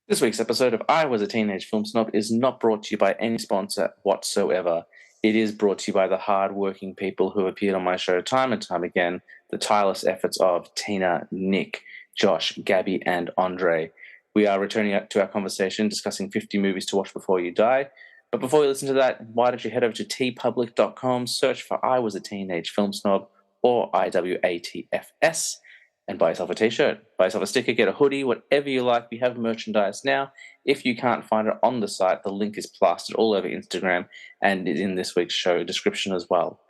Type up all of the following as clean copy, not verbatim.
This week's episode of I Was a Teenage Film Snob is not brought to you by any sponsor whatsoever. It is brought to you by the hard-working people who appeared on my show time and time again, the tireless efforts of Tina, Nick, Josh, Gabby, and Andre. We are returning to our conversation discussing 50 movies to watch before you die. But before you listen to that, why don't you head over to tpublic.com, search for I Was a Teenage Film Snob or IWATFS, and buy yourself a t-shirt, buy yourself a sticker, get a hoodie, whatever you like. We have merchandise now. If you can't find it on the site, the link is plastered all over Instagram and is in this week's show description as well.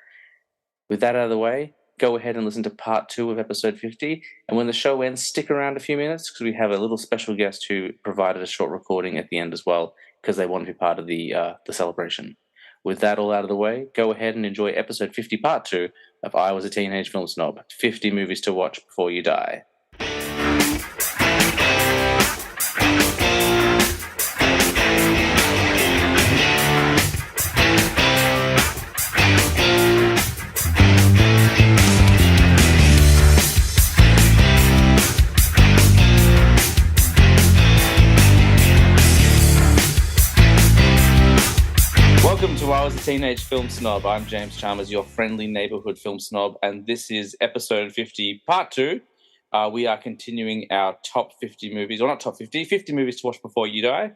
With that out of the way, go ahead and listen to part 2 of episode 50. And when the show ends, stick around a few minutes because we have a little special guest who provided a short recording at the end as well because they want to be part of the celebration. With that all out of the way, go ahead and enjoy episode 50, part 2 of I Was a Teenage Film Snob. 50 movies to watch before you die. Welcome to I Was a Teenage Film Snob. I'm James Chalmers, your friendly neighborhood film snob, and this is episode 50, part 2. We are continuing our top 50 movies, or not top 50, 50 movies to watch before you die.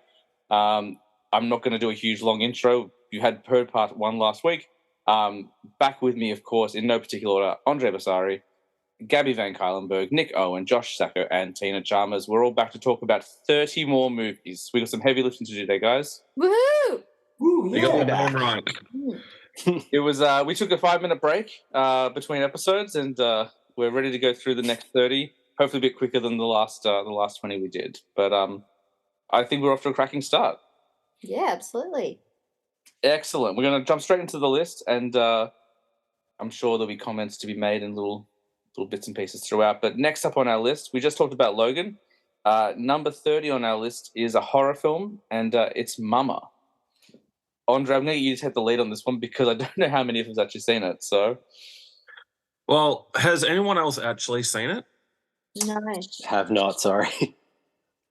I'm not going to do a huge long intro. You had heard part 1 last week. Back with me, of course, in no particular order, Andre Basari, Gabby Van Kylenberg, Nick Owen, Josh Sacco, and Tina Chalmers. We're all back to talk about 30 more movies. We got some heavy lifting to do today, guys. Woohoo! Ooh, you got the name right. It was. We took a 5-minute break between episodes, and we're ready to go through the next 30. Hopefully, a bit quicker than the last 20 we did. But I think we're off to a cracking start. Yeah, absolutely. Excellent. We're going to jump straight into the list, and I'm sure there'll be comments to be made and little bits and pieces throughout. But next up on our list, we just talked about Logan. Number 30 on our list is a horror film, and it's Mama. Andre, I'm going to get you to take the lead on this one because I don't know how many of us have actually seen it. So, well, has anyone else actually seen it? No. Have not, sorry.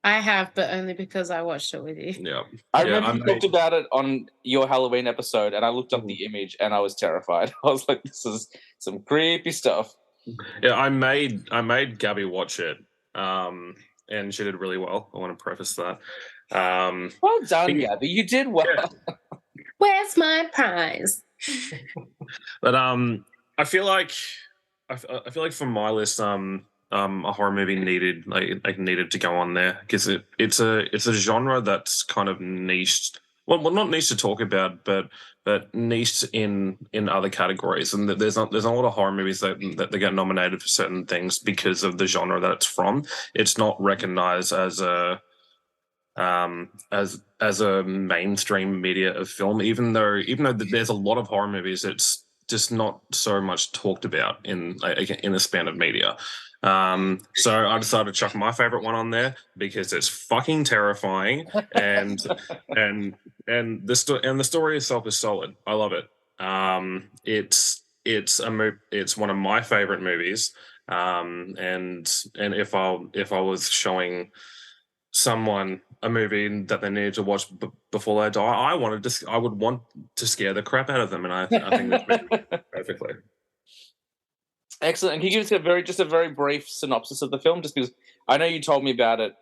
I have, but only because I watched it with you. Yeah. I remember you talked about it on your Halloween episode, and I looked up the image, and I was terrified. I was like, "This is some creepy stuff." Yeah, I made Gabby watch it, and she did really well. I want to preface that. Well done, Gabby. You did well. Yeah. Where's my prize? But I feel like for my list, a horror movie needed to go on there because it's a genre that's kind of niched. Well, not niche to talk about, but niched in other categories. And there's not a lot of horror movies that they get nominated for certain things because of the genre that it's from. It's not recognized as a mainstream media of film, even though there's a lot of horror movies, it's just not so much talked about in the span of media. So I decided to chuck my favorite one on there because it's fucking terrifying, and the story itself is solid. I love it. It's one of my favorite movies. And if I was showing someone a movie that they needed to watch before they die, I would want to scare the crap out of them, and I think that's perfectly. Excellent. And can you give us a very brief synopsis of the film, just because I know you told me about it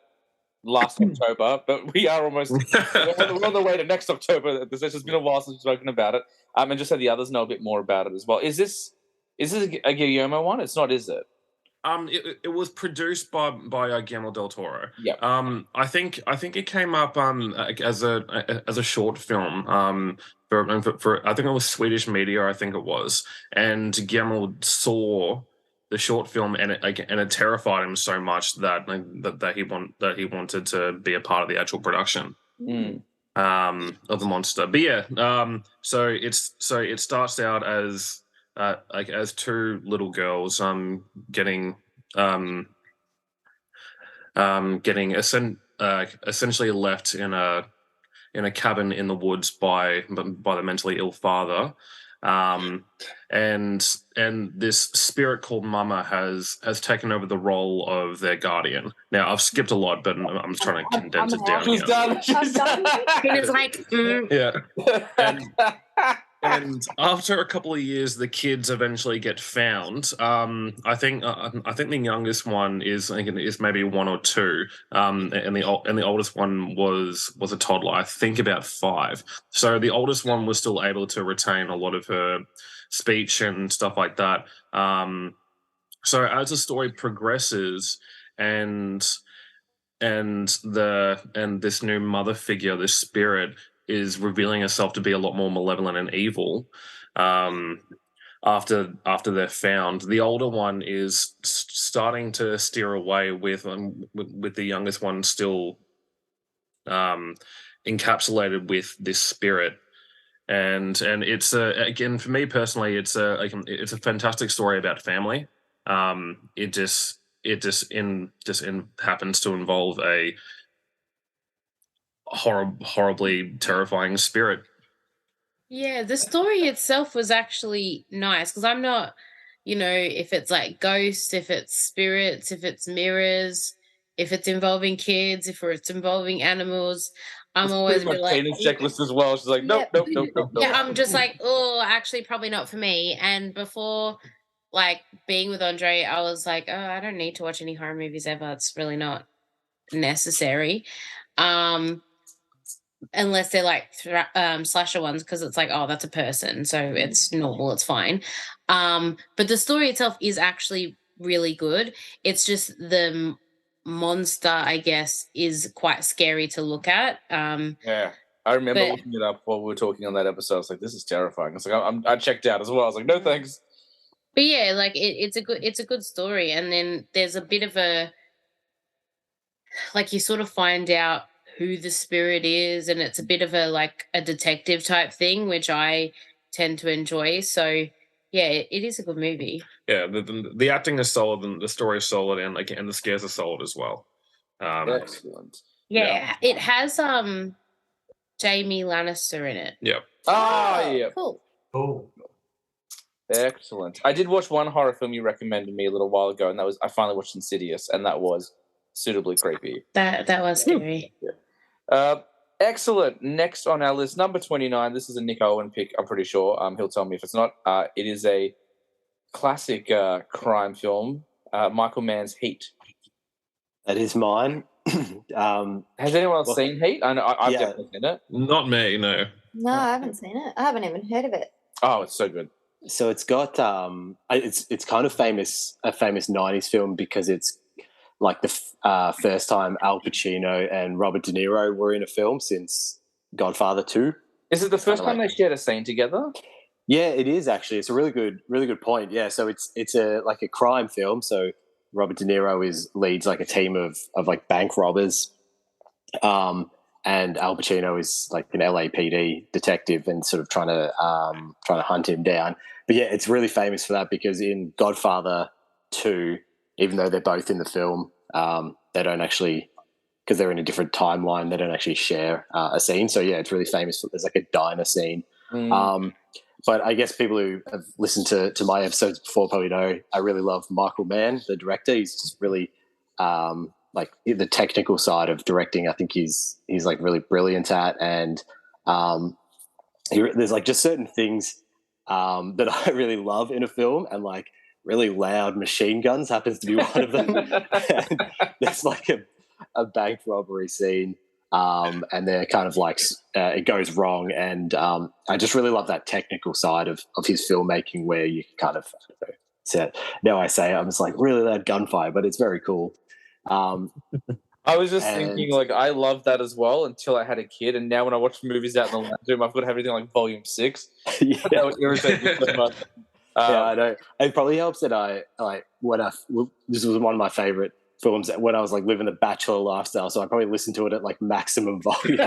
last October, but we are almost we're on the way to next October. It's just been a while since we've spoken about it, and just so the others know a bit more about it as well. Is this a Guillermo one? It's not, is it? It was produced by Guillermo del Toro. Yeah. I think it came up as a short film. For I think it was Swedish media. I think it was, and Guillermo saw the short film and it terrified him so much that he wanted to be a part of the actual production of the monster. But yeah, so it starts out as as two little girls getting essentially left in a cabin in the woods by the mentally ill father, and this spirit called Mama has taken over the role of their guardian. Now I've skipped a lot, but I'm just trying to condense it down. She's done. She's done. It was like, Yeah. And after a couple of years, the kids eventually get found. I think the youngest one is maybe 1 or 2, and the oldest one was a toddler. I think about 5. So the oldest one was still able to retain a lot of her speech and stuff like that. So as the story progresses, and this new mother figure, this spirit, is revealing herself to be a lot more malevolent and evil. After they're found, the older one is starting to steer away with the youngest one still encapsulated with this spirit. And it's again, for me personally, it's a fantastic story about family. It just happens to involve a horribly terrifying spirit. yeah, the story itself was actually nice because I'm not, if it's like ghosts, if it's spirits, if it's mirrors, if it's involving kids, if it's involving animals, I'm always my like, penis checklist as well. She's like, nope. yeah, I'm just like, oh, actually, probably not for me. And before, like being with Andre, I was like, oh, I don't need to watch any horror movies ever. It's really not necessary. Unless they're like slasher ones, because it's like, oh, that's a person, so it's normal, it's fine. But the story itself is actually really good. It's just the monster, I guess, is quite scary to look at. Yeah, I remember looking it up while we were talking on that episode. I was like, this is terrifying. It's like I checked out as well. I was like, no thanks. But yeah, like it's a good story, and then there's a bit of a, like, you sort of find out who the spirit is, and it's a bit of a like a detective type thing, which I tend to enjoy. So yeah, it is a good movie. Yeah, the acting is solid, and the story is solid, and the scares are solid as well. Excellent. Yeah, it has Jamie Lannister in it. Yeah. Yeah. Cool. Excellent. I did watch one horror film you recommended me a little while ago, and I finally watched Insidious, and that was suitably creepy. That was scary. Excellent. Next on our list, number 29. This is a Nick Owen pick, I'm pretty sure. He'll tell me if it's not. It is a classic crime film, Michael Mann's Heat. That is mine. Has anyone else seen Heat? I know I've definitely seen it. Not me, no. No, I haven't seen it. I haven't even heard of it. Oh, it's so good. So it's got it's kind of a famous 90s film because it's like the first time Al Pacino and Robert De Niro were in a film since Godfather 2. Is it the first time they shared a scene together? Yeah, it is actually. It's a really good point. Yeah, so it's a like a crime film. So Robert De Niro leads like a team of like bank robbers, and Al Pacino is like an LAPD detective and sort of trying to hunt him down. But yeah, it's really famous for that because in Godfather 2, even though they're both in the film, they don't actually, because they're in a different timeline, they don't actually share a scene. So yeah, it's really famous. There's like a diner scene. But I guess people who have listened to my episodes before probably know I really love Michael Mann, the director. He's just really like the technical side of directing. I think he's like really brilliant at, and there's like just certain things that I really love in a film, and like really loud machine guns happens to be one of them. And there's like a bank robbery scene. And they're kind of like it goes wrong, and I just really love that technical side of his filmmaking where you kind of now I say it, I'm just like really loud gunfire, but it's very cool. I was just thinking, like, I love that as well until I had a kid, and now when I watch movies out in the lounge room, I've got to have everything like volume 6. Yeah. That would irritate me so much. Yeah, I know. It probably helps that I like this was one of my favorite films when I was like living the bachelor lifestyle, so I probably listened to it at like maximum volume.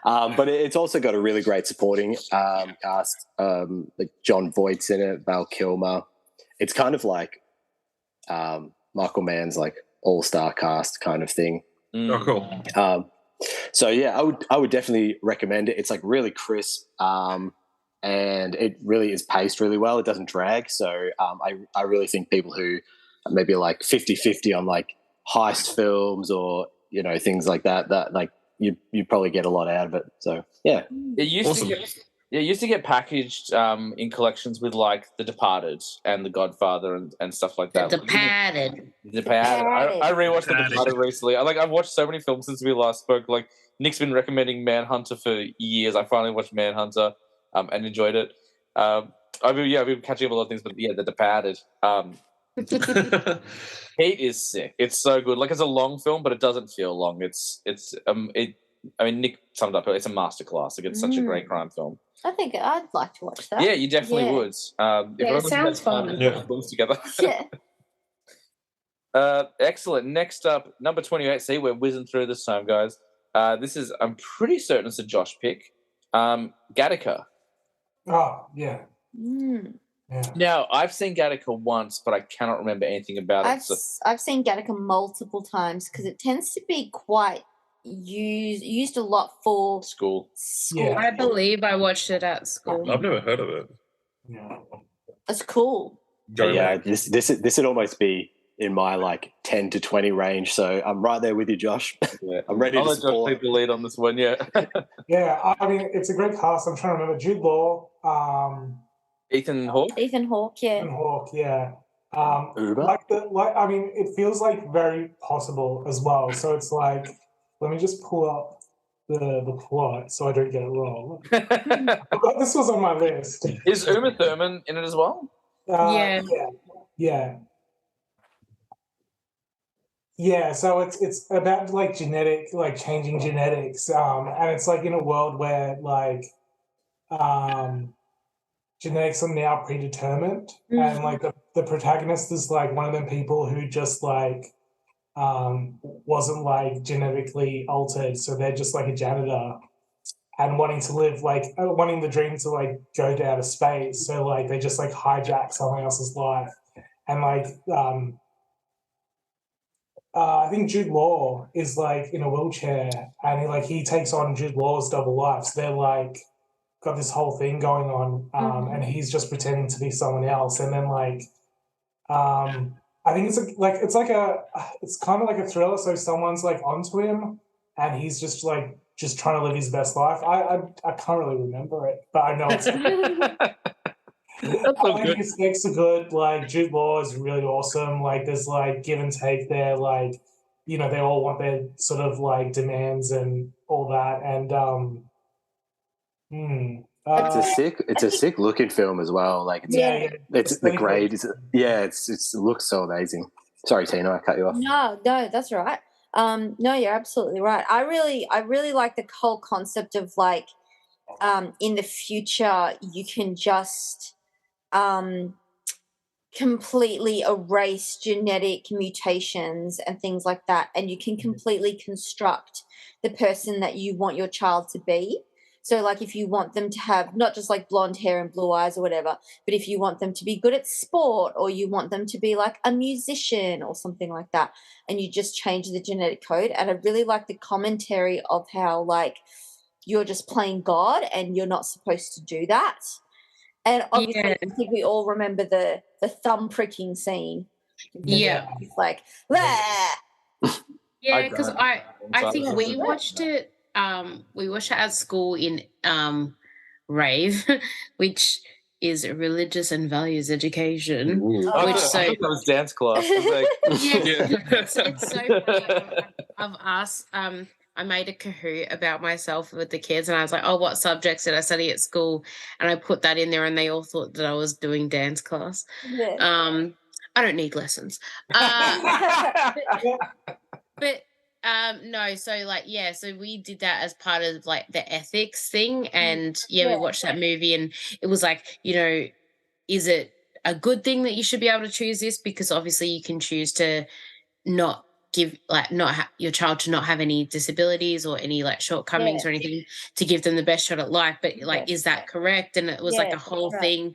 But it's also got a really great supporting cast, like John Voight's in it, Val Kilmer. It's kind of like Michael Mann's like all-star cast kind of thing. Oh, cool. So yeah, I would definitely recommend it. It's like really crisp, and it really is paced really well. It doesn't drag. So I really think people who maybe like 50-50 on like heist films or things like that like you probably get a lot out of it. So yeah, It used Awesome. it used to get packaged in collections with like The Departed and The Godfather and stuff like that. The Departed. I rewatched The Departed. Departed recently. I've watched so many films since we last spoke. Like Nick's been recommending Manhunter for years. I finally watched Manhunter and enjoyed it. I've been catching up a lot of things, but yeah, The Departed. Heat is sick. It's so good. Like it's a long film, but it doesn't feel long. Nick summed up. It's a masterclass. Like it's such a great crime film. I think I'd like to watch that. Yeah, you definitely Yeah. would. Yeah, it sounds fun. Yeah. Films together. Yeah. Excellent. Next up, number 28. See, we're whizzing through this time, guys. This is, I'm pretty certain it's a Josh pick. Gattaca. Oh, yeah. Mm. Yeah. Now, I've seen Gattaca once, but I cannot remember anything about it. I've seen Gattaca multiple times because it tends to be quite used a lot for School. Yeah. I believe I watched it at school. I've never heard of it. Yeah. It's cool. Go yeah. Nick. This would almost be in my like 10 to 20 range. So I'm right there with you, Josh. Yeah. I'm ready I'll to let Josh support. take the lead on this one, yeah. Yeah, I mean, it's a great cast. I'm trying to remember. Jude Law, Ethan Hawke? Ethan Hawke, yeah. and Hawke, yeah. Uber? I mean, it feels like very possible as well. So it's like, let me just pull up the plot so I don't get it wrong. This was on my list. Is Uma Thurman in it as well? Yeah. Yeah, so it's about like changing genetics, and it's like in a world where like genetics are now predetermined, and like the protagonist is like one of them people who just like wasn't like genetically altered, so they're just like a janitor and wanting to live like wanting the dream to like go to outer space, so like they just like hijack someone else's life, and like I think Jude Law is like in a wheelchair, and he takes on Jude Law's double life. So they're like got this whole thing going on, and he's just pretending to be someone else. And then like, I think it's kind of like a thriller. So someone's like onto him, and he's just trying to live his best life. I can't really remember it, but I know it's. That's so good. His stakes are good. Like Jude Law is really awesome. Like there's like give and take there. Like they all want their sort of like demands and all that. And It's a sick looking film as well. Like it's the grade. It looks so amazing. Sorry, Tina, I cut you off. No, that's right. No, you're absolutely right. I really like the whole concept of like in the future you can just completely erase genetic mutations and things like that, and you can completely construct the person that you want your child to be. So like if you want them to have not just like blonde hair and blue eyes or whatever, but if you want them to be good at sport, or you want them to be like a musician or something like that, and you just change the genetic code. And I really like the commentary of how like you're just playing God and you're not supposed to do that. And obviously, I think we all remember the thumb pricking scene. Yeah. It's like, "Blah!" Yeah, because I think we watched it at school in rave, which is religious and values education. I thought that was dance class. I was like, It's so funny. I've asked I made a Kahoot about myself with the kids, and I was like, oh, what subjects did I study at school? And I put that in there, and they all thought that I was doing dance class. Yeah. I don't need lessons. But no, so like, yeah, so we did that as part of like the ethics thing. And we watched that movie, and it was like, is it a good thing that you should be able to choose this? Because obviously you can choose to not give your child to not have any disabilities or any like shortcomings or anything, to give them the best shot at life. But like, is that correct? And it was like a whole thing.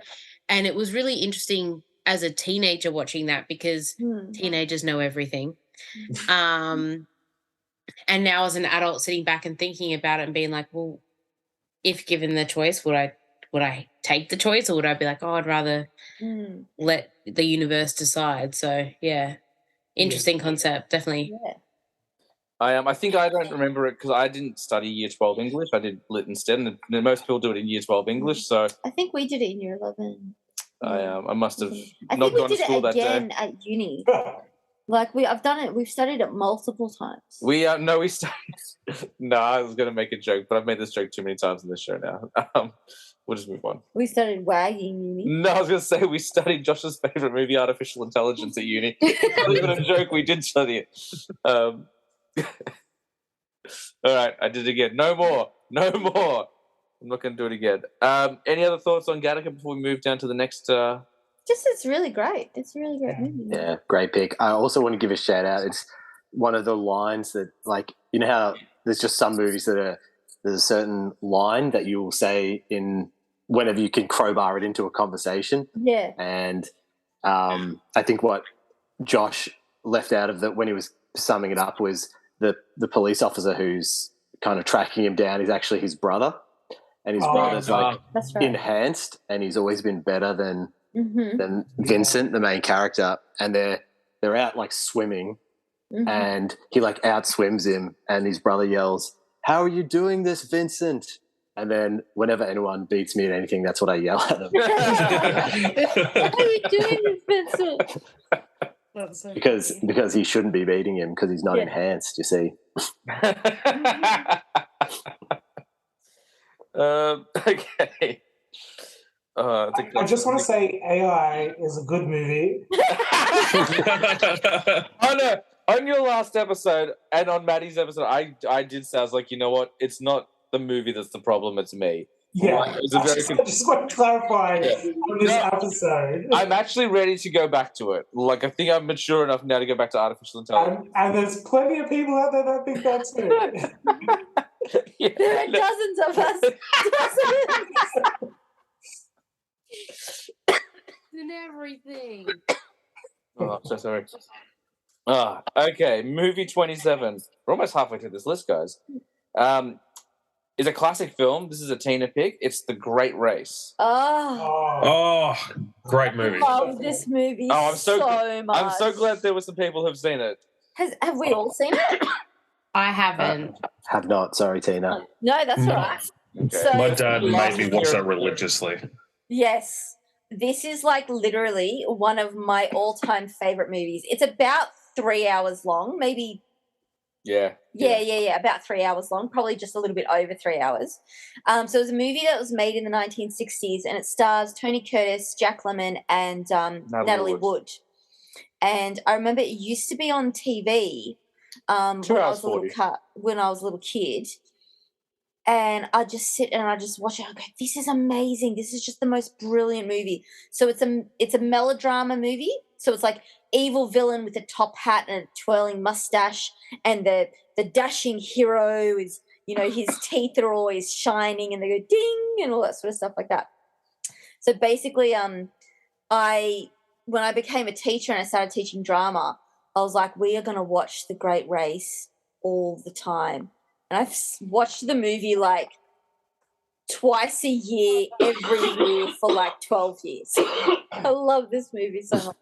And it was really interesting as a teenager watching that, because teenagers know everything. And now as an adult sitting back and thinking about it and being like, well, if given the choice, would I take the choice, or would I be like, oh, I'd rather let the universe decide? So yeah, interesting concept, definitely. Yeah. I think I don't remember it because I didn't study Year 12 English. I did Lit instead, and most people do it in Year 12 English. So I think we did it in Year 11. I must have I not think we gone to did school it that day. again at uni. Like I've done it. We've studied it multiple times. We studied. No, I was going to make a joke, but I've made this joke too many times in this show now. We'll just move on. We studied WAG in uni. No, I was going to say we studied Josh's favorite movie, Artificial Intelligence, at uni. It's not even a joke. We did study it. All right, I did it again. No more. I'm not going to do it again. Any other thoughts on Gattaca before we move down to the next? Just it's really great. It's a really great movie. Yeah, great pick. I also want to give a shout out. It's one of the lines that, like, you know how there's just some movies that there's a certain line that you will say in whenever you can crowbar it into a conversation. Yeah. And I think what Josh left out of that when he was summing it up was the police officer who's kind of tracking him down is actually his brother, and his brother's like enhanced, and he's always been better than Vincent, the main character, and they're out like swimming, and he like outswims him, and his brother yells, "How are you doing this, Vincent?" And then whenever anyone beats me at anything, that's what I yell at them. How are you doing this, Vincent? That's so because he shouldn't be beating him because he's not enhanced, you see. Okay. I just want to say AI is a good movie. Oh no! On your last episode and on Maddie's episode, I did say, I was like, you know what? It's not the movie that's the problem; it's me. Yeah, I just want to clarify on this episode. I'm actually ready to go back to it. Like, I think I'm mature enough now to go back to artificial intelligence. And there's plenty of people out there that think that too. There are dozens of us. And everything. Oh, I'm so sorry. Okay, movie 27. We're almost halfway through this list, guys. It's a classic film. This is a Tina pick. It's The Great Race. Oh, great movie. I love this movie so much. I'm so glad there were some people who've seen it. Have we all seen it? I haven't. Have not. Sorry, Tina. No, that's all right. Okay. So, My dad made me watch that religiously. Yes. This is like literally one of my all-time favorite movies. It's about 3 hours long, maybe. Yeah. About 3 hours long, probably just a little bit over 3 hours. So it was a movie that was made in the 1960s, and it stars Tony Curtis, Jack Lemmon, and Natalie Wood. And I remember it used to be on TV when I was a little kid. And I just sit and I just watch it. I go, this is amazing. This is just the most brilliant movie. So it's a melodrama movie. So it's like evil villain with a top hat and a twirling mustache, and the dashing hero is, you know, his teeth are always shining and they go ding and all that sort of stuff like that. So basically, when I became a teacher and I started teaching drama, I was like, we are going to watch The Great Race all the time. And I've watched the movie like twice a year, every year for like 12 years. I love this movie so much.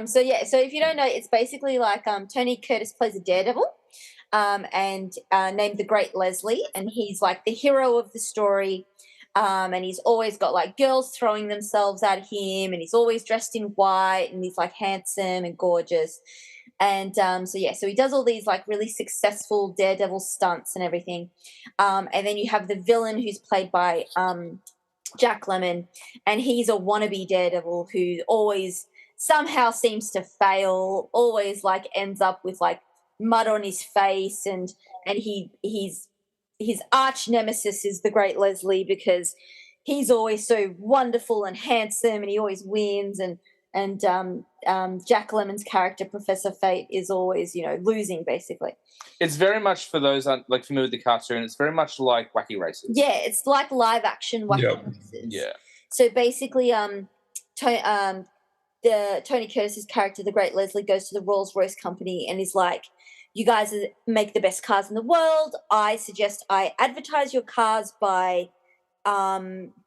So if you don't know, it's basically like Tony Curtis plays a daredevil and named the Great Leslie, and he's like the hero of the story. And he's always got like girls throwing themselves at him, and he's always dressed in white, and he's like handsome and gorgeous. And so he does all these like really successful daredevil stunts and everything. And then you have the villain who's played by Jack Lemmon, and he's a wannabe daredevil who always somehow seems to fail, always like ends up with like mud on his face, and his arch nemesis is the Great Leslie because he's always so wonderful and handsome, and he always wins, and Jack Lemmon's character, Professor Fate, is always, you know, losing basically. It's very much, for those like familiar with the cartoon, it's very much like Wacky Races. Yeah, it's like live action Wacky Races. Yeah. So basically, Tony Curtis's character, the Great Leslie, goes to the Rolls-Royce company and is like you guys make the best cars in the world. I suggest I advertise your cars by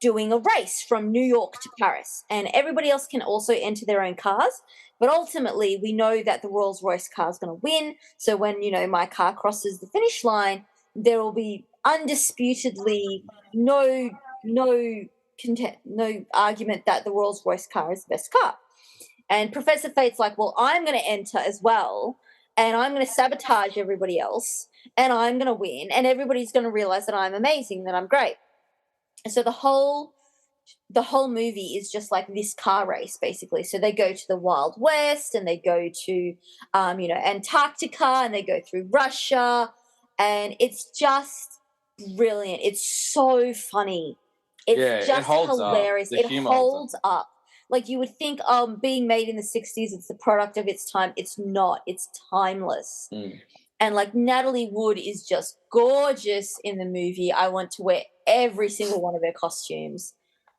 doing a race from New York to Paris, and everybody else can also enter their own cars. But ultimately, we know that the Rolls-Royce car is going to win. So when, my car crosses the finish line, there will be undisputedly no argument that the Rolls-Royce car is the best car. And Professor Fate's like, well, I'm going to enter as well, and I'm going to sabotage everybody else, and I'm going to win, and everybody's going to realize that I'm amazing, that I'm great. And so the whole movie is just like this car race, basically. So they go to the Wild West, and they go to, Antarctica, and they go through Russia, and it's just brilliant. It's so funny. It's just hilarious. It holds up. Like, you would think, being made in the 60s, it's the product of its time. It's not. It's timeless. And, like, Natalie Wood is just gorgeous in the movie. I want to wear every single one of her costumes.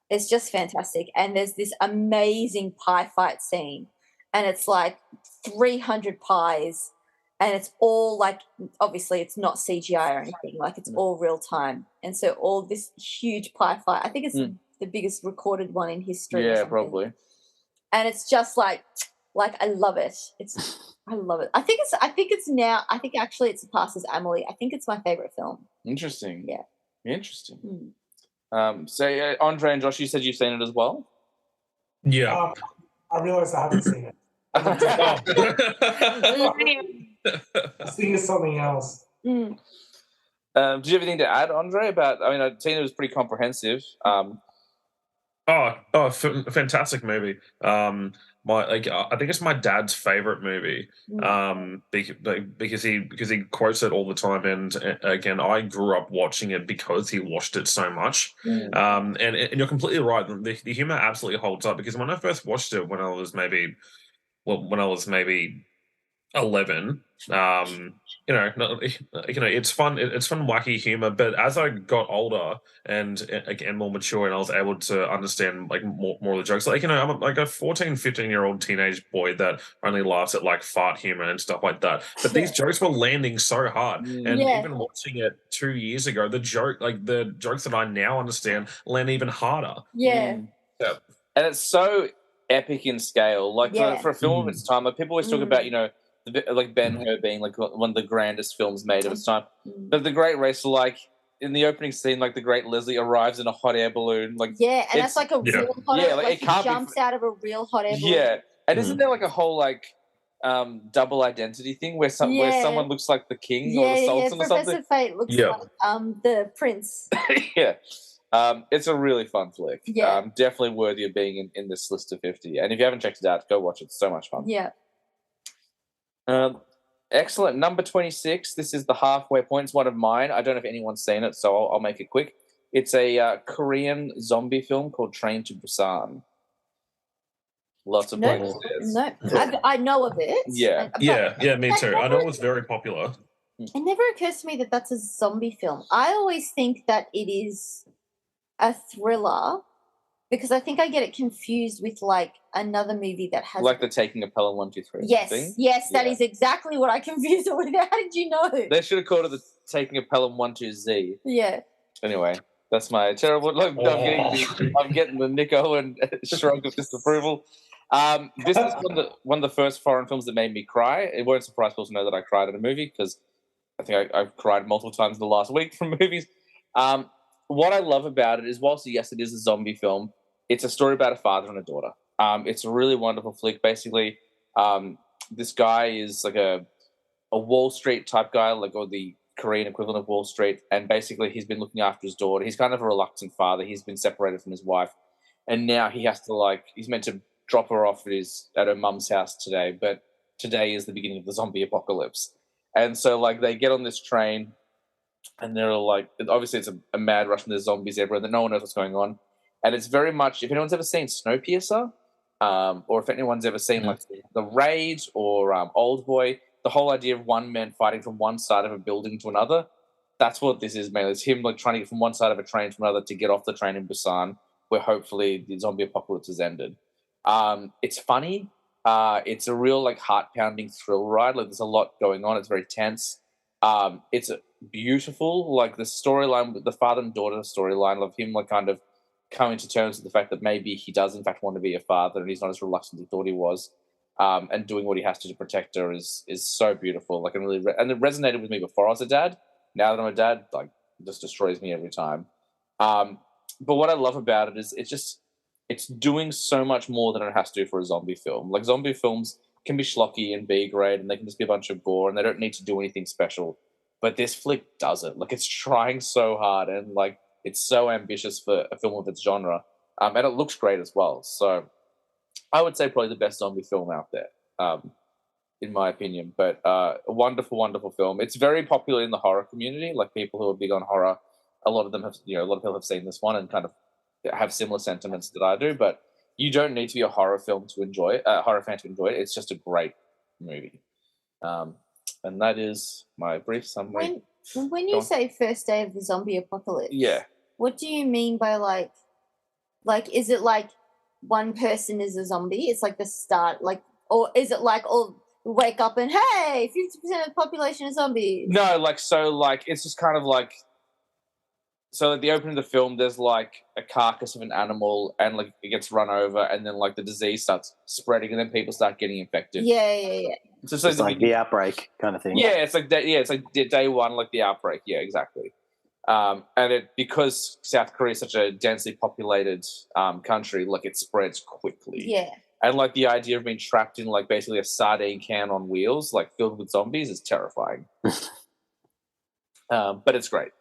It's just fantastic. And there's this amazing pie fight scene. And it's, like, 300 pies. And it's all, like, obviously it's not CGI or anything. Like, it's all real time. And so all this huge pie fight, I think it's the biggest recorded one in history. Yeah, probably. And it's just like I love it. I love it. I think actually it surpasses Amelie. I think it's my favorite film. Interesting. Yeah. Interesting. So Andre and Josh, you said you've seen it as well? Yeah. I realized I haven't seen it. I think it's something else. Do you have anything to add, Andre? I've seen it was pretty comprehensive. Fantastic movie. I think it's my dad's favorite movie. Because he quotes it all the time, and again, I grew up watching it because he watched it so much. And you're completely right. The humor absolutely holds up, because when I first watched it, when I was maybe 11, it's fun. It's fun, wacky humor. But as I got older and again more mature, and I was able to understand like more of the jokes, I'm like a 14, 15-year-old teenage boy that only laughs at like fart humor and stuff like that. But these jokes were landing so hard, and even watching it 2 years ago, the jokes that I now understand land even harder. Yeah. And it's so epic in scale, like for a film of its time. Like, people always talk about, like Ben-Hur being like one of the grandest films made of its time. But The Great Race, like in the opening scene, like the Great Leslie arrives in a hot air balloon. Like, and that's like a real hot air. Like it jumps out of a real hot air balloon. Yeah, and isn't there like a whole like double identity thing where someone looks like the king or the sultan or something? Professor Fate looks like the prince. It's a really fun flick. Definitely worthy of being in this list of 50. And if you haven't checked it out, go watch it. It's so much fun. Excellent. Number 26. This is the halfway point. It's one of mine. I don't know if anyone's seen it, so I'll make it quick. It's a Korean zombie film called Train to Busan. Lots of places. No, I know of it. Yeah, me too. I know it was very popular. It never occurs to me that that's a zombie film. I always think that it is a thriller, because I think I get it confused with like another movie that has like The Taking of Pelham 123. Yes, that is exactly what I confused it with. How did you know? They should have called it The Taking of Pelham 12Z. Yeah. Anyway, that's my terrible. Look, I'm getting the Nico and shrug of disapproval. This is one of the first foreign films that made me cry. It won't surprise people to know that I cried at a movie, because I think I've cried multiple times in the last week from movies. What I love about it is, whilst yes, it is a zombie film, it's a story about a father and a daughter. It's a really wonderful flick. Basically, this guy is like a Wall Street type guy, like, or the Korean equivalent of Wall Street, and basically he's been looking after his daughter. He's kind of a reluctant father. He's been separated from his wife, and now he has to he's meant to drop her off at her mum's house today, but today is the beginning of the zombie apocalypse. And so they get on this train, and they're obviously it's a mad rush, and there's zombies everywhere, that no one knows what's going on. And it's very much, if anyone's ever seen Snowpiercer, or if anyone's ever seen The Raid or Old Boy, the whole idea of one man fighting from one side of a building to another, that's what this is mainly. It's him trying to get from one side of a train to another to get off the train in Busan, where hopefully the zombie apocalypse has ended. It's funny. It's a real like heart-pounding thrill ride. Like there's a lot going on. It's very tense. It's beautiful. Like the storyline with the father and daughter storyline of him like kind of coming to terms with the fact that maybe he does in fact want to be a father and he's not as reluctant as he thought he was. And doing what he has to protect her is so beautiful. Like, and it resonated with me before I was a dad. Now that I'm a dad, like, it just destroys me every time. But what I love about it is it's doing so much more than it has to do for a zombie film. Like, zombie films can be schlocky and B grade, and they can just be a bunch of gore, and they don't need to do anything special. But this flick does it. Like, it's trying so hard, and like, it's so ambitious for a film of its genre, and it looks great as well. So I would say probably the best zombie film out there, in my opinion. But a wonderful, wonderful film. It's very popular in the horror community. Like people who are big on horror, a lot of them have, a lot of people have seen this one and kind of have similar sentiments that I do. But you don't need to be a horror film to enjoy it, horror fan to enjoy it. It's just a great movie. And that is my brief summary. When you say first day of the zombie apocalypse, yeah, what do you mean by like is it like one person is a zombie? It's like the start, like, or is it like all wake up and hey, 50% of the population is zombies? No, it's just kind of like, so at the opening of the film, there's like a carcass of an animal and like it gets run over and then like the disease starts spreading and then people start getting infected. Yeah. So it's like the outbreak kind of thing. Yeah, it's like day one, like the outbreak. Yeah, exactly. And because South Korea is such a densely populated country, like it spreads quickly. Yeah. And like the idea of being trapped in like basically a sardine can on wheels, like filled with zombies, is terrifying. But it's great.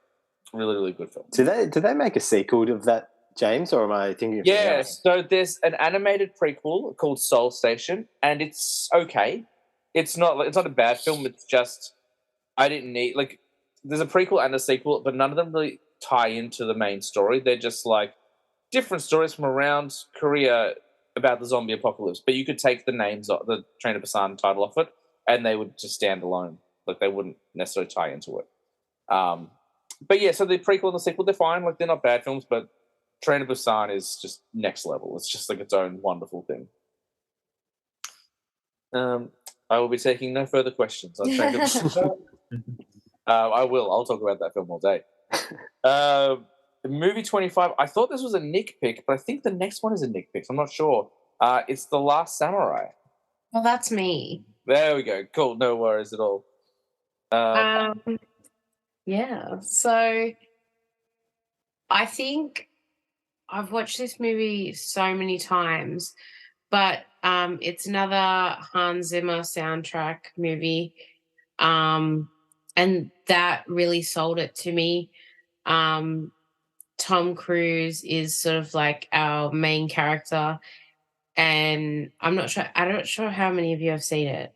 Really, really good film. Do they make a sequel of that, James, or am I thinking of something else? So there's an animated prequel called Soul Station, and it's okay. It's not a bad film. It's just I didn't need like there's a prequel and a sequel, but none of them really tie into the main story. They're just like different stories from around Korea about the zombie apocalypse. But you could take the names of the Train to Busan title off it, and they would just stand alone. Like they wouldn't necessarily tie into it. But yeah, so the prequel and the sequel, they're fine. Like they're not bad films, but Train to Busan is just next level. It's just like its own wonderful thing. I will be taking no further questions on Train to Busan. I will. I'll talk about that film all day. Movie 25. I thought this was a Nick pick, but I think the next one is a Nick pick. So I'm not sure. It's The Last Samurai. Well, that's me. There we go. Cool. No worries at all. Yeah. So I think I've watched this movie so many times, but it's another Hans Zimmer soundtrack movie. And that really sold it to me. Tom Cruise is sort of like our main character, and I'm not sure how many of you have seen it.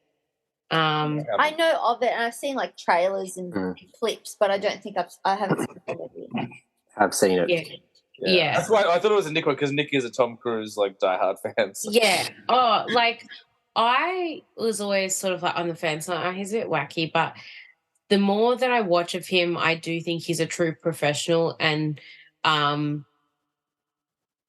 I know of it, and I've seen like trailers and clips, but I don't think I haven't seen it already. I've seen it. Yeah. That's why I thought it was a Nick one, because Nick is a Tom Cruise like diehard fan. So. Yeah. Oh, like I was always sort of like on the fence. Like, he's a bit wacky, but the more that I watch of him, I do think he's a true professional and,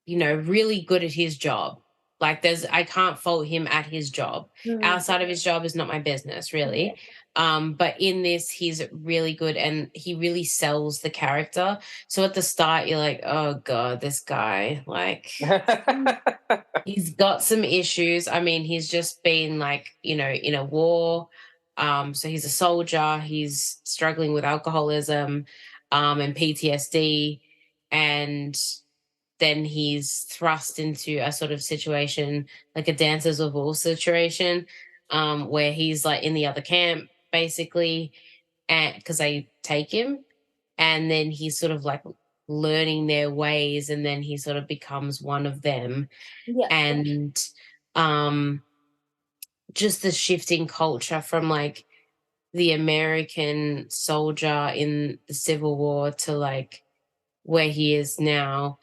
really good at his job. Like I can't fault him at his job. Outside of his job is not my business, really. But in this, he's really good and he really sells the character. So at the start, you're like, oh God, this guy, like he's got some issues. I mean, he's just been like, in a war. So he's a soldier. He's struggling with alcoholism and PTSD. And then he's thrust into a sort of situation, like a Dancers of War situation, where he's like in the other camp, basically, and because they take him, and then he's sort of like learning their ways, and then he sort of becomes one of them. Yeah. And just the shifting culture from like the American soldier in the Civil War to like where he is now.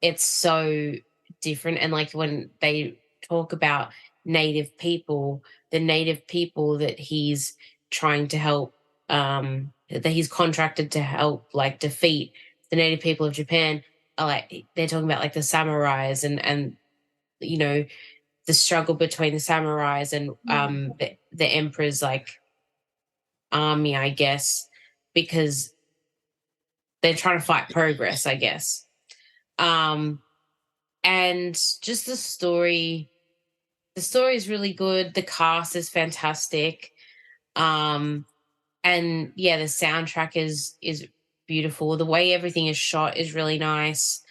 It's so different. And like when they talk about Native people, the Native people that he's trying to help, that he's contracted to help like defeat the Native people of Japan, are like they're talking about like the samurais and the struggle between the samurais and the emperor's like army, I guess, because they're trying to fight progress, I guess. And just the story is really good. The cast is fantastic. And yeah, the soundtrack is beautiful. The way everything is shot is really nice.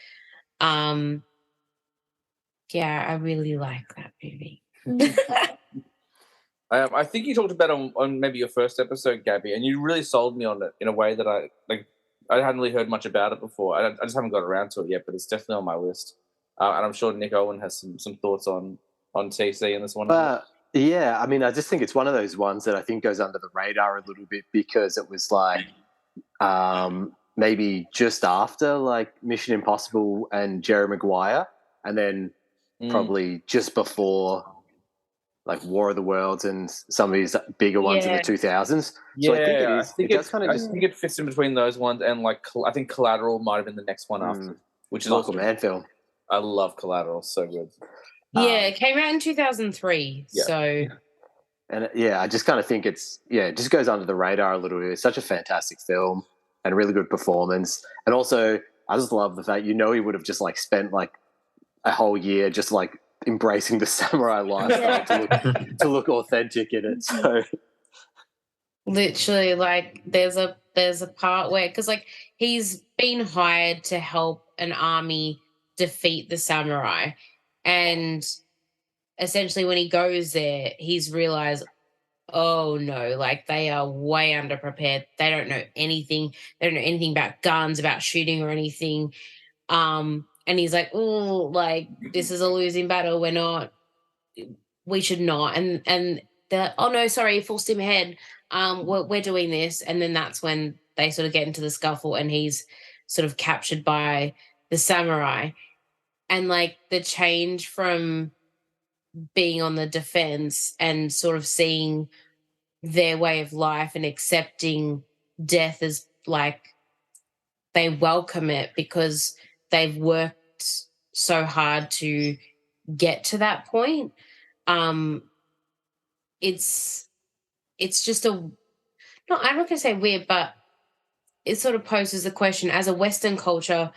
Yeah, I really like that movie. I think you talked about it on maybe your first episode, Gabby, and you really sold me on it in a way that I hadn't really heard much about it before. I just haven't got around to it yet, but it's definitely on my list. And I'm sure Nick Owen has some thoughts on TC in this one. Yeah, I mean, I just think it's one of those ones that I think goes under the radar a little bit because it was like maybe just after like Mission Impossible and Jerry Maguire, and then probably just before like War of the Worlds and some of these bigger ones in the 2000s. Yeah, so I think it is. I think it fits in between those ones and like I think Collateral might have been the next one after, which is Michael Mann film. I love Collateral, so good. Yeah, it came out in 2003. Yeah. So, and I just kind of think it just goes under the radar a little bit. It's such a fantastic film and a really good performance. And also, I just love the fact he would have just like spent like a whole year just like embracing the samurai lifestyle to look authentic in it. So, literally, like there's a part where because like he's been hired to help an army defeat the samurai. And essentially when he goes there, he's realized, oh no, like they are way underprepared. They don't know anything. They don't know anything about guns, about shooting or anything. And he's like, oh, like this is a losing battle. We should not. And they're like, oh no, sorry, full steam ahead. We're doing this. And then that's when they sort of get into the scuffle and he's sort of captured by the samurai. And like the change from being on the defense and sort of seeing their way of life and accepting death as like they welcome it because they've worked so hard to get to that point. It's just I'm not going to say weird, but it sort of poses the question as a Western culture,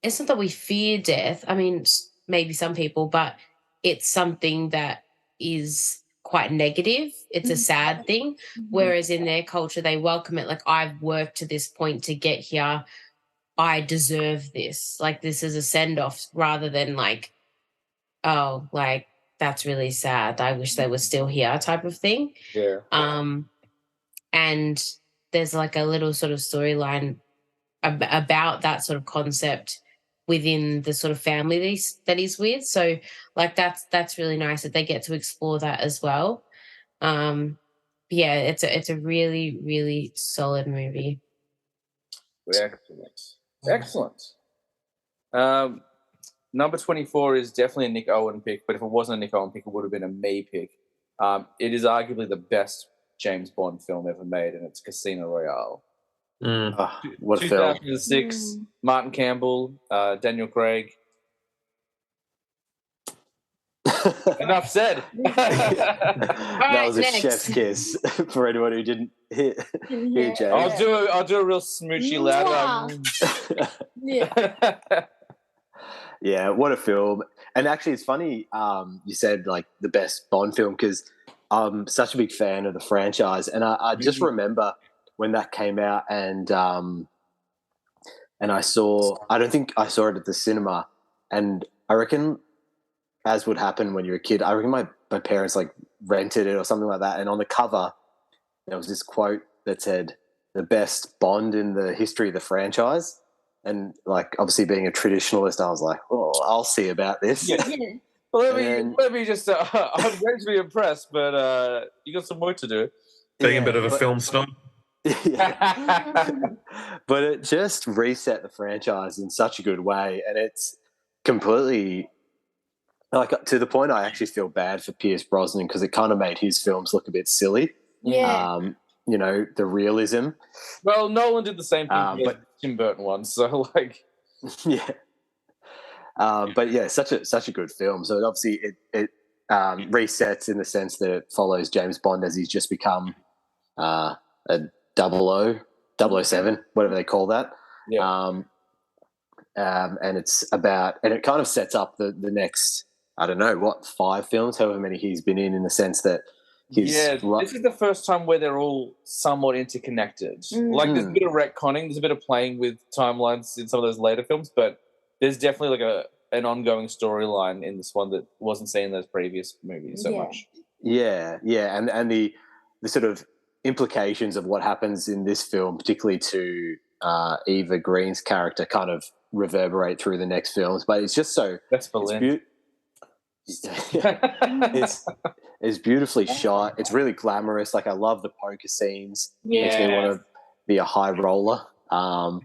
it's not that we fear death. I mean, maybe some people, but it's something that is quite negative. It's a sad thing. Whereas in their culture, they welcome it. Like, I've worked to this point to get here. I deserve this. Like, this is a send-off rather than like, oh, like, that's really sad. I wish they were still here type of thing. Yeah. And there's like a little sort of storyline about that sort of concept within the sort of family that he's with. So like that's really nice that they get to explore that as well. Yeah, it's a really, really solid movie. Excellent. Number 24 is definitely a Nick Owen pick, but if it wasn't a Nick Owen pick, it would have been a me pick. It is arguably the best James Bond film ever made, and it's Casino Royale. What a film. 2006, Martin Campbell, Daniel Craig. Enough said. That was a chef's kiss for anyone who didn't hear James. I'll do a real smoochy loud. Yeah, what a film. And actually it's funny you said like the best Bond film because I'm such a big fan of the franchise, and I just remember when that came out, and I don't think I saw it at the cinema, and I reckon, as would happen when you're a kid, I reckon my parents like rented it or something like that, and on the cover there was this quote that said the best Bond in the history of the franchise, and like obviously being a traditionalist, I was like, oh, I'll see about this. Yeah. Well, let me just I'm going to be impressed, but you got some work to do. Being a bit of a film snob. Yeah. But it just reset the franchise in such a good way, and it's completely like to the point I actually feel bad for Pierce Brosnan because it kind of made his films look a bit silly. Yeah. The realism. Well, Nolan did the same thing with Tim Burton one, so like yeah. But yeah, such a good film. So obviously it resets in the sense that it follows James Bond as he's just become a 007, whatever they call that. Yeah. And it's about, and it kind of sets up the next, I don't know, what, 5 films, however many he's been in the sense that he's... Yeah, this is the first time where they're all somewhat interconnected. Like, there's a bit of retconning, there's a bit of playing with timelines in some of those later films, but there's definitely like an ongoing storyline in this one that wasn't seen in those previous movies so much. Yeah, and the sort of implications of what happens in this film, particularly to Eva Green's character, kind of reverberate through the next films. But it's just so... That's Berlin. It's beautifully shot. It's really glamorous. Like, I love the poker scenes. Yeah. Makes me want to be a high roller. And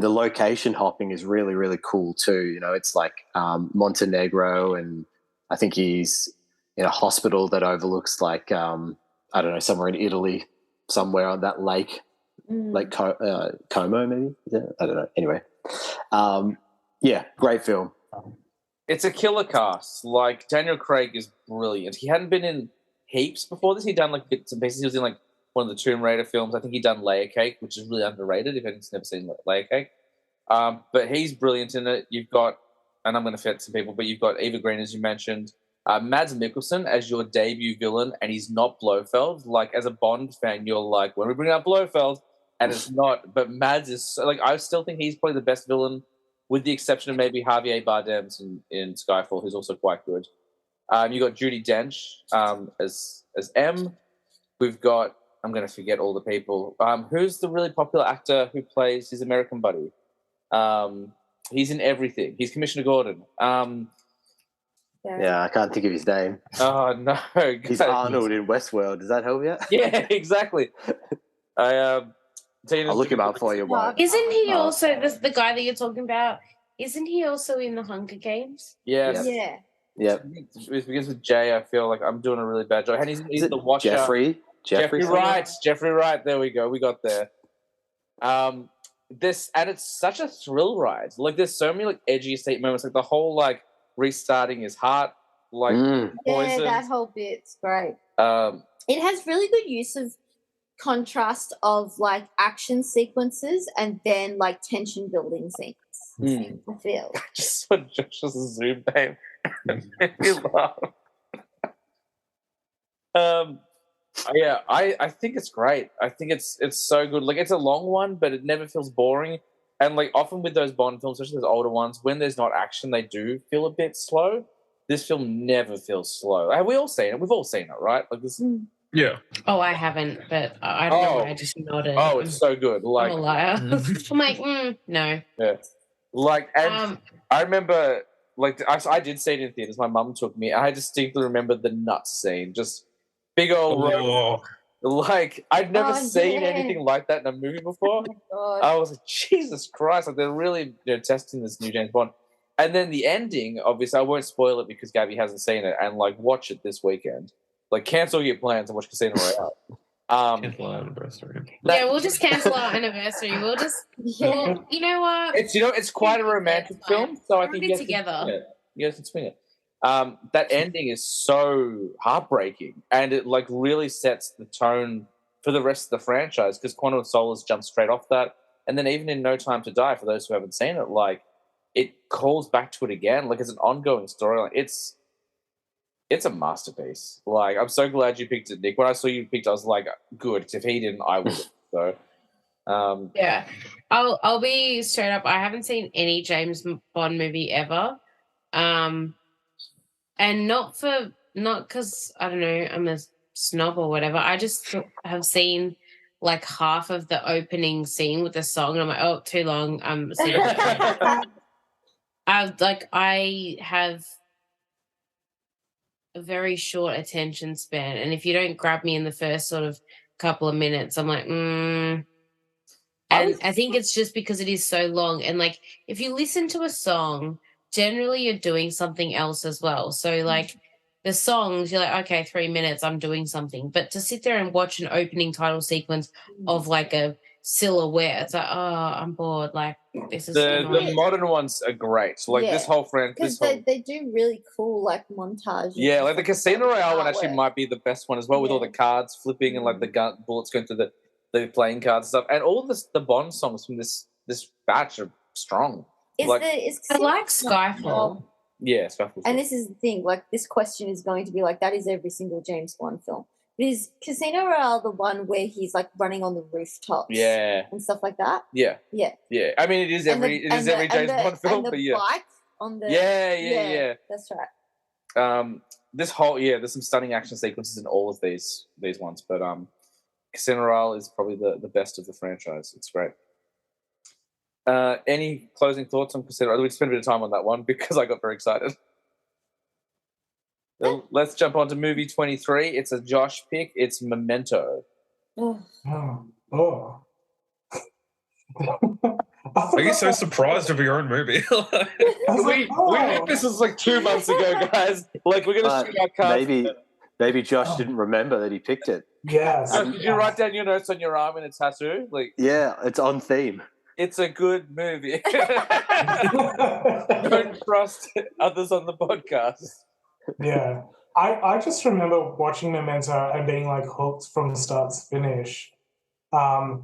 the location hopping is really, really cool too. You know, it's like Montenegro, and I think he's in a hospital that overlooks, like, I don't know, somewhere in Italy, somewhere on that lake, like Como maybe. I don't know. Anyway, yeah, great film. It's a killer cast. Like, Daniel Craig is brilliant. He hadn't been in heaps before this. He'd done like bits and pieces. He was in like one of the Tomb Raider films. I think he'd done Layer Cake, which is really underrated if anyone's never seen Layer Cake. But he's brilliant in it. You've got, and I'm going to forget some people, but you've got Eva Green, as you mentioned, Mads Mikkelsen as your debut villain, and he's not Blofeld. Like, as a Bond fan, you're like, when we bring up Blofeld, and it's not. But Mads is, like, I still think he's probably the best villain, with the exception of maybe Javier Bardem in Skyfall, who's also quite good. You got Judi Dench as M. We've got, I'm going to forget all the people. Who's the really popular actor who plays his American buddy? He's in everything. He's Commissioner Gordon. Yeah, I can't think of his name. Oh, no. He's Arnold in Westworld. Does that help you? Yeah, exactly. I'll look him up for you. Isn't he also the guy that you're talking about? Isn't he also in the Hunger Games? Yes. Yeah. Yeah. It begins with J. I feel like I'm doing a really bad job. And he's the Watcher. Jeffrey Wright. Jeffrey Wright. There we go. We got there. This, and it's such a thrill ride. Like, there's so many like edgy estate moments. Like the whole like restarting his heart, like poison. Yeah, that whole bit's great. It has really good use of contrast of like action sequences and then like tension building scenes. I feel just saw Josh's Zoom name. Made me laugh. Yeah, I think it's great. I think it's so good. Like, it's a long one, but it never feels boring. And like, often with those Bond films, especially those older ones, when there's not action, they do feel a bit slow. This film never feels slow. Have we all seen it? We've all seen it, right? Like this. Yeah. Oh, I haven't, but I don't know. I just nodded. Oh, it's so good. Like, I'm a liar. I'm like, no. Yeah. Like, and I remember, like, I did see it in theaters. My mum took me. I distinctly remember the nuts scene. Just big old like, I'd never seen anything like that in a movie before. Oh I was like, Jesus Christ! Like, they're really testing this new James Bond. And then the ending, obviously, I won't spoil it because Gabby hasn't seen it. And like, watch it this weekend. Like, cancel your plans and watch Casino Royale. Cancel our anniversary. Yeah, we'll just cancel our anniversary. We'll just, well, you know what? It's quite a romantic film, so I think you guys can swing it. That ending is so heartbreaking, and it like really sets the tone for the rest of the franchise, because Quantum of Solace jumps straight off that, and then even in No Time to Die, for those who haven't seen it, like, it calls back to it again. Like, it's an ongoing storyline. It's a masterpiece. Like, I'm so glad you picked it, Nick. When I saw you picked it, I was like, good, because if he didn't, I would. So, yeah, I'll be straight up. I haven't seen any James Bond movie ever, and not because I don't know, I'm a snob or whatever. I just have seen like half of the opening scene with the song, and I'm like, oh, too long. I have a very short attention span, and if you don't grab me in the first sort of couple of minutes, I'm like, And I think it's just because it is so long. And like, if you listen to a song, generally you're doing something else as well. So like the songs, you're like, okay, 3 minutes, I'm doing something. But to sit there and watch an opening title sequence of like a silhouette. It's like, oh, I'm bored. Like this is The annoying. modern ones are great. So, like this whole because they do really cool like montages. yeah, like the Casino Royale one actually artwork. might be the best one as well, with all the cards flipping and like the bullets going through the playing cards and stuff, and all the Bond songs from this batch are strong. I like Skyfall. Yeah, Skyfall. And this is the thing, like this question is going to be like that is every single James Bond film. But is Casino Royale the one where he's like running on the rooftops? Yeah. And stuff like that? Yeah. Yeah. Yeah. I mean, it is every James Bond film, but yeah. Bike on the Yeah. That's right. This whole there's some stunning action sequences in all of these ones, but Casino Royale is probably the best of the franchise. It's great. Any closing thoughts on Casino Royale? We spent a bit of time on that one because I got very excited. Let's jump on to movie 23. It's a Josh pick. It's Memento. Oh. Are you so surprised over your own movie? we picked this was like 2 months ago, guys. Like we're gonna shoot our cards. Maybe Josh didn't remember that he picked it. Yes. Did you write down your notes on your arm in a tattoo? Like, yeah, it's on theme. It's a good movie. Don't trust others on the podcast. Yeah. I just remember watching Memento and being like hooked from start to finish. I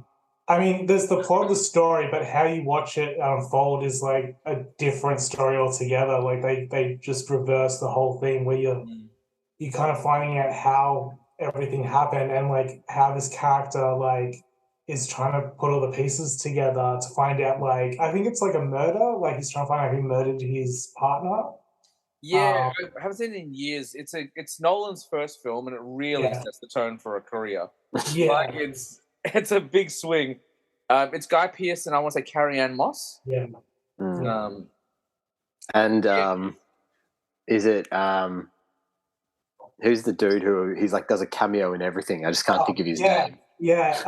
mean, there's the plot of the story, but how you watch it unfold is like a different story altogether. Like they just reverse the whole thing where you're kind of finding out how everything happened and like how this character like is trying to put all the pieces together to find out like I think it's like a murder. Like he's trying to find out who murdered his partner. Yeah, I haven't seen it in years. It's Nolan's first film, and it really sets the tone for a career. Yeah, like it's a big swing. It's Guy Pearce and I want to say Carrie-Anne Moss. Yeah. Is it who's the dude who he's like does a cameo in everything? I just can't think of his name. Yeah. He's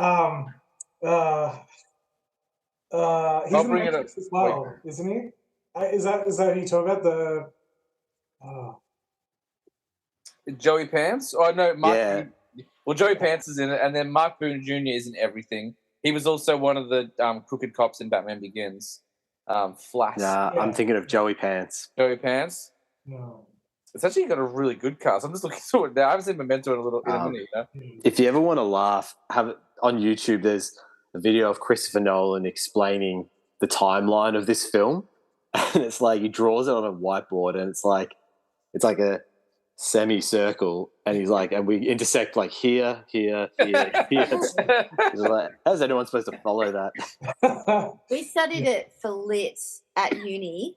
in bring it up as well, isn't he? Is that who you talk about? The Joey Pants? Oh no, Mark. Yeah. Well, Joey Pants is in it, and then Mark Boone Jr. is in everything. He was also one of the crooked cops in Batman Begins. Flash. Nah, I'm thinking of Joey Pants. Joey Pants? No. It's actually got a really good cast. I'm just looking through it now. I haven't seen Memento in a minute. If you ever want to laugh, have it on YouTube. There's a video of Christopher Nolan explaining the timeline of this film, and it's like he draws it on a whiteboard, and it's like a semicircle, and he's like, and we intersect like here. He's like, how's anyone supposed to follow that? We studied it for lit at uni.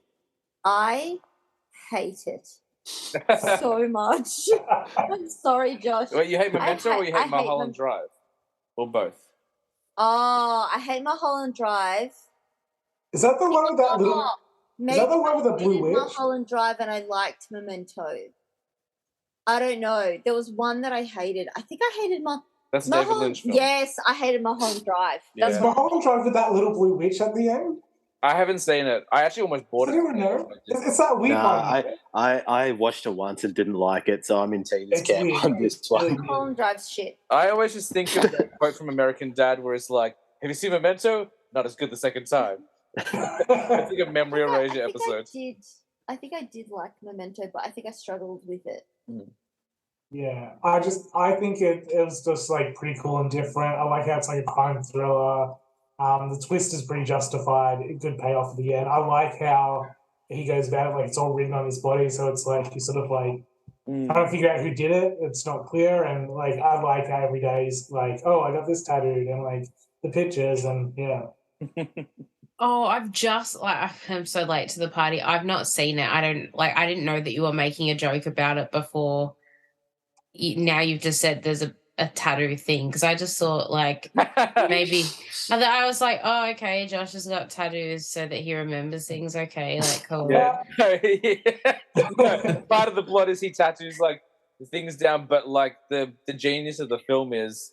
I hate it so much. I'm sorry, Josh. Wait, you hate Memento or you hate Mulholland Drive? Or both? Oh, I hate Mulholland Drive. Is that the one with that little... Is that the one with the blue witch? Mulholland Drive, and I liked Memento. I don't know. There was one that I hated. I think I hated That's a David Lynch film. Yes, I hated Mulholland Drive. Yeah. That's Mulholland Drive with that little blue witch at the end? I haven't seen it. I actually almost bought it. Know. It's that weird one. I watched it once and didn't like it, so I'm in Tina's camp on this one. Mulholland Drive's shit. I always just think of that quote from American Dad where it's like, have you seen Memento? Not as good the second time. I think a memory erasure episode. I think I did like Memento, but I think I struggled with it. Yeah, I think it was just like pretty cool and different. I like how it's like a crime thriller. The twist is pretty justified. A good payoff at the end. I like how he goes about it, like it's all written on his body, so it's like you sort of like trying to figure out who did it. It's not clear, and like I like how every day is like, oh, I got this tattooed, and like the pictures, and yeah. Oh, I'm so late to the party. I've not seen it. I didn't know that you were making a joke about it before. Now you've just said there's a tattoo thing, because I just thought like maybe I was like, oh, okay, Josh has got tattoos so that he remembers things. Okay, like cool. Yeah. Part of the plot is he tattoos like the things down, but like the genius of the film is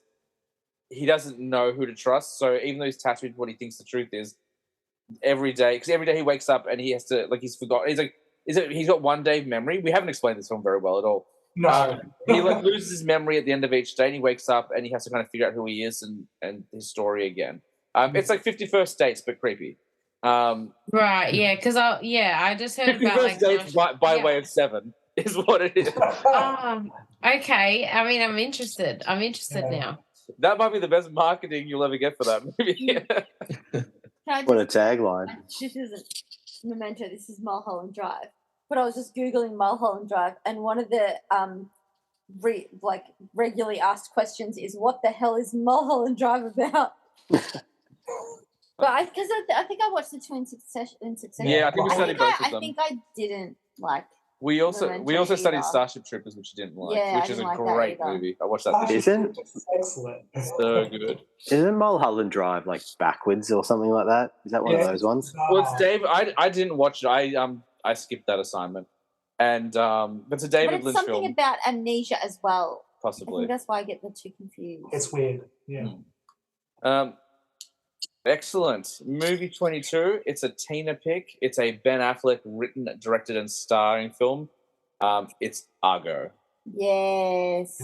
he doesn't know who to trust. So even though he's tattooed what he thinks the truth is, every day he wakes up and he has to he's forgotten. He's like, he's got one day of memory. We haven't explained this film very well at all. No. He loses his memory at the end of each day, and he wakes up and he has to kind of figure out who he is and his story again. It's like 51st Dates, but creepy. Right, yeah, because I just heard about 51st Dates by way of Seven is what it is. Okay. I mean, I'm interested. Now. That might be the best marketing you'll ever get for that movie. What a tagline. This isn't Memento, this is Mulholland Drive. But I was just Googling Mulholland Drive, and one of the regularly asked questions is, what the hell is Mulholland Drive about? But because I think I watched the two in succession. Yeah, I think we studied both of them. I think I didn't like. We also studied either. Starship Troopers, which you didn't like, Yeah, which is a like great movie. I watched that. Isn't excellent? So good. Isn't Mulholland Drive like backwards or something like that? Is that one of those ones? Well, it's Dave. I didn't watch it. I skipped that assignment, and but it's a David Lynch something film. about amnesia as well. I Possibly. think that's why I get the two confused. It's weird. Yeah. Excellent. Movie 22. It's a Tina pick. It's a Ben Affleck written, directed, and starring film. It's Argo. Yes.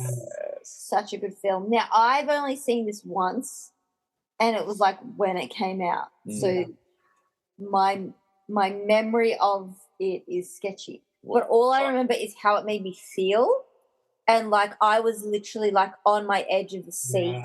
Such a good film. Now, I've only seen this once, and it was like when it came out. So my memory of it is sketchy. But all I remember is how it made me feel. And like I was literally like on my edge of the seat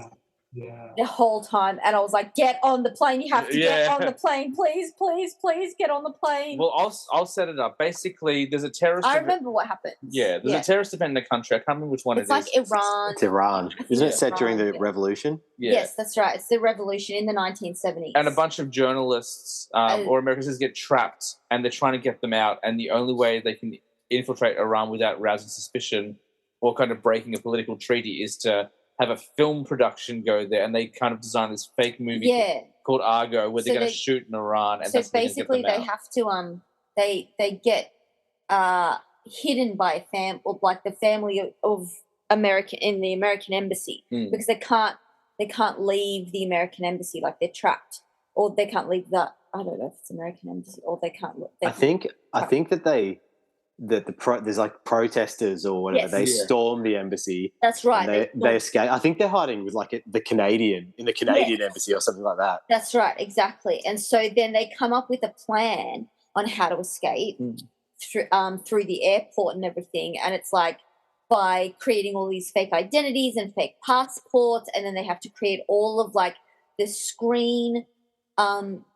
the whole time. And I was like, get on the plane. You have to get on the plane. Please, please, please get on the plane. Well, I'll set it up. Basically, there's a terrorist I remember what happened. Yeah, there's a terrorist event in the country. I can't remember which one it's like Iran. It's Iran. Isn't it set during the revolution? Yeah. Yes, that's right. It's the revolution in the 1970s. And a bunch of journalists or Americans get trapped, and they're trying to get them out. And the only way they can infiltrate Iran without rousing suspicion or kind of breaking a political treaty is to have a film production go there, and they kind of design this fake movie called Argo, where they're going to shoot in Iran. And so basically, they have to they get hidden by the family of American in the American embassy because they can't leave the American embassy, like they're trapped, or they can't leave the I don't know if it's American embassy or they can't. I think that there's like protesters or whatever. They storm the embassy. That's right. They escape. I think they're hiding with like the Canadian embassy or something like that. That's right, exactly. And so then they come up with a plan on how to escape through the airport and everything. And it's like by creating all these fake identities and fake passports, and then they have to create all of like the screen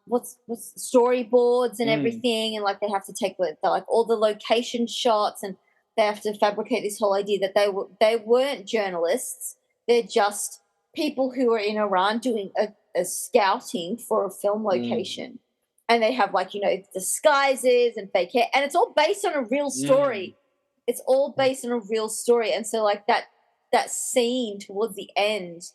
what's storyboards and everything, and like they have to take like all the location shots, and they have to fabricate this whole idea that they weren't journalists, they're just people who are in Iran doing a scouting for a film location, and they have like disguises and fake hair, and it's all based on a real story. It's all based on a real story, and so like that scene towards the end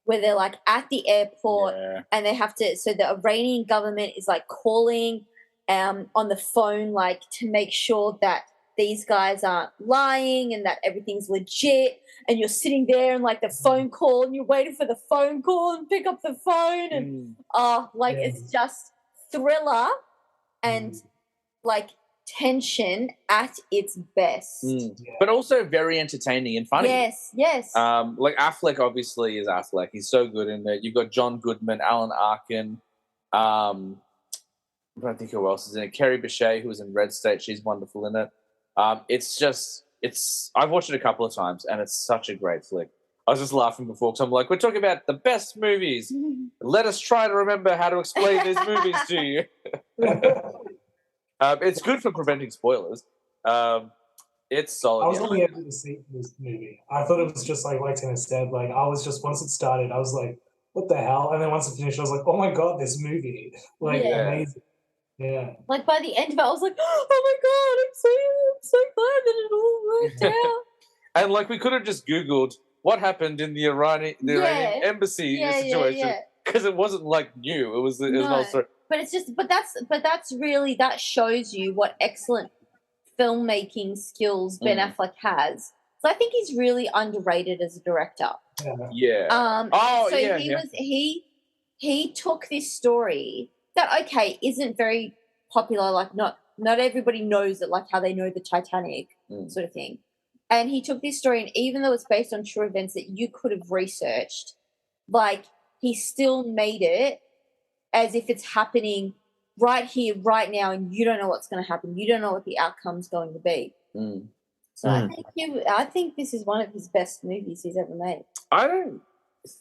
where they're like at the airport and they have to, so the Iranian government is like calling on the phone like to make sure that these guys aren't lying and that everything's legit, and you're sitting there and like the phone call and you're waiting for the phone call and pick up the phone and it's just thriller and like tension at its best. But also very entertaining and funny. Yes. Like Affleck obviously is Affleck. He's so good in it. You've got John Goodman, Alan Arkin. I don't think who else is in it. Carrie Bechet, who was in Red State. She's wonderful in it. I've watched it a couple of times and it's such a great flick. I was just laughing before because I'm like, we're talking about the best movies. Let us try to remember how to explain these movies to you. It's good for preventing spoilers. It's solid. I was on the edge of the seat for this movie. I thought it was just like Tina said, like I was just, once it started, I was like, what the hell? And then once it finished, I was like, oh my God, this movie. Like amazing. Yeah. Like by the end of it, I was like, oh my God, I'm so glad that it all worked out. And like we could have just Googled what happened in the Iranian embassy situation. Because it wasn't like new. It was an old story. But it's just, but that's really, that shows you what excellent filmmaking skills Ben Affleck has. So I think he's really underrated as a director. He took this story that isn't very popular. Like not everybody knows it, like how they know the Titanic sort of thing. And he took this story, and even though it's based on true events that you could have researched, like he still made it as if it's happening right here, right now, and you don't know what's going to happen. You don't know what the outcome's going to be. So I think this is one of his best movies he's ever made. I don't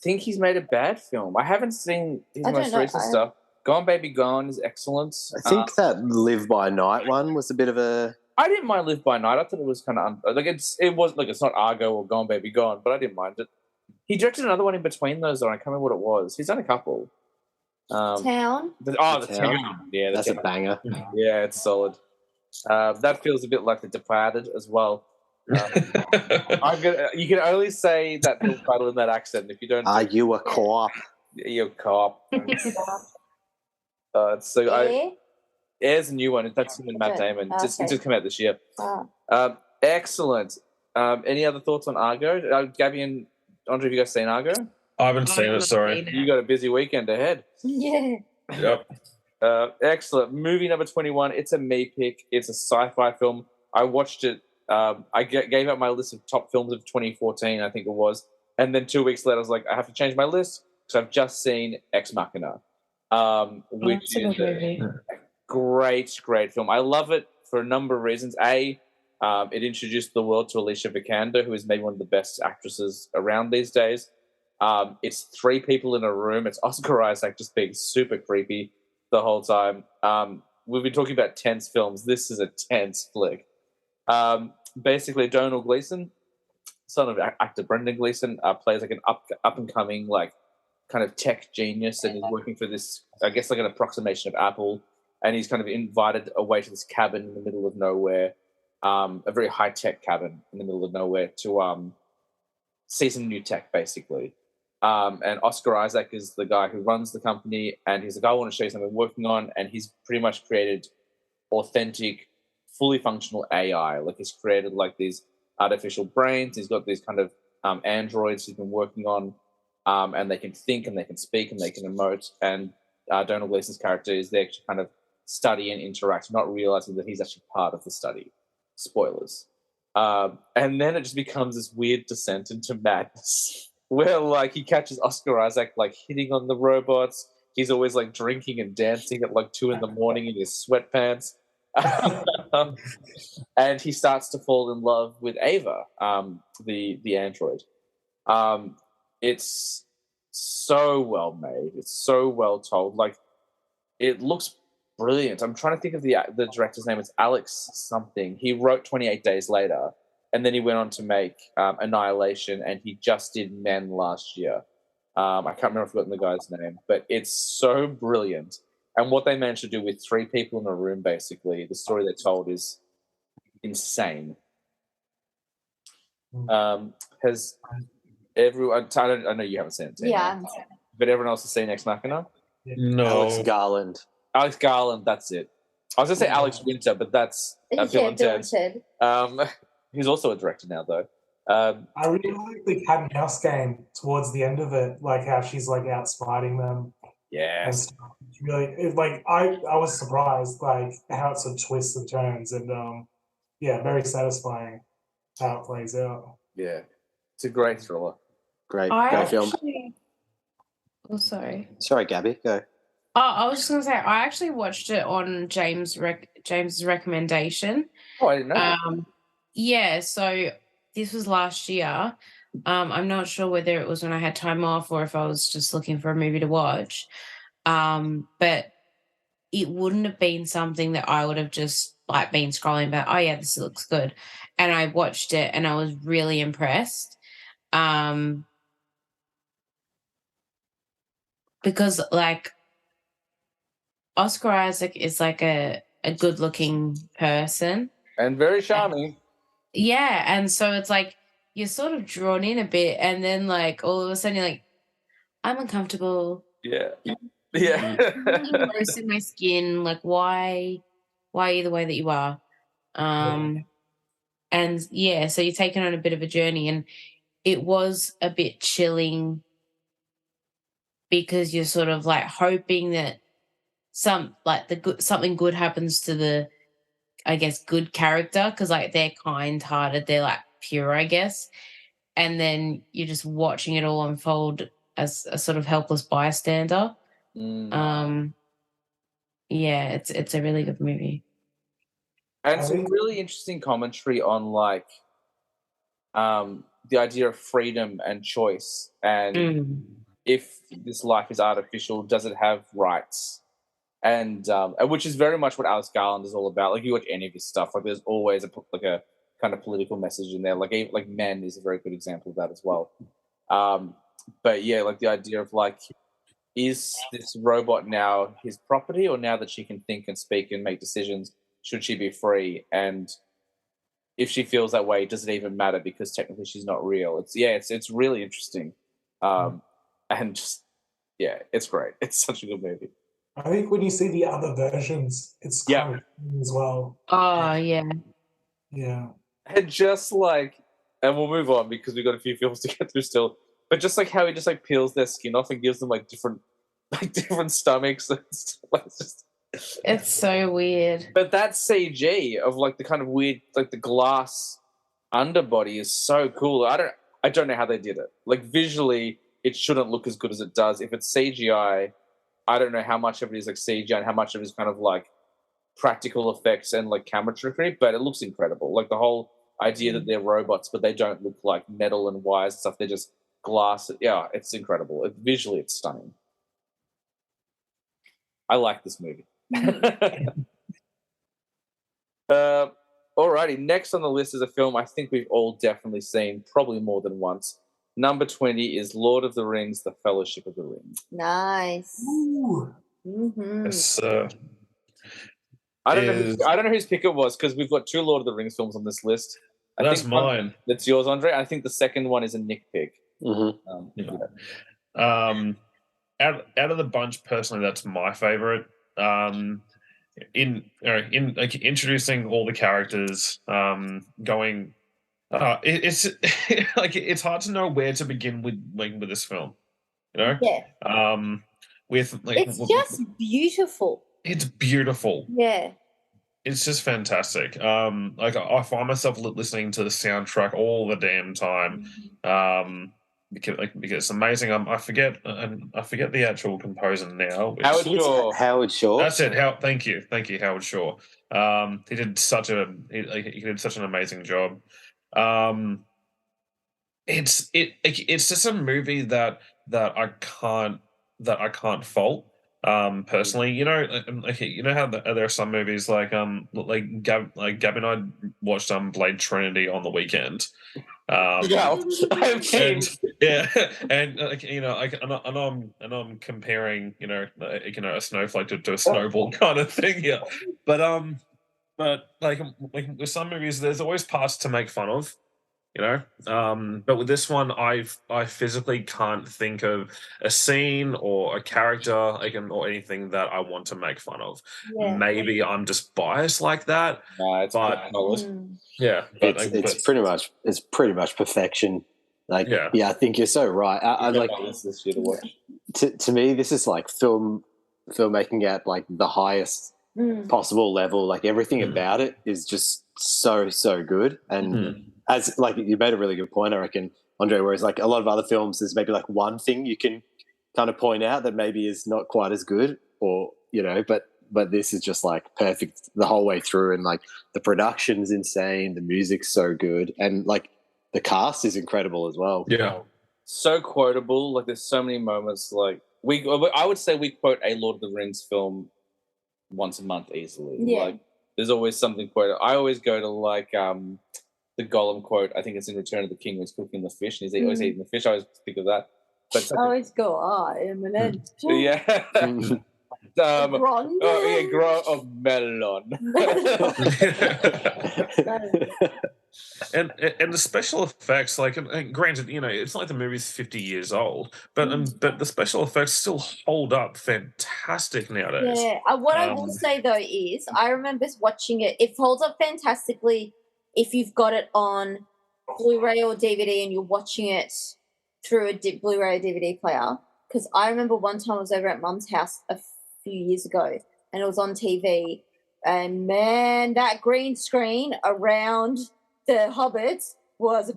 think he's made a bad film. I haven't seen his most recent stuff. Gone Baby Gone is excellent. I think that Live by Night one was a bit of a... I didn't mind Live by Night. I thought it was kind of it's not Argo or Gone Baby Gone, but I didn't mind it. He directed another one in between those, though. I can't remember what it was. He's done a couple. Town. The Town. Yeah, that's a banger. Yeah, it's solid. That feels a bit like The Departed as well. You can only say that film title in that accent if you don't. Are you a cop? You're a cop. Air's a new one. That's him and Matt Damon. It just came out this year. Excellent. Any other thoughts on Argo? Gabby and Andre, have you guys seen Argo? I haven't seen it, sorry. You got a busy weekend ahead. Yeah. Yep. Excellent. Movie number 21. It's a me pick. It's a sci-fi film. I watched it. I gave out my list of top films of 2014, I think it was. And then 2 weeks later, I was like, I have to change my list because I've just seen Ex Machina, which is a great film. I love it for a number of reasons. A, it introduced the world to Alicia Vikander, who is maybe one of the best actresses around these days. It's three people in a room. It's Oscar Isaac just being super creepy the whole time. We've been talking about tense films. This is a tense flick. Basically, Domhnall Gleeson, son of actor Brendan Gleeson, plays like an up-and-coming kind of tech genius, and he's working for this, I guess, like an approximation of Apple, and he's kind of invited away to this cabin in the middle of nowhere, a very high-tech cabin in the middle of nowhere to see some new tech, basically. And Oscar Isaac is the guy who runs the company, and he's like, I want to show you something I'm working on, and he's pretty much created authentic, fully functional AI. Like, he's created like these artificial brains. He's got these kind of androids he's been working on, and they can think and they can speak and they can emote. And Domhnall Gleeson's character is there to kind of study and interact, not realizing that he's actually part of the study. Spoilers. And then it just becomes this weird descent into madness where like he catches Oscar Isaac like hitting on the robots. He's always like drinking and dancing at like 2 a.m. in his sweatpants. And he starts to fall in love with Ava, the android. It's so well made. It's so well told. Like, it looks brilliant. I'm trying to think of the director's name. It's Alex something. He wrote 28 Days Later, and then he went on to make Annihilation, and he just did Men last year. I can't remember if I've forgotten the guy's name, but it's so brilliant. And what they managed to do with 3 people in a room, basically, the story they told is insane. Has everyone? I know you haven't seen it, Tina, Yeah. but everyone else has seen Ex Machina. No. Alex Garland. Alex Garland, that's it. I was going to say Alex Winter, but that's Bill and Ted. He's also a director now, though. I really like the cat and mouse game towards the end of it, like how she's like outsmarting them. Yeah. And stuff. It's really, I was surprised, like how it sort of twists and turns, and very satisfying how it plays out. Yeah, it's a great thriller. Great film. Oh, sorry. Sorry, Gabby. Go. Oh, I was just going to say, I actually watched it on James's recommendation. Oh, I didn't know that. Yeah, so this was last year. I'm not sure whether it was when I had time off or if I was just looking for a movie to watch. But it wouldn't have been something that I would have just like been scrolling about, oh yeah, this looks good. And I watched it and I was really impressed. Because like Oscar Isaac is like a good looking person. And very charming. Yeah. And so it's like you're sort of drawn in a bit, and then like all of a sudden you're like, I'm uncomfortable. Yeah. Yeah. I'm close in my skin. Like, why are you the way that you are? And yeah, so you're taken on a bit of a journey, and it was a bit chilling because you're sort of like hoping that something good happens to the, I guess, good character, because like they're kind-hearted, they're like pure, I guess, and then you're just watching it all unfold as a sort of helpless bystander. Yeah, it's a really good movie. And some really interesting commentary on like the idea of freedom and choice, and if this life is artificial, does it have rights? And which is very much what Alice Garland is all about. Like you watch any of his stuff, like there's always a kind of political message in there. Like Men is a very good example of that as well. But yeah, like the idea of like, is this robot now his property, or now that she can think and speak and make decisions, should she be free? And if she feels that way, does it even matter? Because technically she's not real. It's really interesting, and just it's great. It's such a good movie. I think when you see the other versions, it's kind of cool as well. Oh yeah. Yeah. And just like, and we'll move on because we've got a few films to get through still. But just like how he just like peels their skin off and gives them like different stomachs. It's so weird. But that CG of like the kind of weird, like the glass underbody is so cool. I don't know how they did it. Like visually, it shouldn't look as good as it does. If it's CGI, I don't know how much of it is like CGI and how much of it is kind of like practical effects and like camera trickery, but it looks incredible. Like the whole idea that they're robots, but they don't look like metal and wires and stuff. They're just glass. Yeah, it's incredible. Visually, it's stunning. I like this movie. Alrighty, next on the list is a film I think we've all definitely seen, probably more than once. Number 20 is Lord of the Rings, The Fellowship of the Ring. Nice. Yes, I don't know whose pick it was, because we've got 2 Lord of the Rings films on this list. That's mine. That's yours, Andre. I think the second one is a Nick pick. Out of the bunch, personally, that's my favorite. In like introducing all the characters, going. It's like it's hard to know where to begin with this film, you know. Yeah. With like it's just beautiful. It's beautiful. Yeah. It's just fantastic. Like I find myself listening to the soundtrack all the damn time. Because it's amazing. I forget the actual composer now. Howard Shore. That's it. Thank you, Howard Shore. He did such an amazing job. It's just a movie that I can't fault. Personally, you know how there are some movies like Gabby and I watched Blade Trinity on the weekend. And I'm comparing a snowflake to a snowball kind of thing here, but like with some movies, there's always parts to make fun of, but with this one, I physically can't think of a scene or a character or anything that I want to make fun of. Yeah. Maybe I'm just biased like that. It's pretty much perfection. Like, I think you're so right. I like this year to watch. To me, this is like filmmaking at like the highest possible level. Like everything about it is just so good. And as like you made a really good point, I reckon, Andre, whereas like a lot of other films, there's maybe like one thing you can kind of point out that maybe is not quite as good, or but this is just like perfect the whole way through, and like the production's insane, the music's so good, and like the cast is incredible as well. Yeah, so quotable. Like there's so many moments. Like I would say we quote a Lord of the Rings film once a month easily. Yeah. Like there's always something quoted. I always go to like the Gollum quote. I think it's in Return of the King, where he's cooking the fish and he's always eating the fish. I always think of that. But I always go, I am an ant. Yeah. Melon. And the special effects, like, and granted, it's not like the movie's 50 years old, but the special effects still hold up fantastic nowadays. Yeah. What I will say though is, I remember watching it. It holds up fantastically if you've got it on Blu-ray or DVD and you're watching it through a Blu-ray or DVD player. Because I remember one time I was over at Mum's house a few years ago and it was on TV, and man, that green screen around the hobbits was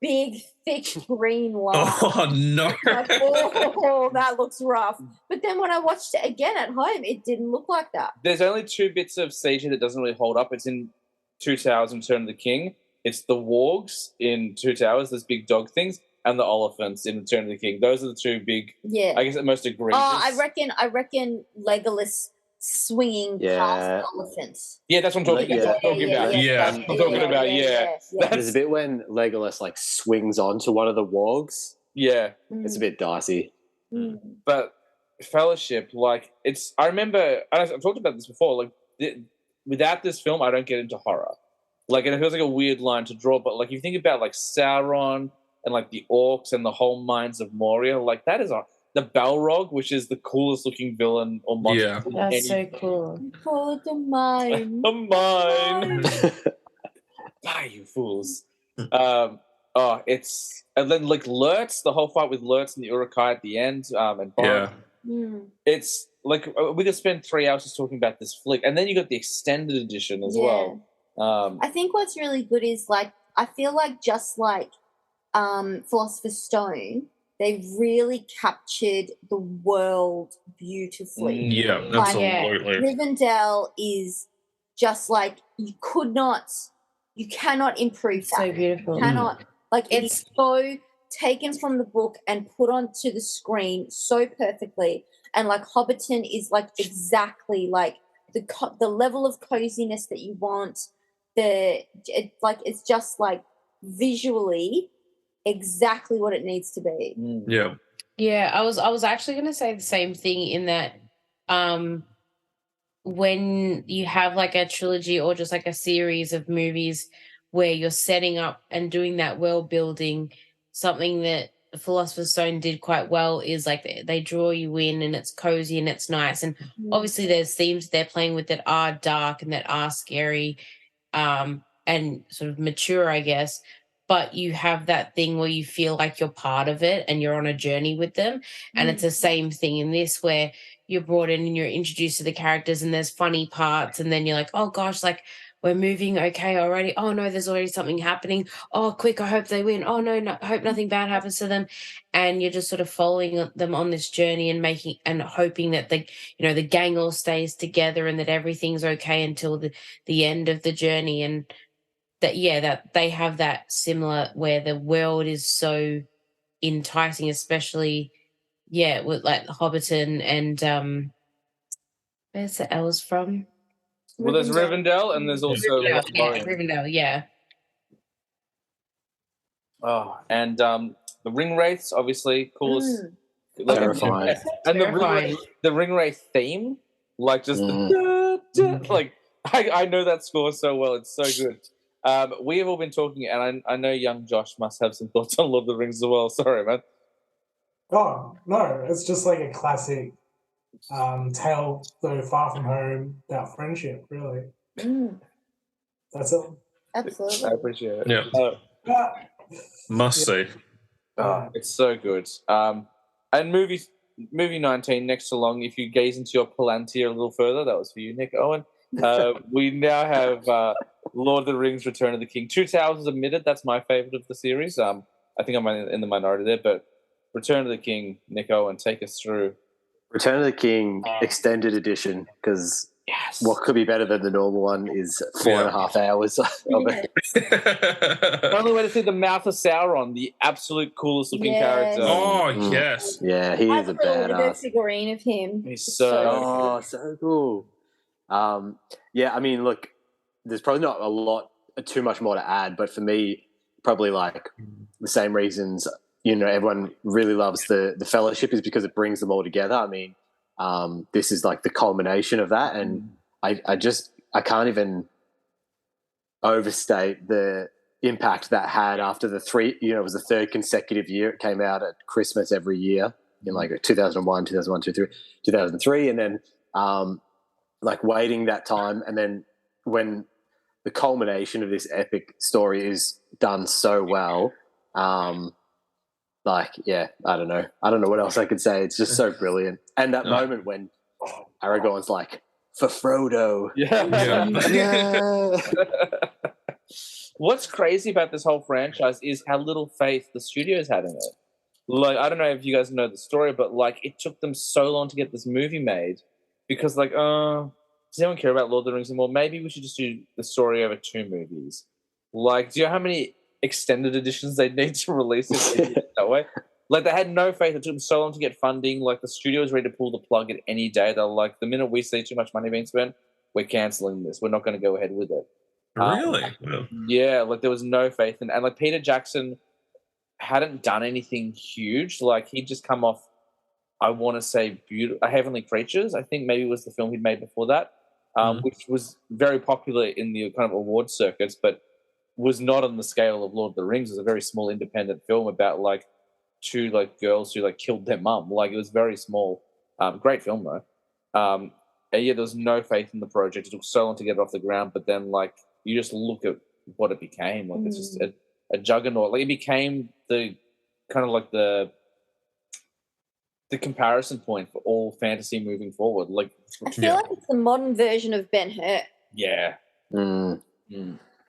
big, thick green line. Oh no! Like, oh, that looks rough. But then when I watched it again at home, it didn't look like that. There's only two bits of CG that doesn't really hold up. It's in Two Towers and Return of the King. It's the wargs in Two Towers, those big dog things, and the elephants in Return of the King. Those are the two big, Yeah. I guess, the most egregious. Oh, I reckon Legolas swinging past elephants. Yeah, that's what I'm talking about. I'm talking about. There's a bit when Legolas like swings onto one of the wargs. Yeah. It's a bit dicey. But Fellowship, like, it's, I remember, I've talked about this before, like, without this film, I don't get into horror. Like, and it feels like a weird line to draw, but, like, if you think about, like, Sauron and, like, the orcs and the whole Mines of Moria, like, that is the Balrog, which is the coolest looking villain or monster. Yeah. That's so cool. Call it the mine. The mine. Bye, you fools. It's, and then, like, Lurtz, the whole fight with Lurtz and the Uruk-hai at the end, and Boris. It's, like, we could spend 3 hours just talking about this flick, and then you got the extended edition as well. I think what's really good is, like, I feel like just like Philosopher's Stone, they really captured the world beautifully. Yeah, like, absolutely. Rivendell is just like, you cannot improve that. So beautiful. You cannot, like, it's so taken from the book and put onto the screen so perfectly. And, like, Hobbiton is, like, exactly, like, the level of coziness that you want. It's just, like, visually exactly what it needs to be. Yeah. Yeah, I was actually going to say the same thing in that when you have like a trilogy or just like a series of movies where you're setting up and doing that world building, something that Philosopher's Stone did quite well is like they draw you in and it's cozy and it's nice. And obviously there's themes they're playing with that are dark and that are scary and sort of mature, I guess. But you have that thing where you feel like you're part of it and you're on a journey with them. And it's the same thing in this where you're brought in and you're introduced to the characters and there's funny parts and then you're like, oh gosh, like we're moving okay already. Oh no, there's already something happening. Oh, quick, I hope they win. Oh no, I hope nothing bad happens to them. And you're just sort of following them on this journey and making and hoping that the gang all stays together and that everything's okay until the end of the journey. And that they have that similar where the world is so enticing, especially with like Hobbiton and where's the elves from? Well, there's Rivendell and there's also Rivendell, yeah. Oh, and the ring wraiths, obviously, coolest. Like, terrifying. And the ring wraith theme, like just like I know that score so well. It's so good. We have all been talking, and I know young Josh must have some thoughts on Lord of the Rings as well. Sorry, man. Oh, no, it's just like a classic tale, though far from home, about friendship, really. That's it. Absolutely. I appreciate it. Yeah. Must see. It's so good. And movie 19, next along, if you gaze into your Palantir a little further, that was for you, Nick Owen. We now have Lord of the Rings, Return of the King. Two Towers is omitted. That's my favorite of the series. I think I'm in the minority there, but Return of the King, Nick Owen, take us through. Return of the King extended edition, because what could be better than the normal one is 4.5 hours of it. The only way to see the mouth of Sauron, the absolute coolest looking character. Oh, yes. Yeah, he is a badass. Figurine of him. He's so cool. I mean, look, there's probably not too much more to add, but for me, probably like the same reasons, everyone really loves the Fellowship is because it brings them all together. I mean, this is like the culmination of that. And I can't even overstate the impact that had after it was the third consecutive year. It came out at Christmas every year in like 2001, 2003. And then, like waiting that time. And then when the culmination of this epic story is done so well, I don't know what else I could say. It's just so brilliant. And that moment when Aragorn's like, for Frodo. What's crazy about this whole franchise is how little faith the studios had in it. Like, I don't know if you guys know the story, but like, it took them so long to get this movie made because, like, does anyone care about Lord of the Rings anymore? Maybe we should just do the story over 2 movies. Like, do you know how many extended editions they need to release it that way? Like, they had no faith. It took them so long to get funding. Like, the studio was ready to pull the plug at any day. They're like, the minute we see too much money being spent, we're canceling this. We're not going to go ahead with it. Really? Yeah, like there was no faith in, and like Peter Jackson hadn't done anything huge. Like he'd just come off, I want to say, Heavenly Creatures. I think maybe was the film he'd made before that, which was very popular in the kind of award circuits, but was not on the scale of Lord of the Rings. It was a very small independent film about like 2 like girls who like killed their mum. Like it was very small. Great film though. And yeah, there was no faith in the project. It took so long to get it off the ground, but then like you just look at what it became. Like it's just a juggernaut. Like it became the kind of like the comparison point for all fantasy moving forward. Like I feel like it's the modern version of Ben-Hur. Yeah.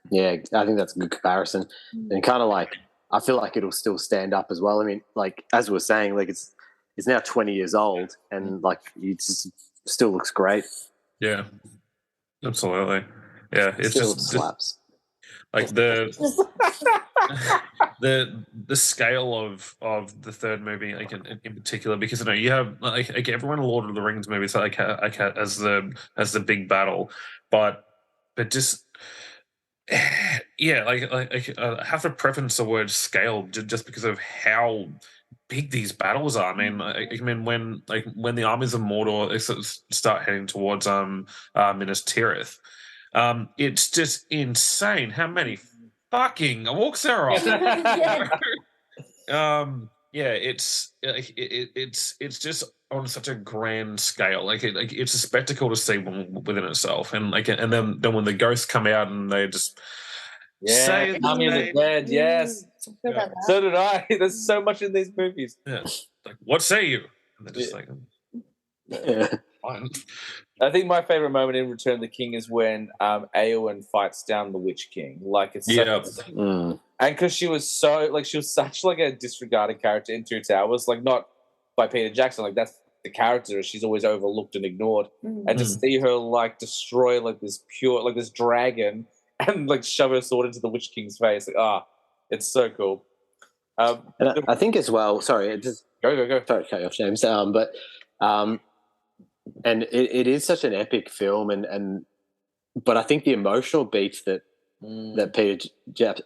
Yeah, I think that's a good comparison. And kind of like, I feel like it'll still stand up as well. I mean, like as we were saying, like it's now 20 years old, and like it still looks great. Yeah, absolutely. Yeah, it's still just slaps. Like the scale of the third movie, like in particular, because you have like everyone in Lord of the Rings movies like as the big battle, but just yeah, I have to preference the word scale just because of how big these battles are. I mean when the armies of Mordor start heading towards Minas Tirith, it's just insane how many fucking orcs there are. It's just on such a grand scale. It's a spectacle to see within itself, and then when the ghosts come out and they just say Army of the Dead, yes. So did I. There's so much in these movies. Yeah, like what say you? And they're just like, fine. I think my favorite moment in Return of the King is when Eowyn fights down the Witch King. Like it's and because she was such like a disregarded character in Two Towers, like not by Peter Jackson, like that's the character. She's always overlooked and ignored, and to see her like destroy like this dragon and like shove her sword into the Witch King's face, like it's so cool. And I think as well. Sorry, just go. Sorry to cut you off, James. And it is such an epic film, but I think the emotional beats that Peter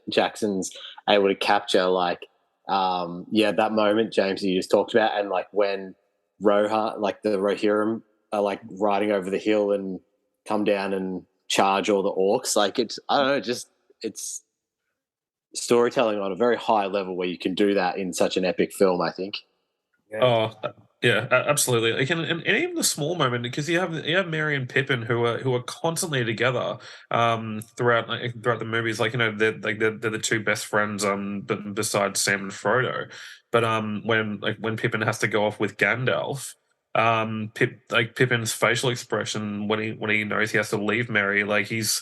Jackson's able to capture, like that moment, James, that you just talked about, and like when Rohan, like the Rohirrim, are like riding over the hill and come down and charge all the orcs. Like it's it's storytelling on a very high level where you can do that in such an epic film, I think. Oh, yeah, absolutely. And even the small moment, because you have Merry and Pippin who are constantly together throughout the movies. Like they're the 2 best friends besides Sam and Frodo. But when Pippin has to go off with Gandalf, Pippin's facial expression when he knows he has to leave Merry, like he's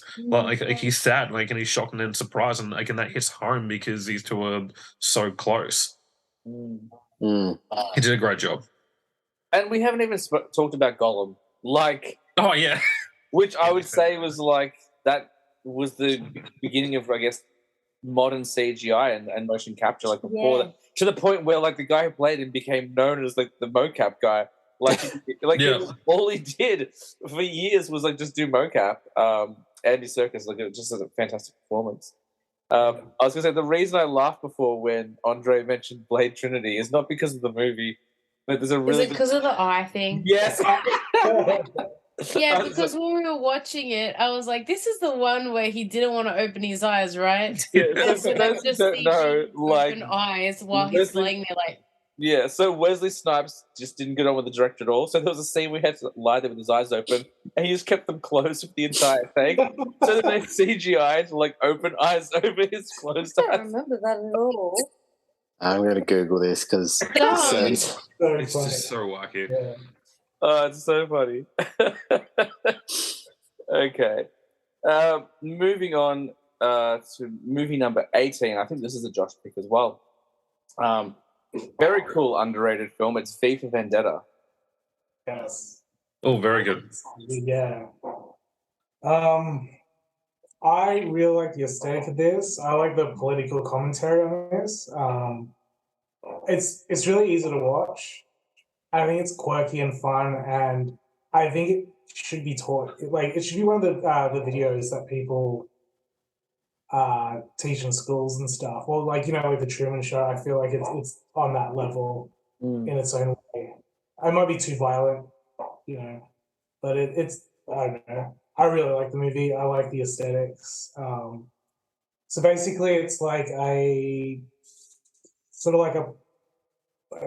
he's sad, like, and he's shocked and then surprised, and like, and that hits home because these 2 are so close. He did a great job. And we haven't even talked about Gollum. Like, oh yeah, which I would say was like that was the beginning of, I guess, modern CGI and motion capture. Like before that, to the point where like the guy who played him became known as like the mocap guy. Like, all he did for years was like just do mocap. Andy Serkis, like, it just a fantastic performance. I was gonna say the reason I laughed before when Andre mentioned Blade Trinity is not because of the movie, but there's a really. Is it because of the eye thing? Yes. Yeah, because when we were watching it, I was like, "This is the one where he didn't want to open his eyes, right?" Yeah, just open eyes while he's laying there, like. Yeah, so Wesley Snipes just didn't get on with the director at all. So there was a scene where he had to lie there with his eyes open, and he just kept them closed for the entire thing. So then they CGI'd like open eyes over his closed eyes. I don't remember that at all. I'm going to Google this because it's just so wacky. Yeah. Oh, it's so funny. Okay. Moving on. to movie number 18. I think this is a Josh pick as well. Very cool, underrated film. It's V for Vendetta. Yes. Oh, very good. Yeah. I really like the aesthetic of this. I like the political commentary on this. It's really easy to watch. I think it's quirky and fun, and I think it should be taught. Like, it should be one of the videos that people teach in schools and stuff. Well, like, like the Truman Show. I feel like it's on that level in its own way. I might be too violent, but it's I don't know. I really like the movie. I like the aesthetics. So basically, it's like a sort of like a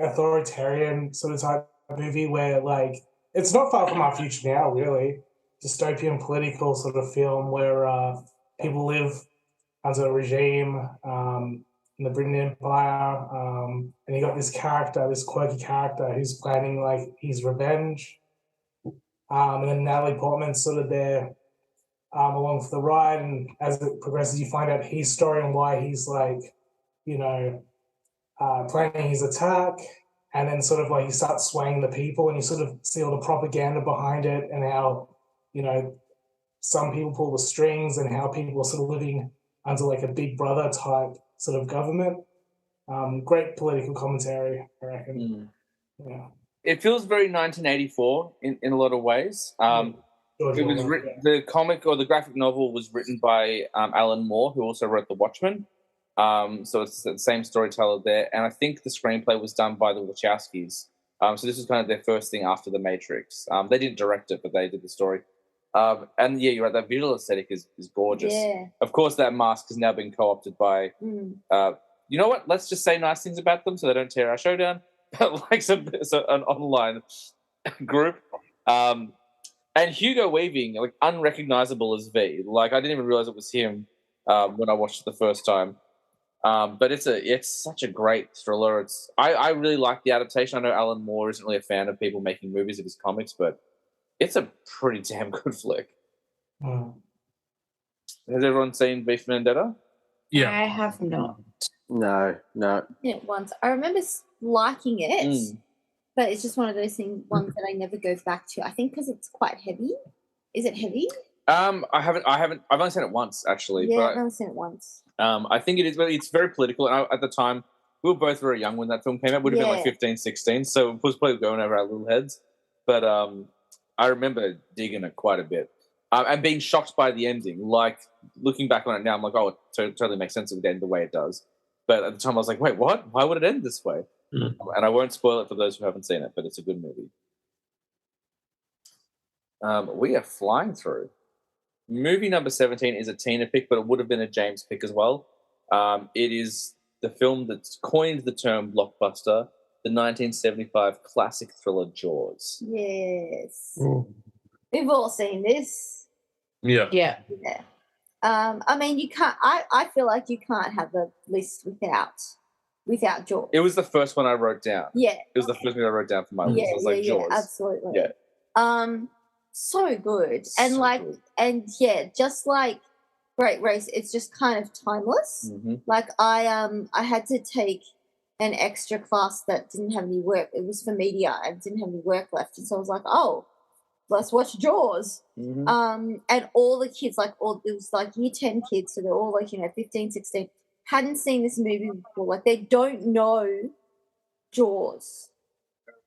authoritarian sort of type of movie where, like, it's not far from our future now, really. Dystopian political sort of film where people live under a regime in the Britain Empire, and you got this quirky character who's planning like his revenge. And then Natalie Portman's sort of there along for the ride, and as it progresses, you find out his story and why he's like, planning his attack, and then sort of like he starts swaying the people, and you sort of see all the propaganda behind it, and how some people pull the strings, and how people are sort of living under like a Big Brother type sort of government. Great political commentary, I reckon. Yeah. It feels very 1984 in a lot of ways. It was the comic or the graphic novel was written by Alan Moore, who also wrote The Watchmen. So it's the same storyteller there, and I think the screenplay was done by the Wachowskis. So this was kind of their first thing after The Matrix. They didn't direct it, but they did the story. And yeah, you're right. That visual aesthetic is gorgeous. Yeah. Of course, that mask has now been co-opted by. You know what? Let's just say nice things about them so they don't tear our show down. Like an online group. And Hugo Weaving, like unrecognizable as V. Like I didn't even realize it was him when I watched it the first time. But it's such a great thriller. I really like the adaptation. I know Alan Moore isn't really a fan of people making movies of his comics, but it's a pretty damn good flick. Has everyone seen V for Vendetta? Yeah, I have not. No. Yeah, once I remember liking it, but it's just one of those ones that I never go back to. I think because it's quite heavy. Is it heavy? I haven't. I've only seen it once actually. Yeah, but I've only seen it once. I think it is. It's very political, and at the time we were both very young when that film came out. Would have been like 15, 16, so it was probably going over our little heads. But I remember digging it quite a bit. And being shocked by the ending. Like, looking back on it now, I'm like, oh, it totally makes sense it would end the way it does. But at the time, I was like, wait, what? Why would it end this way? And I won't spoil it for those who haven't seen it, but it's a good movie. We are flying through. Movie number 17 is a Tina pick, but it would have been a James pick as well. It is the film that's coined the term blockbuster, the 1975 classic thriller Jaws. Yes. We've all seen this. Yeah. I mean, you can't. I feel like you can't have a list without Jaws. It was the first one I wrote down. Yeah, it was the first one I wrote down for my list. It was like Jaws. Absolutely. Yeah. So good, and just like Great Race, it's just kind of timeless. Like I had to take an extra class that didn't have any work. It was for media and didn't have any work left, and so I was like, oh, let's watch Jaws. And all the kids, it was like year 10 kids, so they're all like 15, 16, hadn't seen this movie before. Like they don't know Jaws,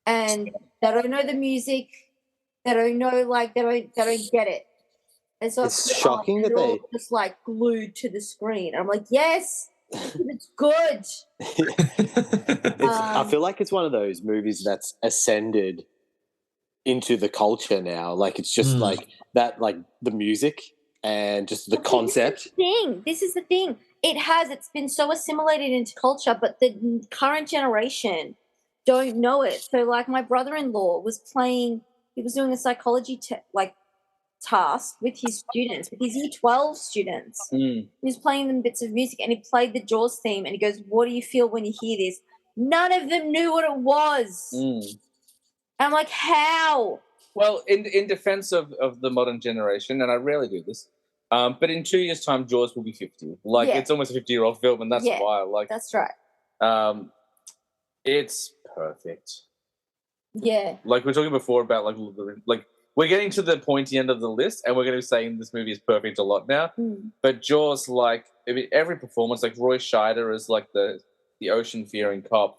and they don't know the music. They don't know, they don't get it. And so it's shocking that they're just like glued to the screen. I'm like, yes, it's good. I feel like it's one of those movies that's ascended into the culture now. Like it's just like that, like the music and just the concept. This is the thing. It's been so assimilated into culture, but the current generation don't know it. So like my brother-in-law was doing a psychology task with his students, with his year 12 students. He was playing them bits of music, and he played the Jaws theme, and he goes, what do you feel when you hear this? None of them knew what it was. And I'm like, how? Well, in defense of the modern generation, and I rarely do this, But in 2 years' time, Jaws will be 50. Like, Yeah. it's almost a 50-year-old film, and that's Yeah. why. Like, That's right. it's perfect. Yeah. Like, we were talking before about, like, we're getting to the pointy end of the list, and we're going to be saying this movie is perfect a lot now. But Jaws, like, I mean, every performance, like Roy Scheider is like the ocean-fearing cop.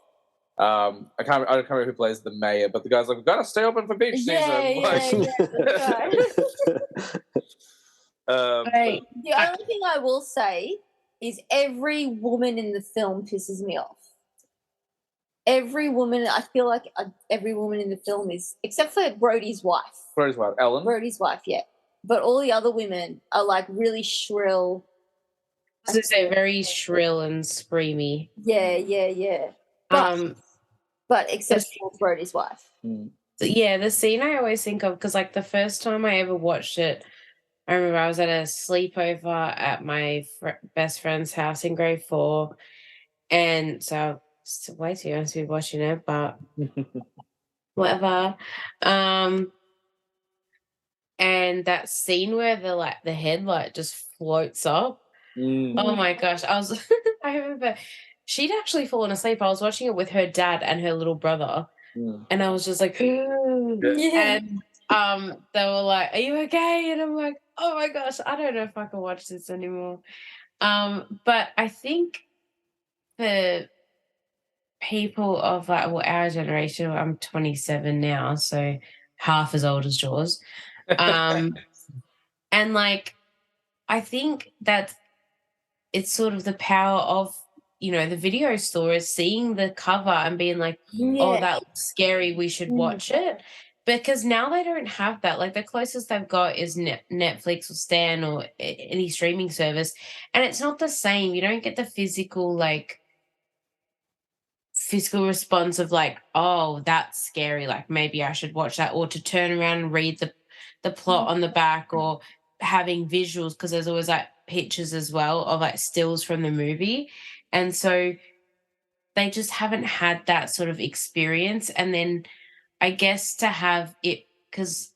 I can't remember who plays the mayor, but the guy's like, we've got to stay open for beach season. Right. The only thing I will say is every woman in the film pisses me off. Every woman, I feel like every woman in the film is, except for Brody's wife. Brody's wife, Ellen. Brody's wife, yeah. But all the other women are like really shrill. I was gonna say very shrill and screamy. Yeah. But except for Brody's wife. Yeah, the scene I always think of, because like the first time I ever watched it, I remember I was at a sleepover at my best friend's house in grade 4, and so it's way too young to be watching it, but whatever. And that scene where the headlight just floats up. Oh my gosh. I remember she'd actually fallen asleep. I was watching it with her dad and her little brother. And I was just like, and they were like, are you okay? And I'm like, oh my gosh, I don't know if I can watch this anymore. But I think for people of like, well, our generation, I'm 27 now, so half as old as Jaws. And like, I think that it's sort of the power of, the video store is seeing the cover and being like, oh, that looks scary, we should watch it. Because now they don't have that. Like, the closest they've got is Netflix or Stan or any streaming service. And it's not the same. You don't get the physical response of like, oh, that's scary. Like, maybe I should watch that. Or to turn around and read the plot on the back, or having visuals, because there's always like pictures as well of like stills from the movie. And so they just haven't had that sort of experience. And then I guess to have it, because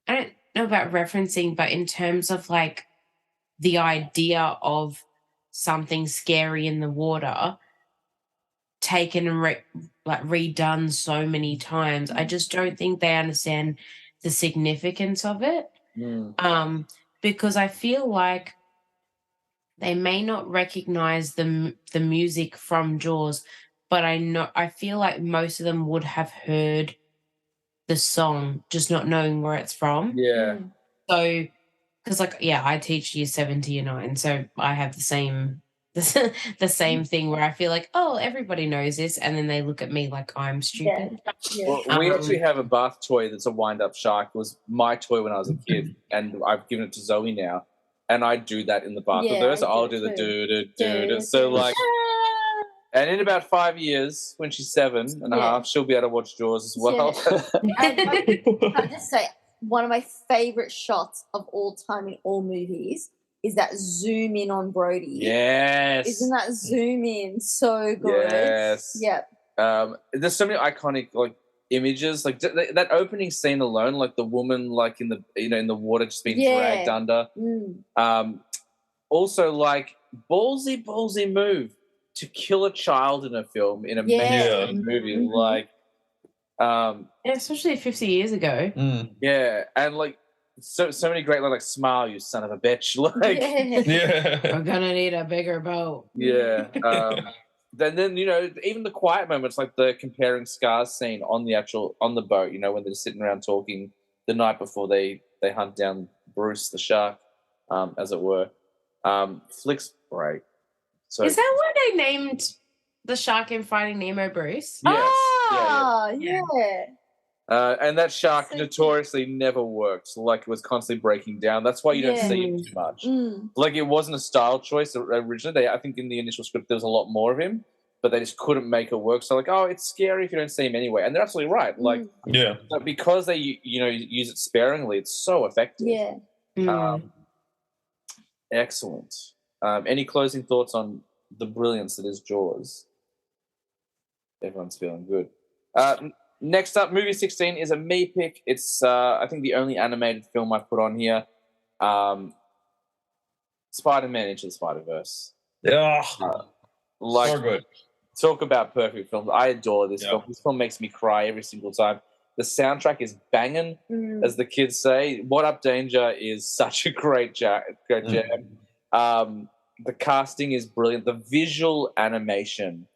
I don't know about referencing, but in terms of like the idea of something scary in the water taken and redone so many times, I just don't think they understand the significance of it. Because I feel like they may not recognize the music from Jaws, but I feel like most of them would have heard the song, just not knowing where it's from. Yeah. So, because I teach year 7 to year 9, so I have the same thing where I feel like, oh, everybody knows this, and then they look at me like I'm stupid. Well, we actually have a bath toy that's a wind-up shark. It was my toy when I was a kid, and I've given it to Zoe now, and I do that in the bath with her. So I'll do the do. So like, and in about 5 years, when she's 7 and a half, she'll be able to watch Jaws as well. I just say one of my favorite shots of all time in all movies is that zoom in on Brody. Yes. Isn't that zoom in so good? Yes. Yep. There's so many iconic images, like that opening scene alone, like the woman like in the in the water just being dragged under. Also like ballsy move to kill a child in a film, in a mainstream movie, like especially 50 years ago. And like so many great like smile, you son of a bitch, like we're gonna need a bigger boat. Then even the quiet moments, like the comparing scars scene on the boat, when they're sitting around talking the night before they hunt down Bruce the shark, as it were. Flick's great. So is that why they named the shark in Finding Nemo Bruce? Yes. Yeah. And that shark notoriously never worked. Like, it was constantly breaking down. That's why you don't see him too much. Like, it wasn't a style choice originally. I think in the initial script there was a lot more of him, but they just couldn't make it work. So like, oh, it's scary if you don't see him anyway. And they're absolutely right. Like, but because they use it sparingly, it's so effective. Excellent. Any closing thoughts on the brilliance that is Jaws? Everyone's feeling good. Next up, movie 16 is a me pick. It's, I think, the only animated film I put on here. Spider-Man Into the Spider-Verse. Yeah, Like, so good. talk about perfect films. I adore this film. This film makes me cry every single time. The soundtrack is banging, as the kids say. What Up Danger is such a great jam. The casting is brilliant. The visual animation,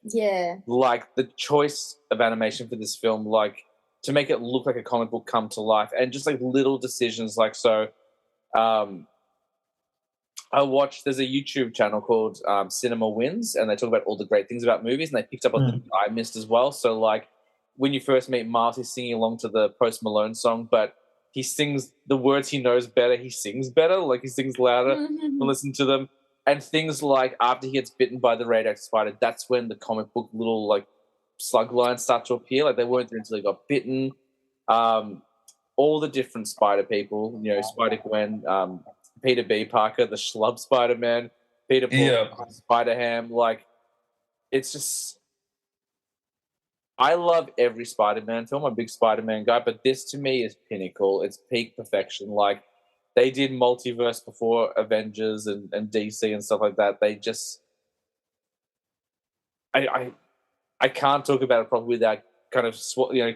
like the choice of animation for this film, like to make it look like a comic book come to life, and just like little decisions, like so. There's a YouTube channel called Cinema Wins, and they talk about all the great things about movies, and they picked up on things I missed as well. So, like, when you first meet Miles, he's singing along to the Post Malone song, but he sings the words he knows better. He sings better, like he sings louder to listen to them. And things like after he gets bitten by the radioactive spider, that's when the comic book little like slug lines start to appear. Like they weren't there until he got bitten. All the different Spider people, Spider-Gwen, Peter B. Parker, the schlub Spider-Man, Peter Paul, Spider-Ham. Like, it's just... I love every Spider-Man film. I'm a big Spider-Man guy, but this to me is pinnacle. It's peak perfection. Like, they did multiverse before Avengers and DC and stuff like that. They just... I can't talk about it properly without kind of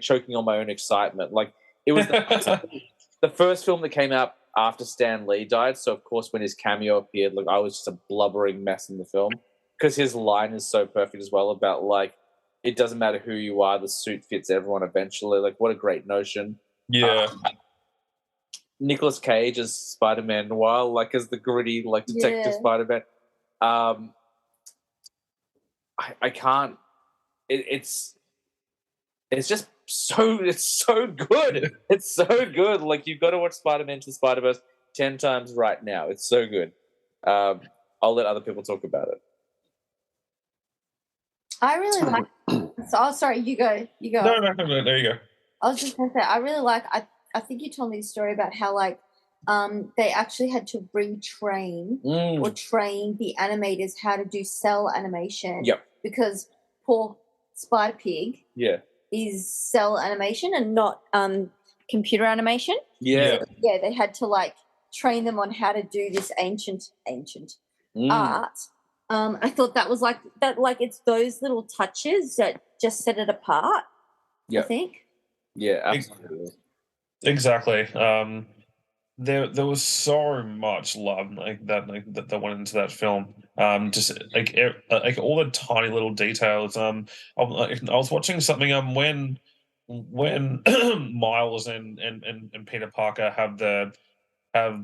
choking on my own excitement. Like, it was the first film that came out after Stan Lee died, so of course when his cameo appeared, like I was just a blubbering mess in the film because his line is so perfect as well about like it doesn't matter who you are, the suit fits everyone eventually. Like what a great notion. Yeah. Nicolas Cage as Spider-Man Noir, like as the gritty like detective Spider-Man. I can't. It's just it's so good. It's so good. Like you've got to watch Spider-Man to the Spider-Verse 10 times right now. It's so good. I'll let other people talk about it. I really like. Sorry, you go. No, there you go. I was just going to say, I really like. I think you told me the story about how like they actually had to retrain or train the animators how to do cell animation. Yep. Because poor Spider Pig. Yeah. Is cell animation and not computer animation. Yeah. So, they had to like train them on how to do this ancient art. I thought that was like that. Like it's those little touches that just set it apart. I think. Yeah, absolutely. Exactly. There was so much love that went into that film. Just like all the tiny little details. I was watching something when Miles and Peter Parker have the I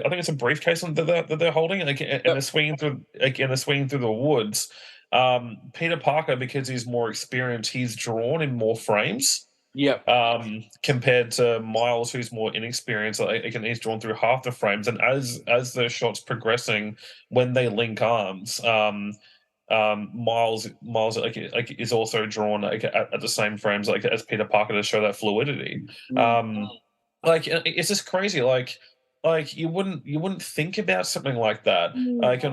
think it's a briefcase that they're holding and they're swinging through the woods. Peter Parker, because he's more experienced, he's drawn in more frames. Compared to Miles, who's more inexperienced, he's drawn through half the frames. And as the shot's progressing, when they link arms, Miles is also drawn at the same frames as Peter Parker to show that fluidity. It's just crazy. Like you wouldn't think about something like that,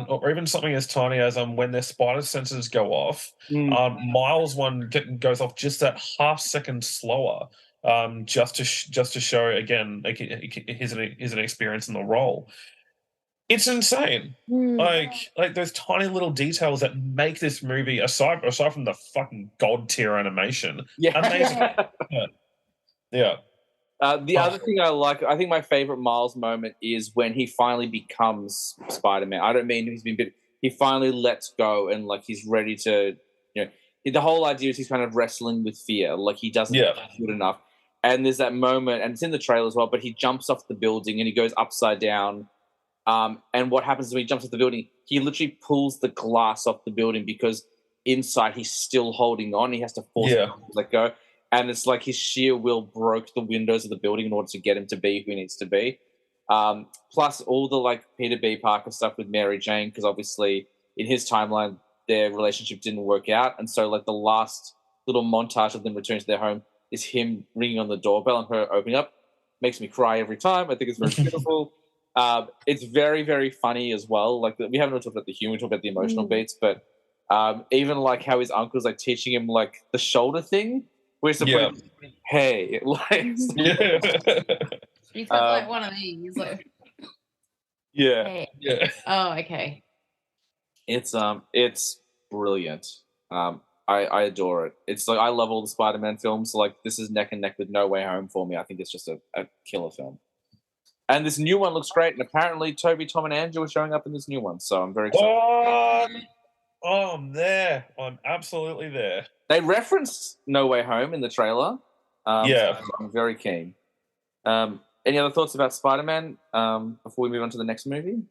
or even something as tiny as when their spider sensors go off. Miles one goes off just that half second slower, just to show again his experience in the role. It's insane. Like those tiny little details that make this movie aside from the fucking god tier animation, amazing. Yeah. The other thing I like, I think my favorite Miles moment is when he finally becomes Spider-Man. I don't mean he's been bit. He finally lets go and like he's ready to, the whole idea is he's kind of wrestling with fear. Like he doesn't feel good enough. And there's that moment, and it's in the trailer as well, but he jumps off the building and he goes upside down. And what happens when he jumps off the building? He literally pulls the glass off the building because inside he's still holding on. He has to force himself to let go. And it's like his sheer will broke the windows of the building in order to get him to be who he needs to be. Plus all the like Peter B. Parker stuff with Mary Jane, because obviously in his timeline their relationship didn't work out, and so like the last little montage of them returning to their home is him ringing on the doorbell and her opening up. Makes me cry every time. I think it's very beautiful. It's very, very funny as well. Like we haven't talked about the humor, we talked about the emotional beats, but even like how his uncle's like teaching him like the shoulder thing. We're supposed to, hey, like he's got like one of these. Like... Yeah. Yeah. Oh, okay. It's brilliant. I adore it. It's like I love all the Spider-Man films. So like this is neck and neck with No Way Home for me. I think it's just a killer film. And this new one looks great. And apparently Toby, Tom, and Andrew are showing up in this new one. So I'm very excited. Oh, I'm there. I'm absolutely there. They referenced No Way Home in the trailer. Yeah. So I'm very keen. Any other thoughts about Spider-Man before we move on to the next movie?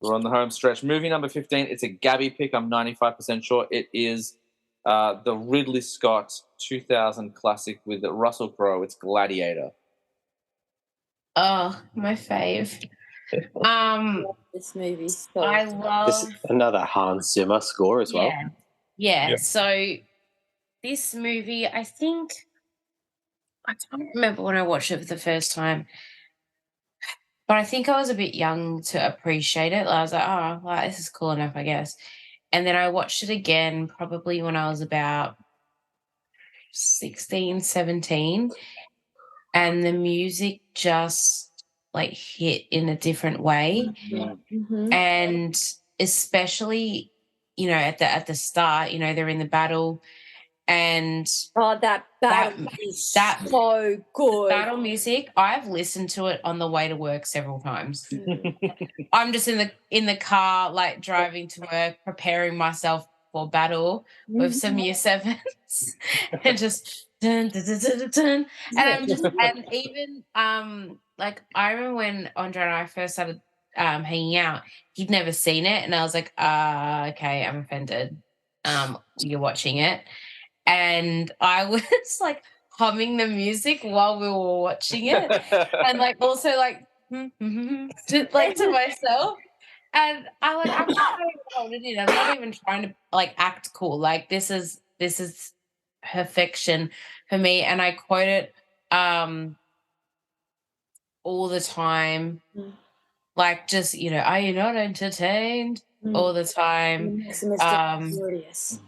We're on the home stretch. Movie number 15. It's a Gabby pick. I'm 95% sure. It is the Ridley Scott 2000 classic with Russell Crowe. It's Gladiator. Oh, my fave. This movie. So I love This another Hans Zimmer score as well. Yeah. Yeah. So this movie, I think I don't remember when I watched it for the first time, but I think I was a bit young to appreciate it. I was like, oh, well, this is cool enough, I guess. And then I watched it again probably when I was about 16, 17. And the music just like hit in a different way. Mhm. And especially, at the start, they're in the battle. And that battle That- is that- so good. battle music, I've listened to it on the way to work several times. I'm just in the car, like driving to work, preparing myself for battle with some year sevens, and just dun, dun, dun, dun, dun, dun. And even like I remember when Andre and I first started hanging out, he'd never seen it, and I was like, okay, I'm offended. You're watching it. And I was like humming the music while we were watching it, and like also like to myself. And I'm not even holding it in. I'm not even trying to like act cool. Like this is perfection for me. And I quote it all the time. Like just, are you not entertained? All the time. Glorious.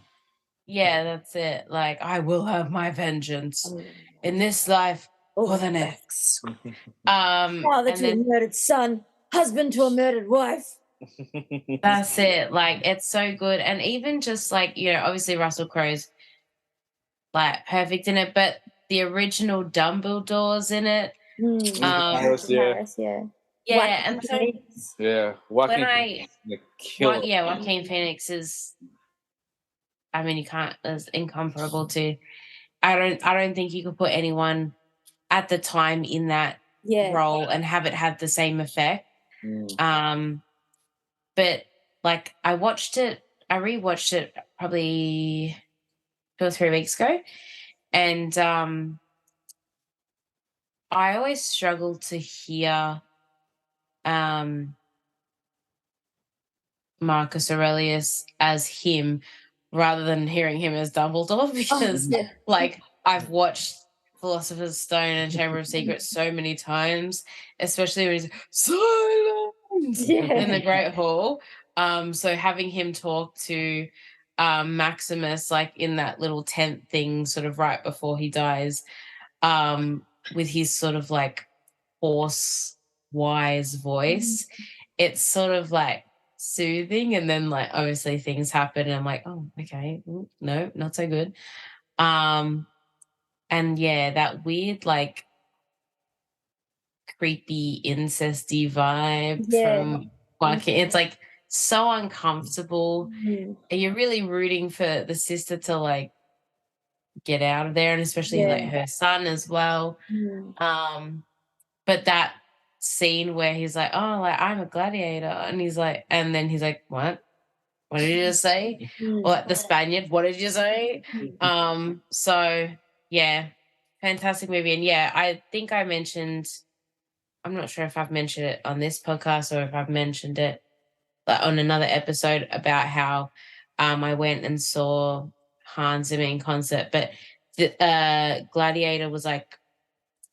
Yeah, that's it. Like, I will have my vengeance in this life or the next. Father And to a then murdered son, husband to a murdered wife. that's it. Like, it's so good. And even just like, obviously Russell Crowe's like perfect in it, but the original Dumbledore's in it. Harris, yeah. Harris, yeah. Yeah, and so Yeah. when I killer. Joaquin Phoenix is, I mean, is incomparable to. I don't think you could put anyone at the time in that role and have it have the same effect. But like I rewatched it probably 2 or 3 weeks ago, and I always struggle to hear Marcus Aurelius as him rather than hearing him as Dumbledore because like I've watched Philosopher's Stone and Chamber of Secrets so many times, especially when he's silence in the Great Hall. So having him talk to Maximus like in that little tent thing sort of right before he dies, with his sort of like hoarse, wise voice, it's sort of like soothing, and then like obviously things happen and I'm like, oh, okay, no, not so good. And yeah, that weird like creepy incesty vibe from Joaquin, it's like so uncomfortable. And you're really rooting for the sister to like get out of there, and especially like her son as well. But that scene where he's like, oh, like I'm a gladiator, and he's like, and then he's like, what did you just say? Or like the Spaniard, what did you say? So yeah, fantastic movie. And yeah, I think I mentioned, I'm not sure if I've mentioned it on this podcast or if I've mentioned it on another episode about how I went and saw Hans Zimmer in concert, but the Gladiator was like,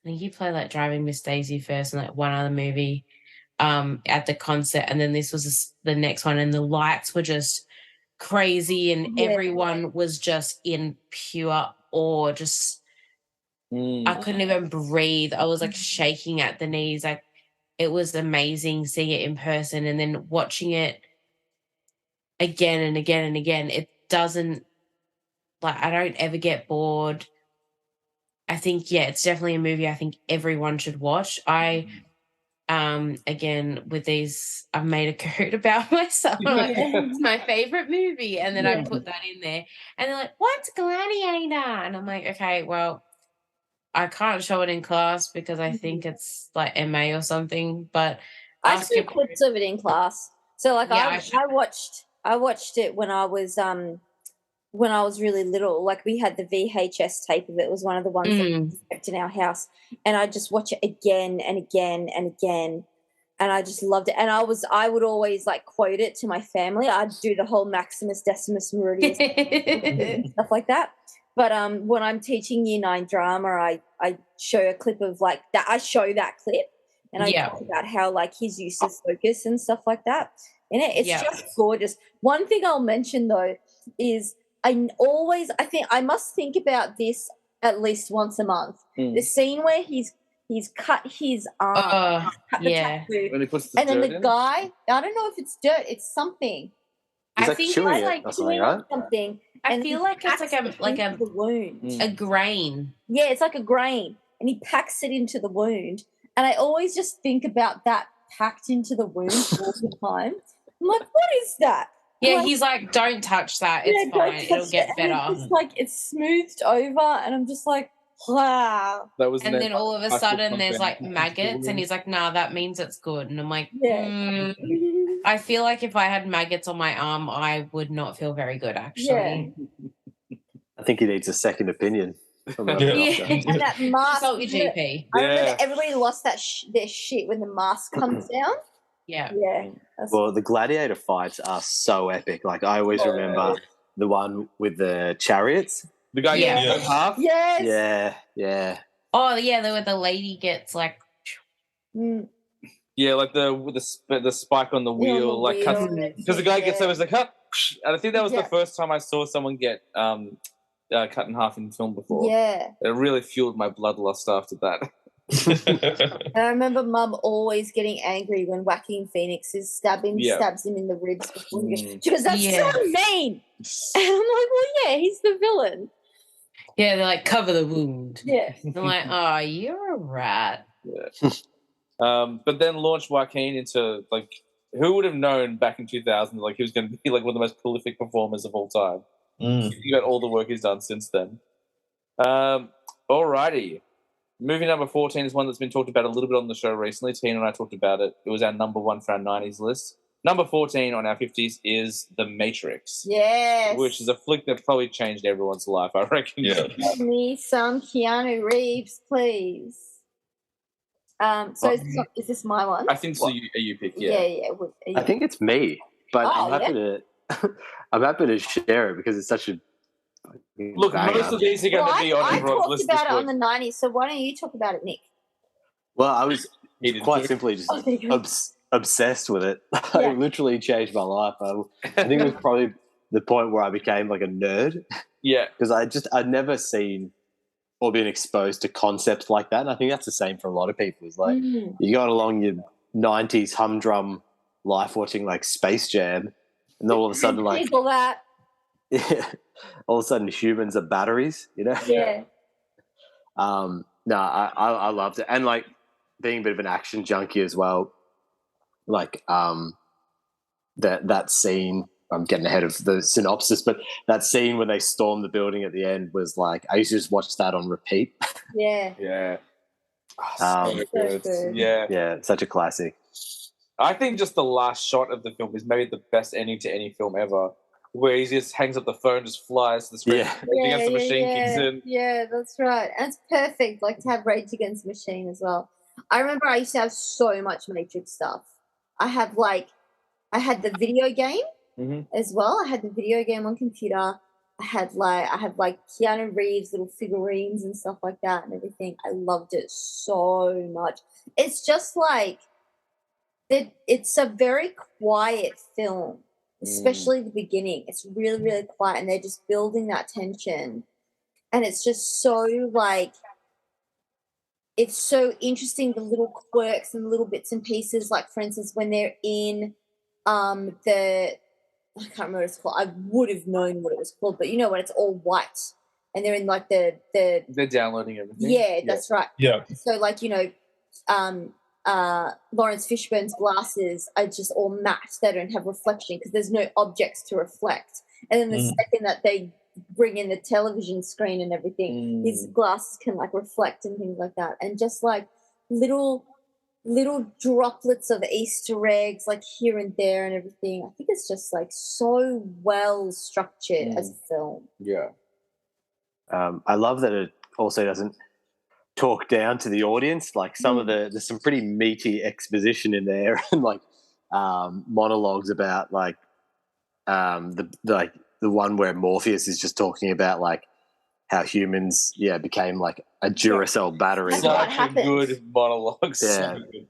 I think he played like Driving Miss Daisy first and like one other movie at the concert, and then this was the next one, and the lights were just crazy, and everyone was just in pure awe. Just I couldn't even breathe. I was like shaking at the knees. Like it was amazing seeing it in person, and then watching it again and again and again. It doesn't, like, I don't ever get bored. I think, yeah, it's definitely a movie I think everyone should watch. Again, with these, I've made a code about myself. Like, it's my favorite movie, and then I put that in there, and they're like, "What's Gladiator?" And I'm like, "Okay, well, I can't show it in class because I think it's like MA or something." But I ask see your clips of it in class. So like Yeah, I watched it when I was really little. Like we had the VHS tape of it. It was one of the ones that we kept in our house, and I just watch it again and again and again, and I just loved it. And I would always like quote it to my family. I'd do the whole Maximus Decimus Meridius and stuff like that. But when I'm teaching Year 9 drama, I show a clip of like that. I show that clip, and I talk about how like his use of focus and stuff like that. And it's just gorgeous. One thing I'll mention though is I must think about this at least once a month. The scene where he's cut his arm, cut the tattoo, When he puts the and then dirt the in? guy, I don't know if it's dirt, it's something. He's I like think chewing it's it like or something, right? Something. I and feel he like it's packs like it into the wound. a grain. Yeah, it's like a grain, and he packs it into the wound. And I always just think about that packed into the wound all the time. I'm like, what is that? Yeah, Like, he's like, "Don't touch that. It's don't fine. touch It'll get it. And better." it's just like it's smoothed over, and I'm just like, wow. That was And then all of a sudden there's like maggots, and he's like, "Nah, that means it's good." And I'm like, Yeah. I feel like if I had maggots on my arm, I would not feel very good, actually. I think he needs a second opinion. From a Yeah. doctor. And that mask. Consult your GP. I remember that everybody lost their shit when the mask comes down. Yeah. Yeah. Well, the gladiator fights are so epic. Like I always remember the one with the chariots. The guy Yeah. gets cut in half? Yes. Yeah, yeah. Oh yeah, where the lady gets like Yeah, like with the spike on the wheel, like cuts because the guy gets over the cut, and I think that was the first time I saw someone get cut in half in film before. Yeah. It really fueled my bloodlust after that. And I remember Mum always getting angry when Joaquin Phoenix stabs him in the ribs before he goes, she goes, "That's so mean." And I'm like, well, yeah, he's the villain. Yeah, they're like, "Cover the wound." Yeah. I'm like, "Oh, you're a rat." Yeah. But then launched Joaquin into like, who would have known back in 2000 like he was going to be like one of the most prolific performers of all time. Think about all the work he's done since then. Alrighty. Movie number 14 is one that's been talked about a little bit on the show recently. Tina and I talked about it. It was our number one for our 90s list. Number 14 on our 50s is The Matrix. Yes. Which is a flick that probably changed everyone's life, I reckon. Yeah. Give me some Keanu Reeves, please. So is this my one? I think so. You pick, yeah. Yeah. I think it's me, but I'm happy to. I'm happy to share it because it's such a. Look, most of these are going to be on I Rob's talked list. about it on the 90s, so why don't you talk about it, Nick? Well, I was quite simply just obsessed with it. It literally changed my life. I think it was probably the point where I became like a nerd. Yeah. Because I'd never seen or been exposed to concepts like that. And I think that's the same for a lot of people. It's like you got along your 90s humdrum life watching like Space Jam, and then all of a sudden like all that. Yeah, all of a sudden humans are batteries, you know? Yeah. No, I loved it. And like being a bit of an action junkie as well, like that scene, I'm getting ahead of the synopsis, but that scene when they storm the building at the end was like, I used to just watch that on repeat. Yeah. Yeah. So good. Yeah. Yeah, such a classic. I think just the last shot of the film is maybe the best ending to any film ever, where he just hangs up the phone, just flies to the screen, Rage Against the Machine kicks in. Yeah, that's right. And it's perfect, like to have Rage Against the Machine as well. I remember I used to have so much Matrix stuff. I had the video game as well. I had the video game on computer. I had Keanu Reeves little figurines and stuff like that and everything. I loved it so much. It's just like it's a very quiet film. Especially the beginning. It's really, really quiet, and they're just building that tension. And it's just so, like, it's so interesting, the little quirks and little bits and pieces. Like, for instance, when they're in the, I can't remember what it's called. I would have known what it was called, but you know what? It's all white, and they're in like the They're downloading everything. Yeah, that's right. Yeah. So like, you know, Lawrence Fishburne's glasses are just all matte. They don't have reflection because there's no objects to reflect. And then the second that they bring in the television screen and everything, his glasses can like reflect and things like that. And just like little droplets of Easter eggs like here and there and everything. I think it's just like so well structured as a film. Yeah. I love that it also doesn't talk down to the audience. Like some of there's some pretty meaty exposition in there and like monologues about like the one where Morpheus is just talking about like how humans became like a Duracell battery. That's what Such a happened. good monologue. So good.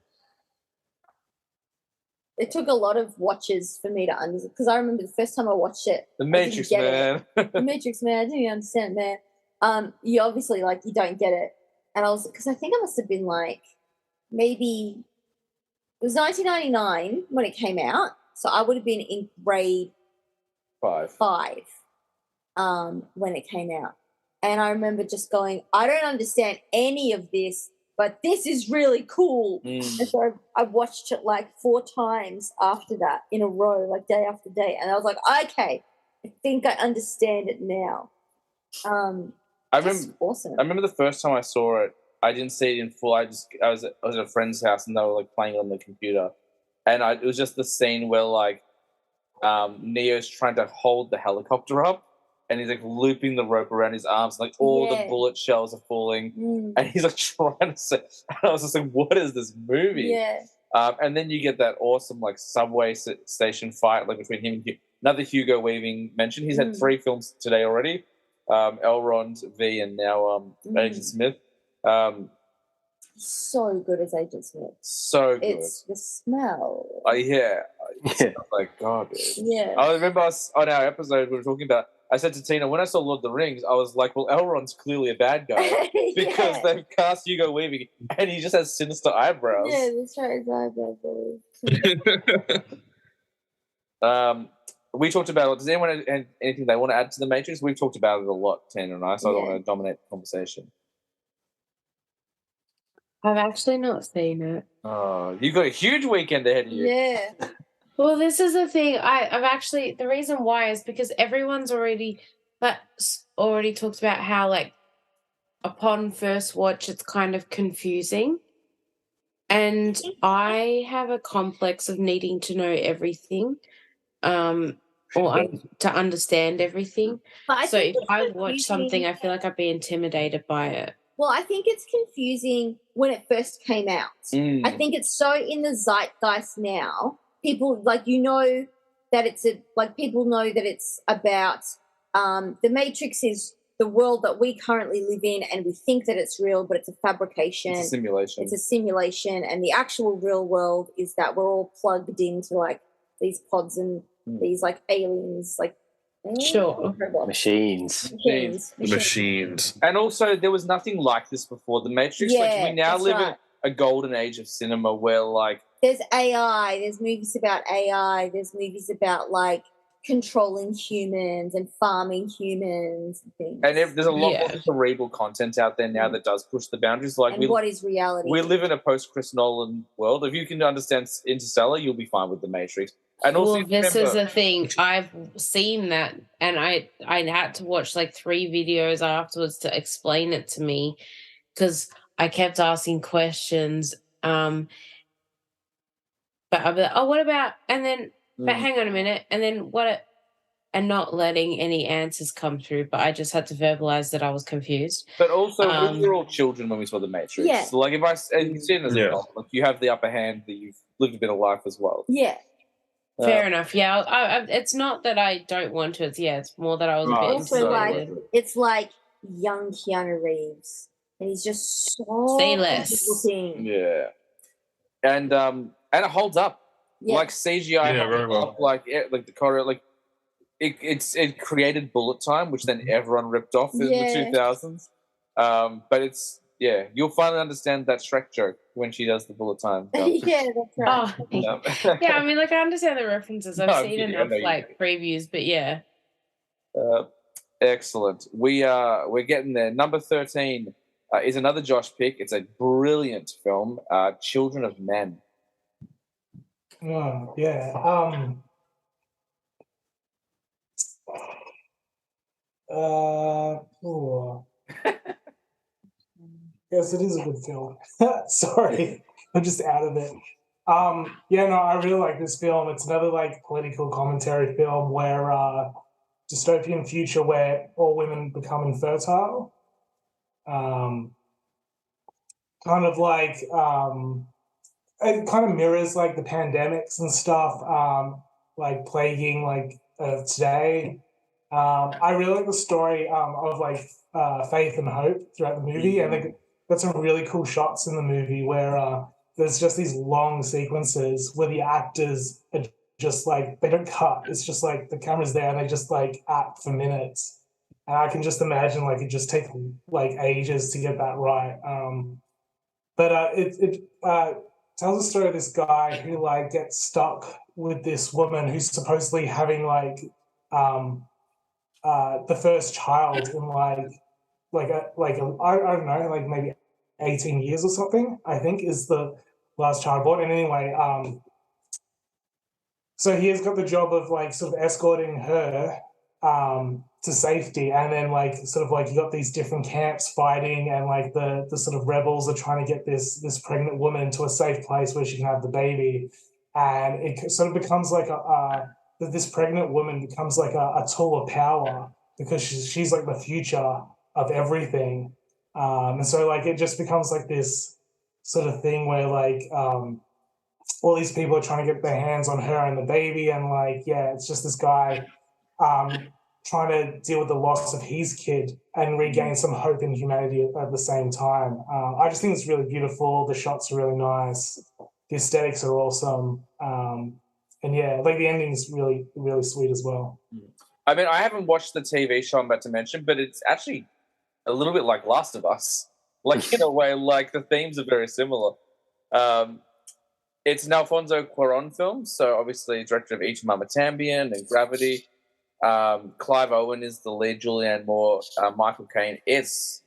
It took a lot of watches for me to understand, because I remember the first time I watched it, The Matrix, man. The Matrix, man, I didn't even understand it, man. You obviously like you don't get it, and I was, because I think I must have been like maybe it was 1999 when it came out, so I would have been in grade 5 when it came out, and I remember just going, I don't understand any of this, but this is really cool. And so I watched it like 4 times after that in a row, like day after day. And I was like, okay, I think I understand it now. I remember awesome. I remember the first time I saw it, I didn't see it in full. I was at a friend's house and they were like playing on the computer. And it was just the scene where like Neo's trying to hold the helicopter up. And he's like looping the rope around his arms, like all the bullet shells are falling, and he's like trying to say. And I was just like, "What is this movie?" Yeah. And then you get that awesome like subway station fight, like between him and another Hugo Weaving mention. He's had 3 films today already: Elrond, V, and now Agent Smith. So good as Agent Smith. So good. It's the smell. Yeah. It smells like garbage. Yeah. I remember us on our episode we were talking about. I said to Tina, when I saw Lord of the Rings, I was like, well, Elrond's clearly a bad guy because they've cast Hugo Weaving and he just has sinister eyebrows. Yeah, that's right, his eyebrows. We talked about it. Does anyone have anything they want to add to The Matrix? We've talked about it a lot, Tina and I, so I don't want to dominate the conversation. I've actually not seen it. Oh, you've got a huge weekend ahead of you. Yeah. Well, this is the thing. I've actually, the reason why is because everyone's already talked about how like upon first watch it's kind of confusing, and I have a complex of needing to know everything, to understand everything. So if I watch something, I feel like I'd be intimidated by it. Well, I think it's confusing when it first came out. I think it's so in the zeitgeist now. People like people know that it's about the Matrix is the world that we currently live in, and we think that it's real, but it's a fabrication. It's a simulation. It's a simulation, and the actual real world is that we're all plugged into like these pods and these like aliens, like machines. And also, there was nothing like this before The Matrix. Yeah, like we now live in a golden age of cinema where like there's AI, there's movies about AI, there's movies about like controlling humans and farming humans and things. And there's a lot more cerebral content out there now that does push the boundaries. Like, what is reality? We live in a post-Chris Nolan world. If you can understand Interstellar, you'll be fine with The Matrix. And also, this is the thing. I've seen that, and I had to watch like 3 videos afterwards to explain it to me because I kept asking questions. But I'll be like, oh, what about, and then, but hang on a minute, and then what, and not letting any answers come through, but I just had to verbalize that I was confused. But also, we were all children when we saw The Matrix. Yeah. So, like, if you've seen it as an adult, like, you have the upper hand that you've lived a bit of life as well. Yeah. Fair enough. Yeah, it's not that I don't want to. It's more that I was a bit also like it's like young Keanu Reeves, and he's just so say less. Looking. Yeah, and it holds up. Yeah. Like CGI, very well. up, like the choreo, like it created bullet time, which then everyone ripped off in the 2000s. But Yeah, you'll finally understand that Shrek joke when she does the bullet time. Yeah, that's right. Oh, yeah. I mean, like I understand the references. I've No, I'm seen kidding. I enough know you like previews, but yeah. Excellent. We're getting there. Number 13 is another Josh pick. It's a brilliant film, Children of Men. Oh, yeah. Oh. Yes, it is a good film. Sorry, I'm just out of it. Yeah, no, I really like this film. It's another like political commentary film where dystopian future where all women become infertile. Kind of like it kind of mirrors like the pandemics and stuff, like plaguing like today. I really like the story of like faith and hope throughout the movie, and like got some really cool shots in the movie where there's just these long sequences where the actors are just like they don't cut. It's just like the camera's there and they just like act for minutes, and I can just imagine like it just takes like ages to get that right. But it tells the story of this guy who like gets stuck with this woman who's supposedly having like the first child in I don't know, like maybe 18 years or something, I think is the last child born. And anyway, so he has got the job of like sort of escorting her to safety, and then like sort of like you got these different camps fighting, and like the sort of rebels are trying to get this pregnant woman to a safe place where she can have the baby, and it sort of becomes like this pregnant woman becomes like a tool of power because she's like the future of everything, and so like it just becomes like this sort of thing where like all these people are trying to get their hands on her and the baby, and like yeah, it's just this guy trying to deal with the loss of his kid and regain some hope in humanity at the same time. I just think it's really beautiful. The shots are really nice. The aesthetics are awesome. And yeah, like the ending's really, really sweet as well. I mean, I haven't watched the TV show I'm about to mention, but it's actually a little bit like Last of Us. Like, in a way, like the themes are very similar. It's an Alfonso Cuarón film, so obviously director of Each Mama Tambien and Gravity. Clive Owen is the lead, Julianne Moore, Michael Caine. It's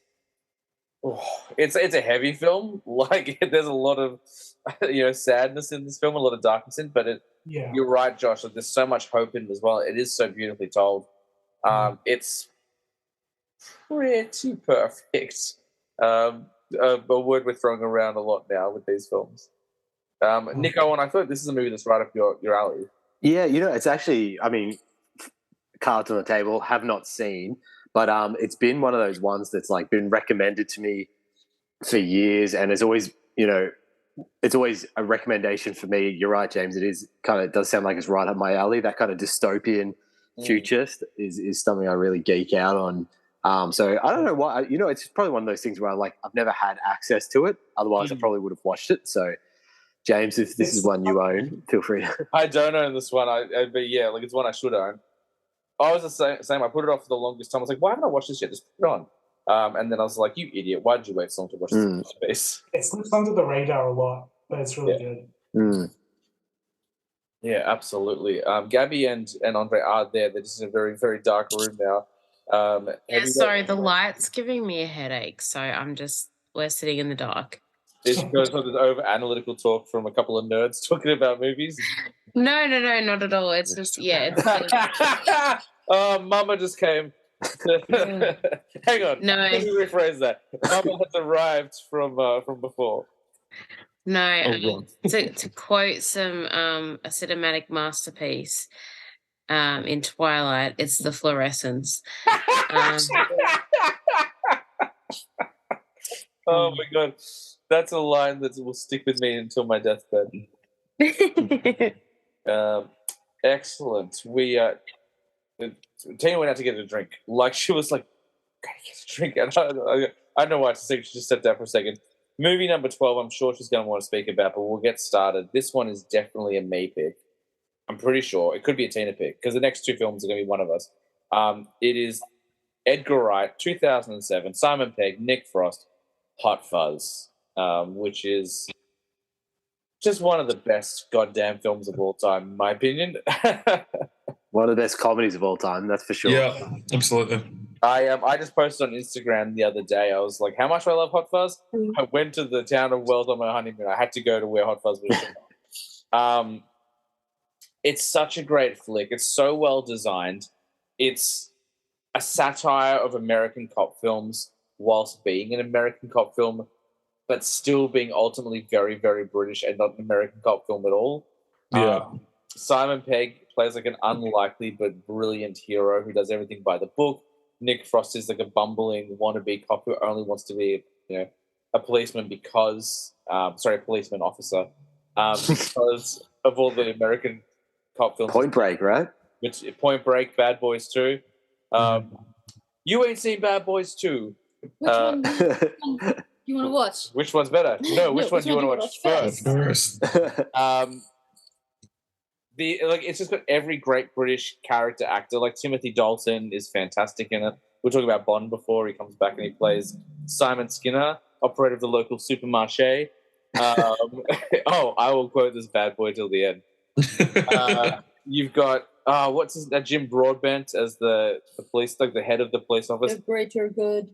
a heavy film. Like there's a lot of sadness in this film, a lot of darkness in, but you're right, Josh. Like, there's so much hope in it as well. It is so beautifully told. It's pretty perfect. A word we're throwing around a lot now with these films. Nick Owen, I thought this is a movie that's right up your alley. Yeah, it's actually, I mean, cards on the table, have not seen, but it's been one of those ones that's like been recommended to me for years, and it's always it's always a recommendation for me. You're right, James. It is it does sound like it's right up my alley. That kind of dystopian future is something I really geek out on. So I don't know why. It's probably one of those things where I've never had access to it. Otherwise, I probably would have watched it. So, James, if this is one you own, feel free. I don't own this one. But yeah, like it's one I should own. I was the same. I put it off for the longest time. I was like, why haven't I watched this yet? Just put it on. And then I was like, you idiot. Why did you wait so long to watch this space? It slips under the radar a lot, but it's really good. Yeah, absolutely. Gabby and Andre are there. They're just in a very, very dark room now. Sorry, the light's giving me a headache. So we're sitting in the dark. It's because of this over-analytical talk from a couple of nerds talking about movies. No, not at all. It's just, Oh, Mama just came. Hang on. No. Let me rephrase that. Mama has arrived from before. No, to quote some a cinematic masterpiece in Twilight, it's the fluorescence. Oh my god. That's a line that will stick with me until my deathbed. Excellent. Tina went out to get a drink. Like she was like, "Gotta get a drink." And I don't know why. She just stepped out for a second. Movie number 12. I'm sure she's going to want to speak about, but we'll get started. This one is definitely a me pick. I'm pretty sure it could be a Tina pick because the next two films are going to be one of us. It is Edgar Wright, 2007. Simon Pegg, Nick Frost. Hot Fuzz, which is just one of the best goddamn films of all time, in my opinion. One of the best comedies of all time, that's for sure. Yeah, absolutely. I just posted on Instagram the other day. I was like, "How much do I love Hot Fuzz?" I went to the town of Wells on my honeymoon. I had to go to where Hot Fuzz was shot. It's such a great flick. It's so well designed. It's a satire of American cop films whilst being an American cop film, but still being ultimately very, very British and not an American cop film at all. Yeah. Simon Pegg plays like an unlikely but brilliant hero who does everything by the book. Nick Frost is like a bumbling wannabe cop who only wants to be, a policeman because, a policeman officer, because of all the American cop films. Point Break, right? Which Point Break, Bad Boys 2. You ain't seen Bad Boys 2. Which one do you want to watch? Which one's better? No, which one do you want to watch first? It's just got every great British character actor. Like Timothy Dalton is fantastic in it. We were talking about Bond before. He comes back and he plays Simon Skinner, operator of the local supermarché. I will quote this bad boy till the end. You've got Jim Broadbent as the police, like the head of the police office. The greater good.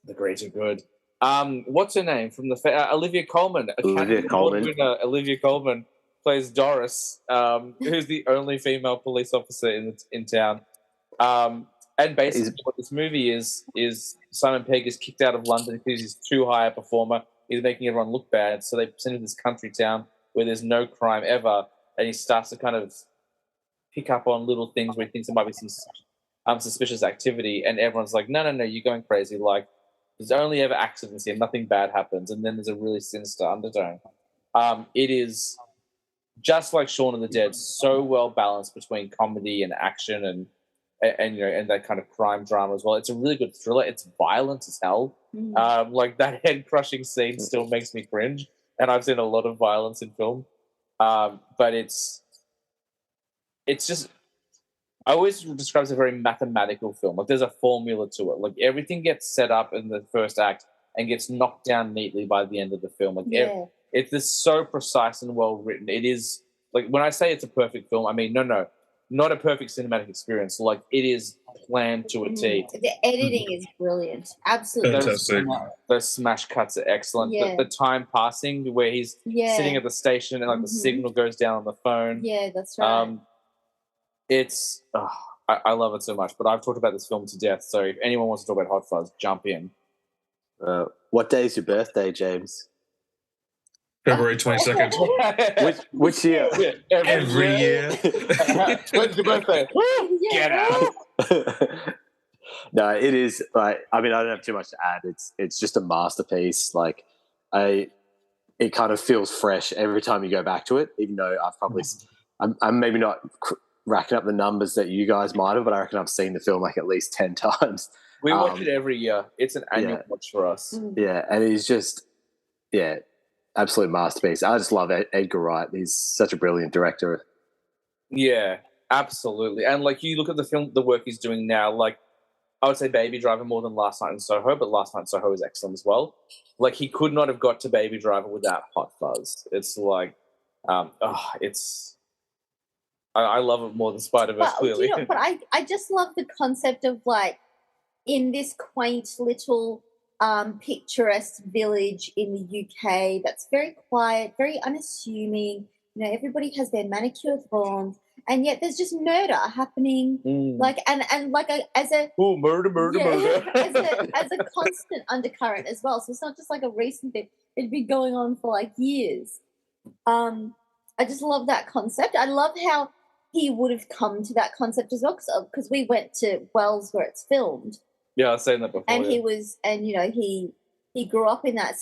The greater good. What's her name from the Olivia Colman? Olivia Colman plays Doris, who's the only female police officer in town. And basically, what this movie is Simon Pegg is kicked out of London because he's too high a performer. He's making everyone look bad, so they send him to this country town where there's no crime ever, and he starts to kind of pick up on little things where he thinks there might be some suspicious activity, and everyone's like, no, you're going crazy. Like, there's only ever accidents here, nothing bad happens, and then there's a really sinister undertone. It is just like Shaun of the Dead, so well balanced between comedy and action and that kind of crime drama as well. It's a really good thriller. It's violent as hell. Like that head crushing scene still makes me cringe, and I've seen a lot of violence in film. But it's just, I always describe it as a very mathematical film. Like there's a formula to it. Like everything gets set up in the first act and gets knocked down neatly by the end of the film. Like it's just so precise and well written. It is, like, when I say it's a perfect film, I mean no, not a perfect cinematic experience. Like it is planned to a T. The editing is brilliant. Absolutely. Fantastic. Those smash cuts are excellent. Yeah. The time passing where he's sitting at the station and like the signal goes down on the phone. Yeah, that's right. I love it so much. But I've talked about this film to death. So if anyone wants to talk about Hot Fuzz, jump in. What day is your birthday, James? February 22nd. Which year? Every year. When's your birthday? Get out. No, it is like, I mean, I don't have too much to add. It's just a masterpiece. Like it kind of feels fresh every time you go back to it, even though I'm maybe not racking up the numbers that you guys might have, but I reckon I've seen the film like at least 10 times. We watch it every year. It's an annual watch for us. Yeah, and he's just, absolute masterpiece. I just love Edgar Wright. He's such a brilliant director. Yeah, absolutely. And like you look at the film, the work he's doing now, like I would say Baby Driver more than Last Night in Soho, but Last Night in Soho is excellent as well. Like he could not have got to Baby Driver without Hot Fuzz. It's like, I love it more than Spider-Verse, clearly. But I just love the concept of like in this quaint little picturesque village in the UK that's very quiet, very unassuming. You know, everybody has their manicured lawns, and yet there's just murder happening. Like as a murder. as a constant undercurrent as well. So it's not just like a recent thing; it'd be going on for like years. I just love that concept. I love how he would have come to that concept as well, because we went to Wells where it's filmed. Yeah, I've seen that before. And he was, and you know, he grew up in that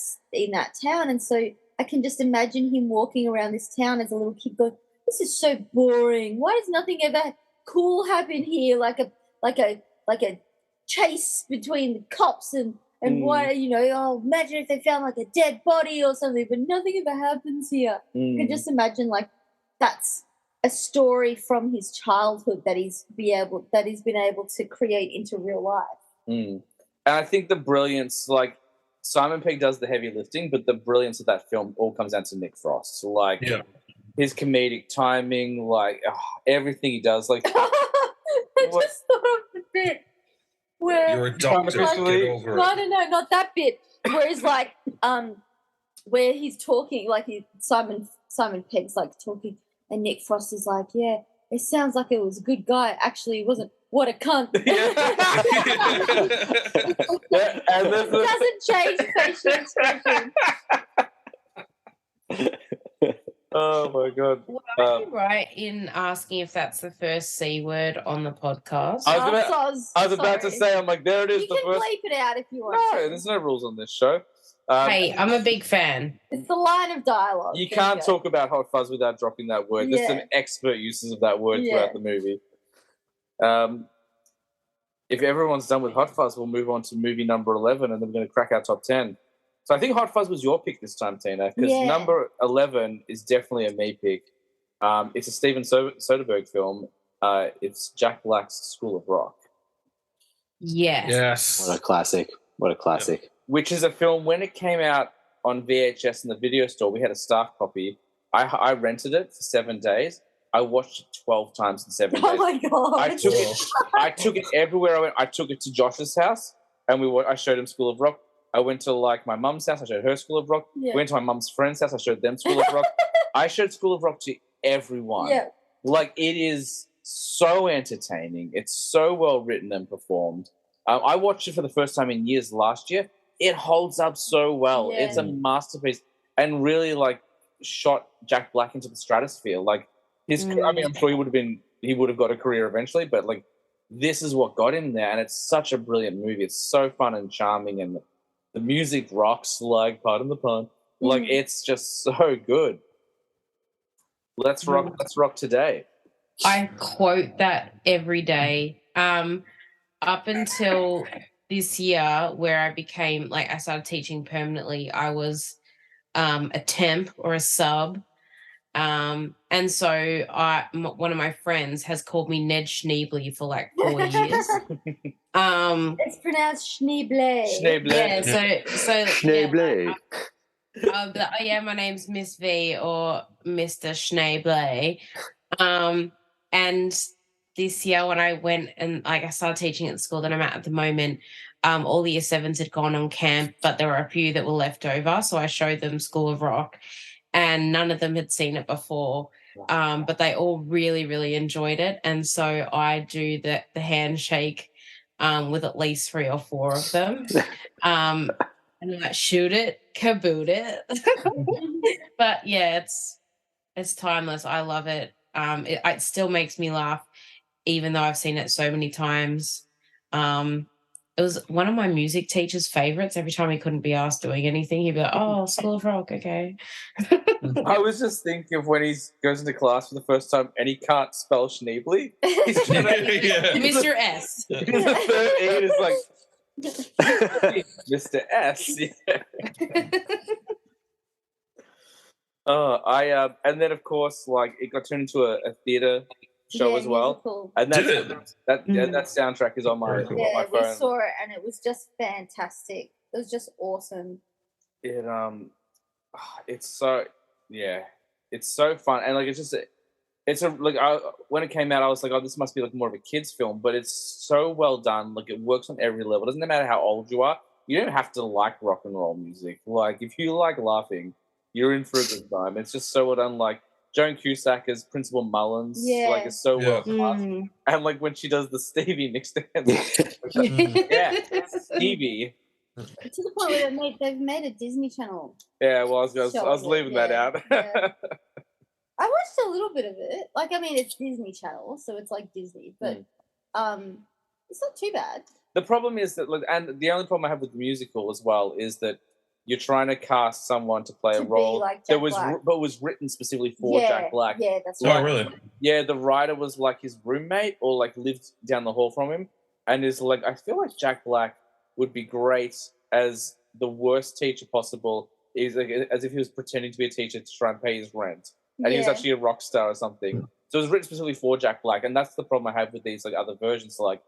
town, and so I can just imagine him walking around this town as a little kid, going, "This is so boring. Why does nothing ever cool happen here? Like a chase between the cops and why, you know? Oh, imagine if they found like a dead body or something, but nothing ever happens here." I can just imagine like that's a story from his childhood that he's been able to create into real life. And I think the brilliance, like Simon Pegg does the heavy lifting, but the brilliance of that film all comes down to Nick Frost. Like his comedic timing, like everything he does. Like I just thought of the bit where You're a doctor. Get over it. No, not that bit. Where he's like, where he's talking, like Simon Pegg's like talking, and Nick Frost is like, yeah, it sounds like it was a good guy. Actually, it wasn't. What a cunt. And it doesn't change facial expression. Oh my god! Well, are you right in asking if that's the first C word on the podcast? I was about to say, I'm like, there it is. You can bleep it out if you want. No, there's no rules on this show. Hey, I'm a big fan. It's the line of dialogue. You can't talk about Hot Fuzz without dropping that word. There's some expert uses of that word throughout the movie. If everyone's done with Hot Fuzz, we'll move on to movie number 11, and then we're going to crack our top 10. So I think Hot Fuzz was your pick this time, Tina, because number 11 is definitely a me pick. It's a Steven Soderbergh film. It's Jack Black's School of Rock. Yes. What a classic. What a classic. Yeah. Which is a film, when it came out on VHS in the video store, we had a staff copy. I rented it for 7 days. I watched it 12 times in 7 days. Oh my god! I took it everywhere I went. I took it to Josh's house, and I showed him School of Rock. I went to like my mum's house. I showed her School of Rock. Yeah. Went to my mum's friend's house. I showed them School of Rock. I showed School of Rock to everyone. Yeah. Like, it is so entertaining. It's so well written and performed. I watched it for the first time in years last year. It holds up so well. Yeah. It's a masterpiece, and really like shot Jack Black into the stratosphere. Like I mean, I'm sure he would have got a career eventually, but like this is what got him there, and it's such a brilliant movie. It's so fun and charming, and the music rocks. Like, pardon the pun. Like, it's just so good. Let's rock today. I quote that every day. Up until this year, where I became I started teaching permanently, I was a temp or a sub. And so one of my friends has called me Ned Schneebly for like 4 years. It's pronounced Schneeble. Yeah, so Schneeble. My name's Miss V or Mr. Schneeble. And this year when I went and I started teaching at the school that I'm at the moment, all the year 7s had gone on camp, but there were a few that were left over. So I showed them School of Rock, and none of them had seen it before. But they all really, really enjoyed it. And so I do the handshake with at least 3 or 4 of them. And shoot it, kaboot it. But yeah, it's timeless. I love it. It still makes me laugh, even though I've seen it so many times. It was one of my music teacher's favorites. Every time he couldn't be asked doing anything, he'd be like, "Oh, School of Rock, okay." I was just thinking of when he goes into class for the first time and he can't spell Schneebly. Mr. S. He's the third E, it's like Mr. S. Yeah. And then of course, like, it got turned into a theater show as well. Musical. And that soundtrack is on my phone. We saw it and it was just fantastic. It was just awesome. It's so fun, and like when it came out, I was like, oh, this must be like more of a kids film, but it's so well done. Like, it works on every level. It doesn't matter how old you are. You don't have to like rock and roll music. Like, if you like laughing, you're in for a good time. It's just so well done. Like, Joan Cusack as Principal Mullins, is so well cast. And like when she does the Stevie Nicks dance, Stevie. To the point where they've made a Disney Channel. Yeah, well, I was leaving that out. Yeah. I watched a little bit of it. Like, I mean, it's Disney Channel, so it's like Disney, but it's not too bad. The problem is that, and the only problem I have with the musical as well is that you're trying to cast someone to play a role that was written specifically for Jack Black. Yeah, that's right. Oh, really? Yeah, the writer was like his roommate or like lived down the hall from him, and is like, I feel like Jack Black would be great as the worst teacher possible. Is like, as if he was pretending to be a teacher to try and pay his rent, and he was actually a rock star or something. So it was written specifically for Jack Black, and that's the problem I have with these like other versions. Like,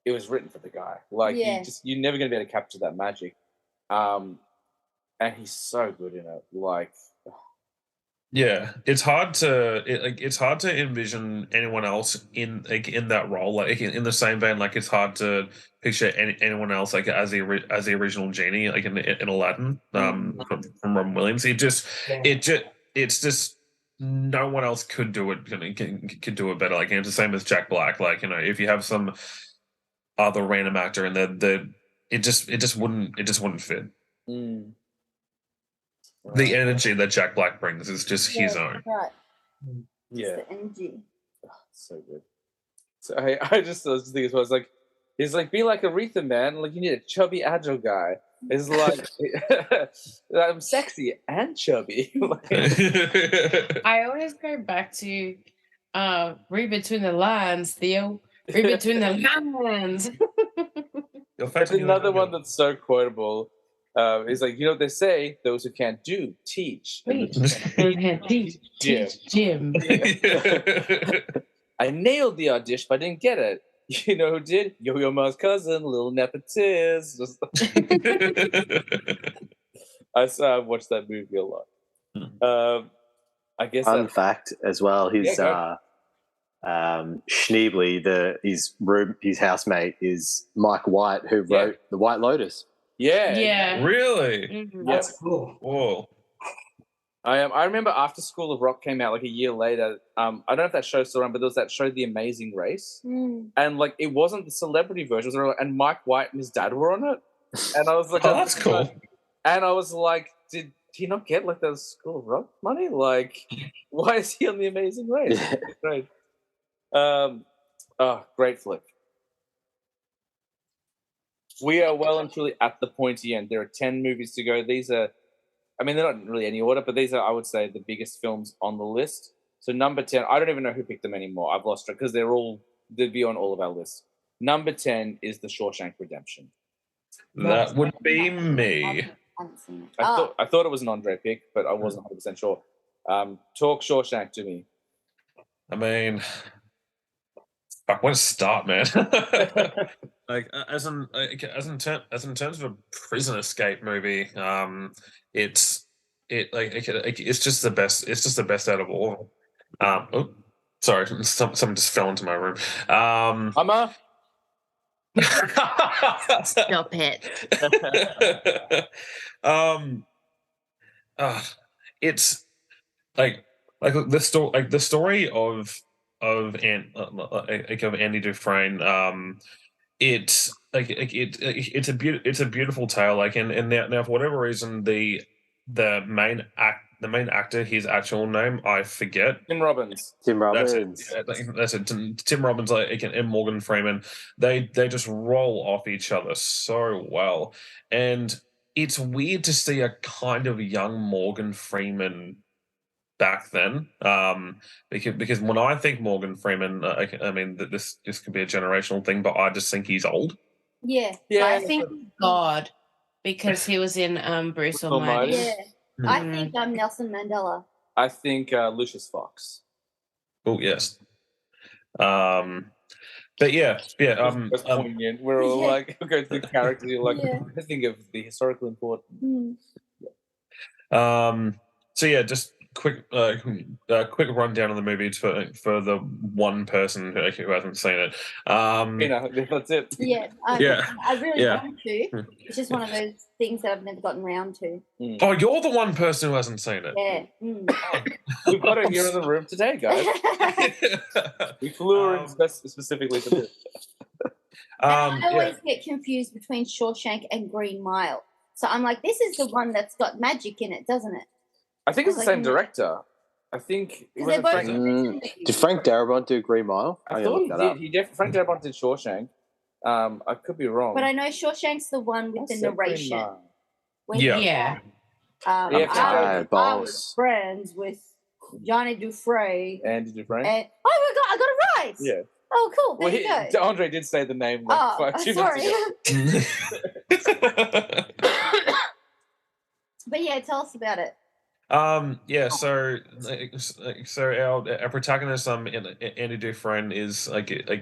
it was written for the guy. Like, you're never going to be able to capture that magic. And he's so good in it. Like, Yeah, it's hard to it's hard to envision anyone else in in that role. Like in the same vein, like it's hard to picture anyone else like as the original genie, like in Aladdin, from Robin Williams. It's just no one else could do it. Could do it better. Like, and it's the same as Jack Black. Like, if you have some other random actor in there, it just wouldn't fit. The energy that Jack Black brings is just his own. Right. Yeah. It's the energy. So good. So I was just thinking, I was like, he's like, be like Aretha, man. Like, you need a chubby, agile guy. It's like, I'm sexy and chubby. I always go back to read between the lines, Theo. Read between the lines. There's another one that's so quotable. It's like, you know what they say, those who can't do, teach. Teach, Jim. I nailed the audition, but I didn't get it. You know who did? Yo-Yo Ma's cousin, Little Nepotist. I watched that movie a lot. I guess fun fact as well. His Schneebly, his housemate, is Mike White, who wrote The White Lotus. Yeah. Really? Mm-hmm. That's cool. Whoa. I remember after School of Rock came out like a year later. I don't know if that show's still around, but there was that show, The Amazing Race, and like it wasn't the celebrity version, and Mike White and his dad were on it, and I was like, oh, that's cool. And I was like, did he not get like the School of Rock money? Like, why is he on The Amazing Race? Great. Great flick. We are well and truly at the pointy end. There are 10 movies to go. These are, I mean, they're not really any order, but these are, I would say, the biggest films on the list. So number 10, I don't even know who picked them anymore. I've lost track because they'd be on all of our lists. Number 10 is The Shawshank Redemption. That would be me. I haven't seen it. I thought it was an Andre pick, but I wasn't 100% sure. Talk Shawshank to me. I mean, where to start, man? Like as in terms of a prison escape movie, it's just the best. It's just the best out of all. Oh, sorry, someone just fell into my room. Mama. Stop it. It's like the story of Andy Dufresne. It's it's a beautiful tale. Like, and now for whatever reason the main actor, his actual name I forget. Tim Robbins. That's it. Tim Robbins, like, and Morgan Freeman. They just roll off each other so well, and it's weird to see a kind of young Morgan Freeman back then, because when I think Morgan Freeman, I mean that this could be a generational thing, but I just think he's old. Yeah. I think God, because he was in Bruce Almighty. Yeah. I think I'm Nelson Mandela. I think Lucius Fox. Oh yes. But yeah. That's poignant. We're all like, go through characters. You're like, I think of the historically important. So yeah, just quick rundown of the movie for the one person who hasn't seen it. That's it. Yeah, I really want to. It's just one of those things that I've never gotten around to. Oh, you're the one person who hasn't seen it. Yeah. We've got her here in the room today, guys. We flew her in specifically for this. I always get confused between Shawshank and Green Mile. So I'm like, this is the one that's got magic in it, doesn't it? I think it's the same director. I think it was Frank. Did Frank Darabont do Green Mile? I thought he did. Frank Darabont did Shawshank. I could be wrong, but I know Shawshank's the one with the narration. Yeah. I was friends with Johnny Dufresne. Andy Dufresne. Oh my God, I got it right. Yeah. Oh, cool. There you go. Andre did say the name like 2 minutes ago. But yeah, tell us about it. So our protagonist, Andy Dufresne, is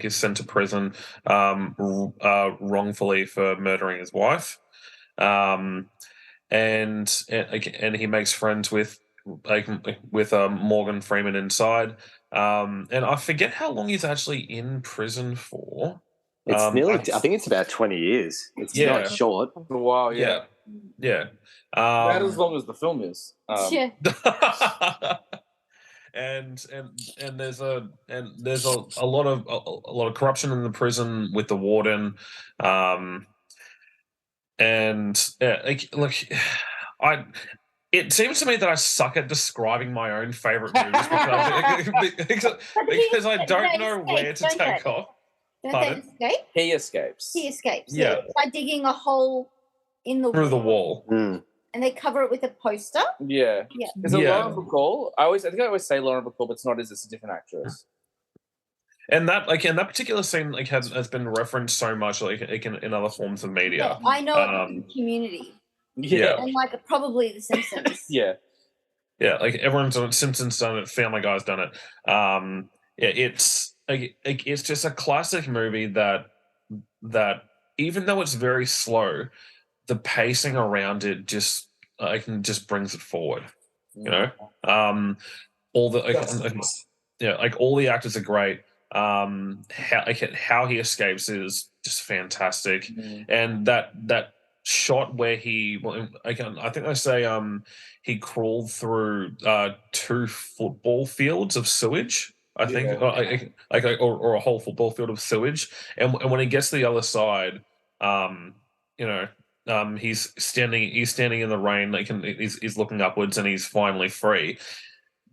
sent to prison wrongfully for murdering his wife. And he makes friends with Morgan Freeman inside. And I forget how long he's actually in prison for. It's nearly. I think it's about 20 years. It's not short. For a while, yeah. About as long as the film is. Yeah. And there's a lot of corruption in the prison with the warden, and it seems to me that I suck at describing my own favorite movies because I don't know where to take off. Don't they escape? He escapes. He escapes. Yeah. By digging a hole in the Through the wall. And they cover it with a poster. Yeah. Yeah. Is it Lauren Bacall? I think I always say Lauren Bacall, but it's not. It's a different actress. And that that particular scene has been referenced so much in other forms of media. Yeah, I know it in Community. Yeah. And probably The Simpsons. Yeah, everyone's done it. Simpsons done it. Family Guy's done it. It's just a classic movie that even though it's very slow, the pacing around it just brings it forward. You know, all the all the actors are great. How he escapes is just fantastic, and that shot where I think they say he crawled through 2 football fields of sewage. I think, or a whole football field of sewage, and when he gets to the other side, he's standing in the rain, he's looking upwards, and he's finally free.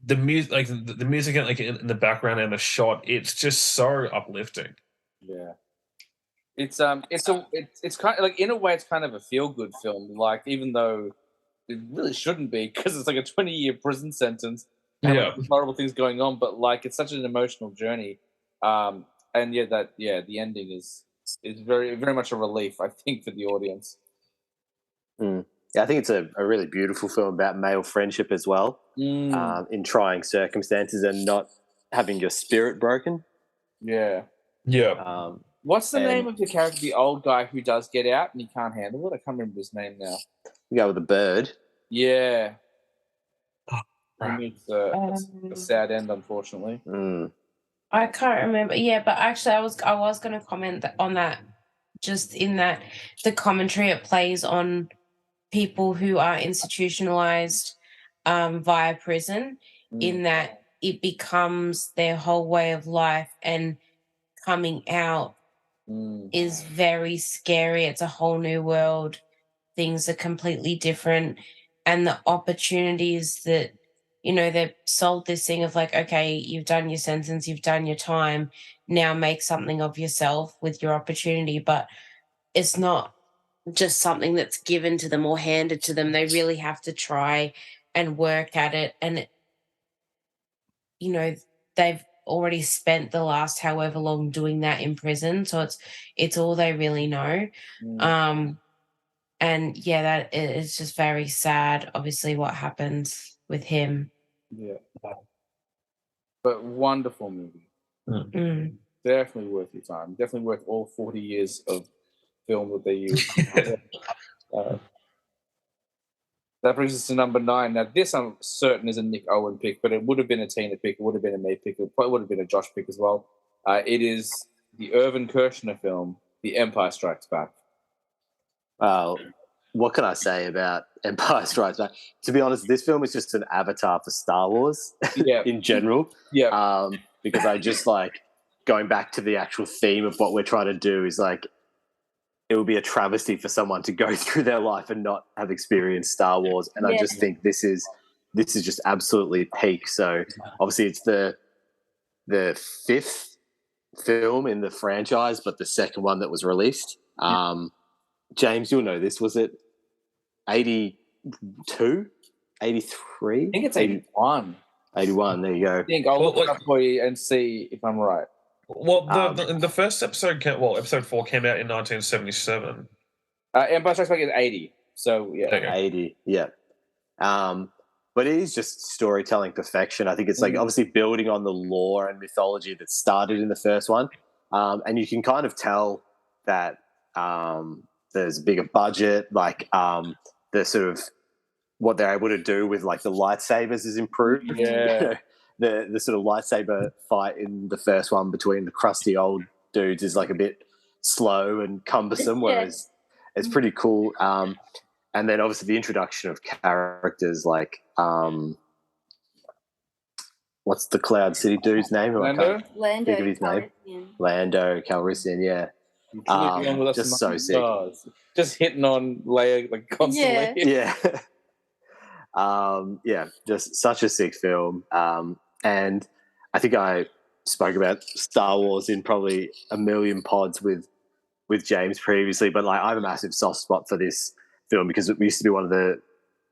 The music, the music, in the background and the shot, it's just so uplifting. Yeah, it's kind of in a way, it's kind of a feel good film. Even though it really shouldn't be, because it's a 20-year prison sentence. And there's horrible things going on, but it's such an emotional journey. The ending is very, very much a relief, I think, for the audience. Yeah, I think it's a really beautiful film about male friendship as well, in trying circumstances and not having your spirit broken. Yeah. What's the name of the character, the old guy who does get out and he can't handle it? I can't remember his name now. You go with the bird. Yeah. It's a sad end, unfortunately. I can't remember. Yeah, but actually, I was going to comment on that, just in that the commentary it plays on people who are institutionalized via prison, in that it becomes their whole way of life, and coming out is very scary. It's a whole new world. Things are completely different, and the opportunities that they've sold this thing of okay, you've done your sentence, you've done your time, now make something of yourself with your opportunity. But it's not just something that's given to them or handed to them. They really have to try and work at it. And, they've already spent the last however long doing that in prison. So it's all they really know. And yeah, that is just very sad, obviously, what happens with him. Yeah. But wonderful movie. Definitely worth your time. Definitely worth all 40 years of film that they use. That brings us to number 9. Now, this I'm certain is a Nick Owen pick, but it would have been a Tina pick. It would have been a me pick. It probably would have been a Josh pick as well. It is the Irvin Kershner film, The Empire Strikes Back. What can I say about Empire Strikes Back? To be honest, this film is just an avatar for Star Wars in general. Yeah. Because I just going back to the actual theme of what we're trying to do is it would be a travesty for someone to go through their life and not have experienced Star Wars. And I just think this is just absolutely peak. So obviously it's the 5th film in the franchise, but the second one that was released. James, you'll know this. Was it 82? 83? I think it's 81. 81, there you go. I'll look it up for you and see if I'm right. Well, the first episode, episode 4 came out in 1977. Empire Strikes Back is 80. So, yeah. 80, yeah. But it is just storytelling perfection. I think it's obviously building on the lore and mythology that started in the first one. And you can kind of tell that there's a bigger budget. Like the sort of what they're able to do with like the lightsabers is improved. Yeah. The sort of lightsaber fight in the first one between the crusty old dudes is like a bit slow and cumbersome, whereas it's pretty cool. And then obviously the introduction of characters like what's the Cloud City dude's name? Lando? Lando. Think of his name. Calrissian. Lando Calrissian, yeah. Just so sick. Just hitting on Leia like constantly. Yeah. Yeah, just such a sick film. And I think I spoke about Star Wars in probably a million pods with James previously, but like I have a massive soft spot for this film because it used to be one of the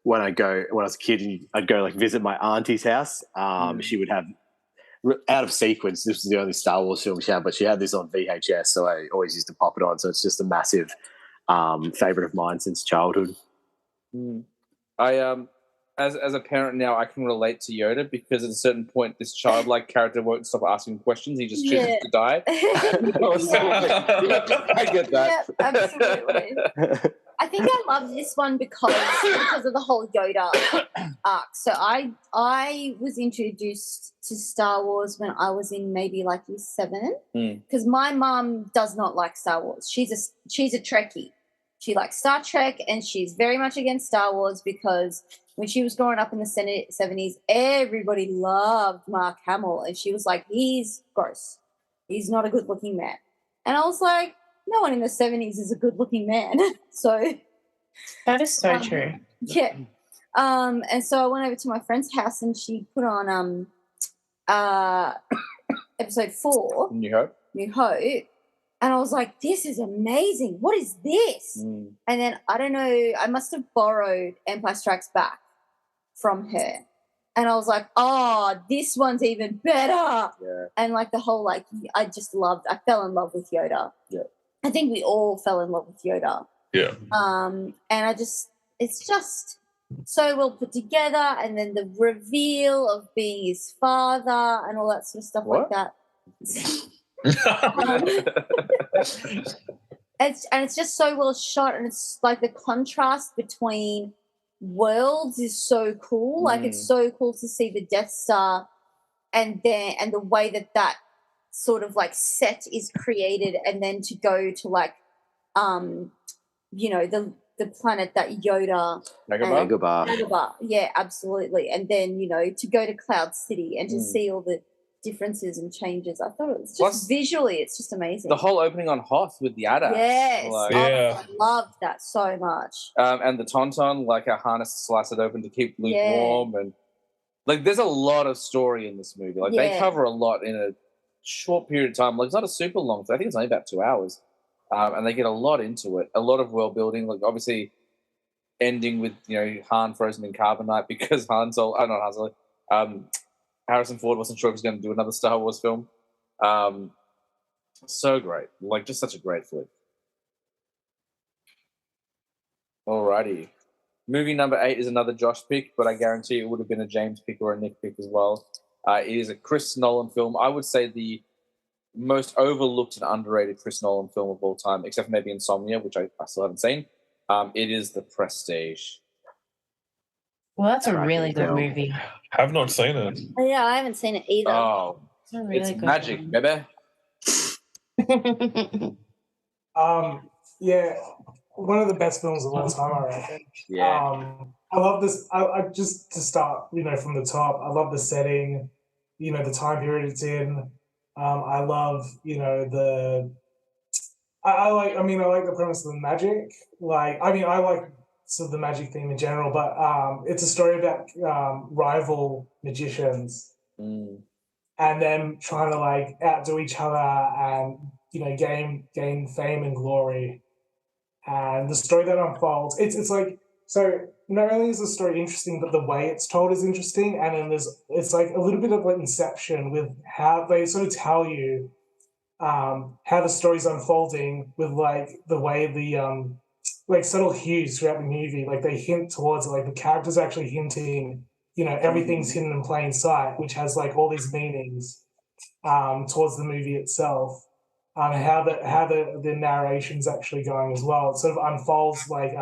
when I was a kid and I'd go like visit my auntie's house. She would have out of sequence. This was the only Star Wars film she had, but she had this on VHS, so I always used to pop it on. So it's just a massive favorite of mine since childhood. I as a parent now, I can relate to Yoda because at a certain point, this childlike character won't stop asking questions. He just chooses to die. I get that. Yeah, absolutely. I think I love this one because of the whole Yoda arc. So I was introduced to Star Wars when I was in maybe like year 7 because my mum does not like Star Wars. She's a Trekkie. She likes Star Trek and she's very much against Star Wars because when she was growing up in the 70s, everybody loved Mark Hamill and she was like, he's gross. He's not a good-looking man. And I was like, no one in the 70s is a good-looking man. So that is so true. Yeah. And so I went over to my friend's house and she put on episode 4. New Hope. And I was like, this is amazing. What is this? And then, I don't know, I must have borrowed Empire Strikes Back from her. And I was like, oh, this one's even better. Yeah. And like the whole, like, I fell in love with Yoda. Yeah. I think we all fell in love with Yoda. Yeah. And it's just so well put together. And then the reveal of being his father and all that sort of stuff like that. It's just so well shot, and it's like the contrast between worlds is so cool. Like it's so cool to see the Death Star and the way that sort of like set is created, and then to go to like the planet that Yoda Dagobah. Yeah, absolutely. And then to go to Cloud City and to see all the differences and changes. I thought it was just visually, it's just amazing. The whole opening on Hoth with the AT-ATs. Yes. I loved that so much. And the Tauntaun, like a harness to slice it open to keep Luke warm. And like there's a lot of story in this movie. Like they cover a lot in a short period of time. Like it's not a super long thing. I think it's only about 2 hours. And they get a lot into it. A lot of world building. Like obviously ending with, Han frozen in carbonite because Harrison Ford wasn't sure if he was going to do another Star Wars film. So great. Like, just such a great flick. Alrighty. Movie number 8 is another Josh pick, but I guarantee it would have been a James pick or a Nick pick as well. It is a Chris Nolan film. I would say the most overlooked and underrated Chris Nolan film of all time, except for maybe Insomnia, which I still haven't seen. It is The Prestige. Well, that's a really good movie. Have not seen it. Oh, yeah, I haven't seen it either. Oh, it's magic, baby. Yeah, one of the best films of all time, I reckon. Yeah. I love this. I just to start, from the top. I love the setting. The time period it's in. I love, I like the premise of the magic. I like sort of the magic theme in general, but it's a story about rival magicians and them trying to like outdo each other and gain fame and glory. And the story that unfolds, it's like, so not only is the story interesting, but the way it's told is interesting. And then it's like a little bit of like Inception with how they sort of tell you how the story's unfolding with like the way the like subtle hues throughout the movie, like they hint towards it, like the characters actually hinting, everything's hidden in plain sight, which has like all these meanings towards the movie itself. how the narration's actually going as well. It sort of unfolds like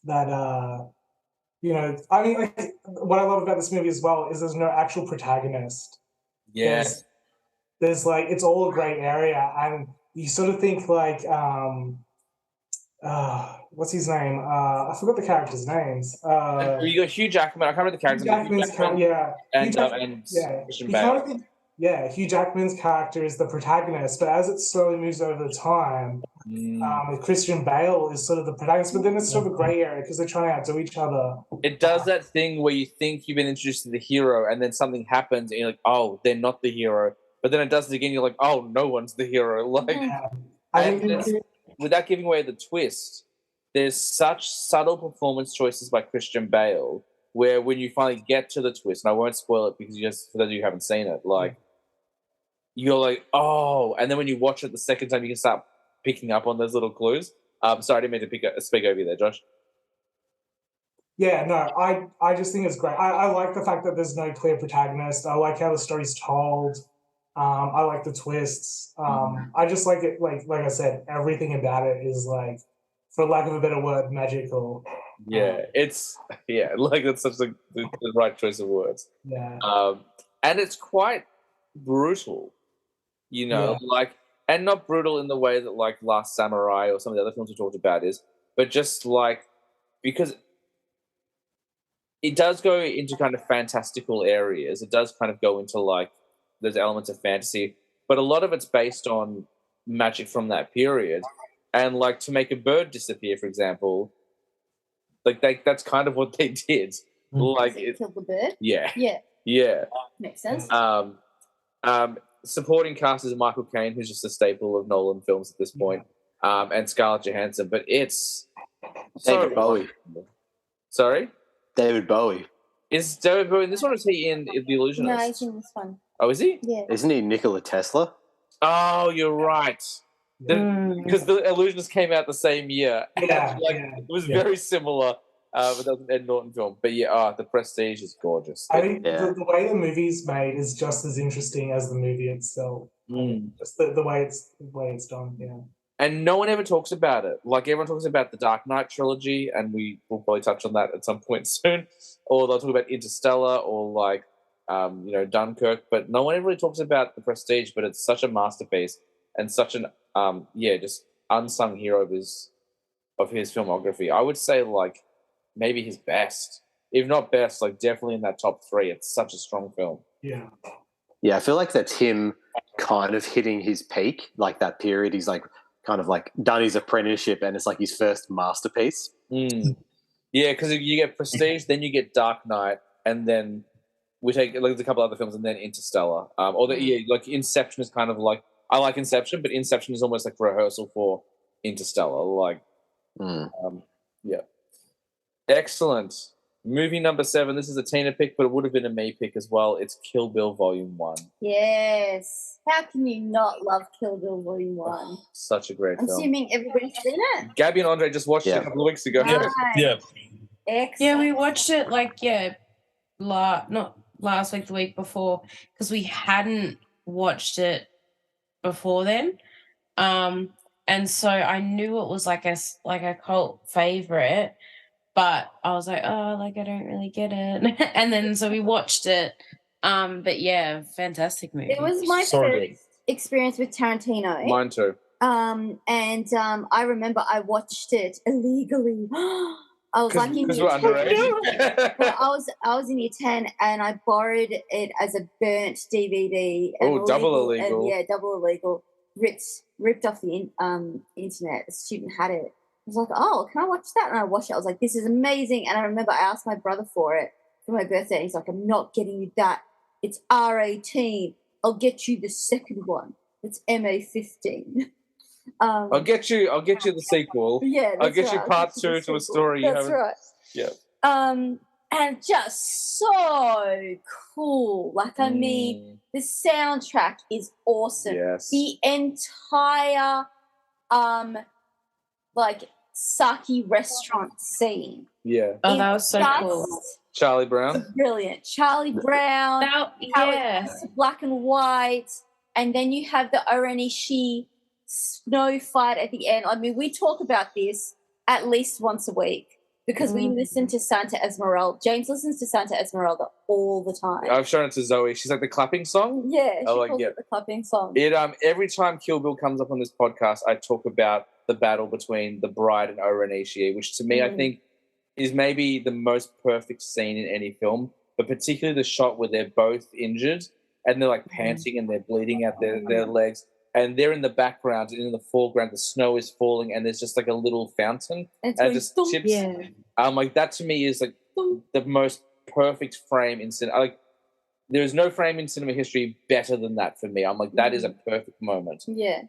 that. You know, I mean, like, what I love about this movie as well is there's no actual protagonist. Yes. There's like, it's all a gray area, and you sort of think like, what's his name? I forgot the characters' names. You got Hugh Jackman. I can't remember the character. Hugh Jackman's character, and Christian Bale. Hugh Jackman's character is the protagonist, but as it slowly moves over the time, Christian Bale is sort of the protagonist, but then it's sort of a grey area because they're trying to outdo each other. It does that thing where you think you've been introduced to the hero, and then something happens, and you're like, "Oh, they're not the hero." But then it does it again. You're like, "Oh, no one's the hero." Like, without giving away the twist, there's such subtle performance choices by Christian Bale, where when you finally get to the twist, and I won't spoil it because for those of you who haven't seen it, like, you're like, "Oh," and then when you watch it the second time, you can start picking up on those little clues. Sorry, I didn't mean to speak over you there, Josh. Yeah, no, I just think it's great. I like the fact that there's no clear protagonist. I like how the story's told. I like the twists. I just like it. Like I said, everything about it is like, for lack of a better word, magical. Yeah, like that's such the right choice of words. Yeah. And it's quite brutal, you know, like, and not brutal in the way that like Last Samurai or some of the other films we talked about is, but just like, because it does go into kind of fantastical areas. It does kind of go into like those elements of fantasy, but a lot of it's based on magic from that period. And like, to make a bird disappear, for example, like that's kind of what they did. Like, killed the bird. Yeah. Makes sense. Supporting cast is Michael Caine, who's just a staple of Nolan films at this point, and Scarlett Johansson. But it's David Bowie. Sorry, David Bowie. Is David Bowie in this one, or is he in The Illusionist? No, he's in this one. Oh, is he? Yeah. Isn't he Nikola Tesla? Oh, you're right. Because The Illusionist came out the same year. It was very similar. But that was an Ed Norton film. But The Prestige is gorgeous. I think the way the movie's made is just as interesting as the movie itself. Just the way it's done. Yeah. And no one ever talks about it. Like, everyone talks about the Dark Knight trilogy, and we will probably touch on that at some point soon. Or they'll talk about Interstellar, or like, Dunkirk. But no one ever really talks about The Prestige. But it's such a masterpiece and such an just unsung hero of his filmography. I would say like maybe his best, if not best, like definitely in that top 3. It's such a strong film. Yeah. Yeah, I feel like that's him kind of hitting his peak, like that period. He's like kind of like done his apprenticeship, and it's like his first masterpiece. Yeah, because you get Prestige, then you get Dark Knight, and then we take like a couple other films, and then Interstellar. Like Inception is kind of like, I like Inception, but Inception is almost like rehearsal for Interstellar. Like, excellent. Movie number 7. This is a Tina pick, but it would have been a me pick as well. It's Kill Bill Volume 1. Yes. How can you not love Kill Bill Volume 1? Such a great film. I'm assuming everybody's seen it. Gabby and Andre just watched it a couple of weeks ago. Nice. Yeah. Excellent. Yeah, we watched it not last week, the week before, because we hadn't watched it before then. And so I knew it was like a cult favorite, but I was like, oh, like I don't really get it. And then so we watched it. But yeah, fantastic movie. It was my first experience with Tarantino. Mine too. I remember I watched it illegally. I was like in year 10. Well, I was in year 10, and I borrowed it as a burnt DVD. Oh, double illegal. Yeah, double illegal. Ripped off the internet. A student had it. I was like, oh, can I watch that? And I watched it. I was like, this is amazing. And I remember I asked my brother for it for my birthday. And he's like, I'm not getting you that. It's R18. I'll get you the second one. It's MA15. I'll get you the sequel. Yeah, I'll get you part 2 to a story. That's right. Yeah. And just so cool. Like, I mean, the soundtrack is awesome. Yes. The entire sake restaurant scene. Yeah. Oh, that was so cool. Charlie Brown. Brilliant. Charlie Brown. Yeah. Black and white. and then you have the Oranishi snow fight at the end. I mean, we talk about this at least once a week because we listen to Santa Esmeralda. James listens to Santa Esmeralda all the time. I've shown it to Zoe. She's like the clapping song. Yeah, she calls it the clapping song. It every time Kill Bill comes up on this podcast, I talk about the battle between the bride and Oranishi, which to me I think is maybe the most perfect scene in any film, but particularly the shot where they're both injured and they're like panting and they're bleeding out their legs, and they're in the background and in the foreground the snow is falling and there's just like a little fountain and it just chips. Like that to me is like the most perfect frame in cinema. Like there's no frame in cinema history better than that for me. I'm like, that is a perfect moment. Yeah.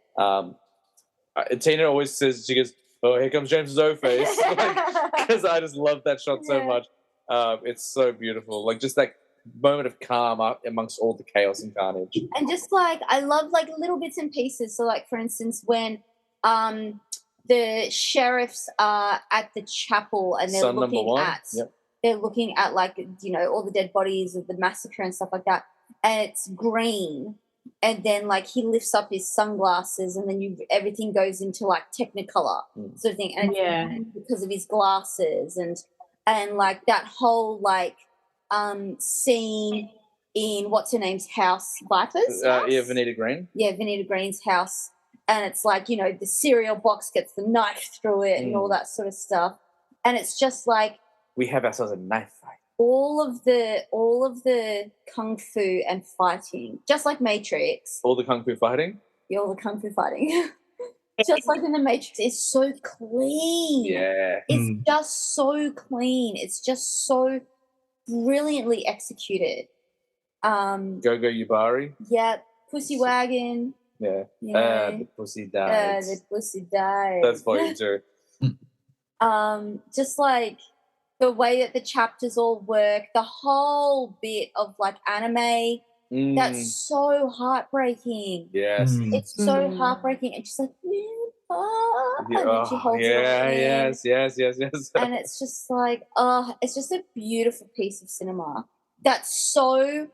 Tina always says, she goes, "Oh, here comes James's O face," because I just love that shot so much. It's so beautiful. Like just that moment of calm up amongst all the chaos and carnage. And just like I love like little bits and pieces. So like for instance, when the sheriffs are at the chapel and they're they're looking at like, you know, all the dead bodies of the massacre and stuff like that, and it's green. And then, like, he lifts up his sunglasses, and then everything goes into like Technicolor sort of thing. And it's because of his glasses, and like that whole like scene in what's her name's house, Viper's house? Yeah, Vanita Green. Yeah, Vanita Green's house, and it's like, you know, the cereal box gets the knife through it and all that sort of stuff, and it's just like we have ourselves a knife fight. All of the kung fu and fighting, just like Matrix. All the kung fu fighting? Yeah, all the kung fu fighting. Just like in the Matrix, it's so clean. Yeah. It's just so clean. It's just so brilliantly executed. Go Yubari? Yeah, Pussy Wagon. Yeah. You know, the pussy died. the pussy died. That's funny too. Just like the way that the chapters all work, the whole bit of like anime, that's so heartbreaking. Yes. It's so heartbreaking. And she's like, and then she holds it in. Yes. And it's just like, it's just a beautiful piece of cinema that's so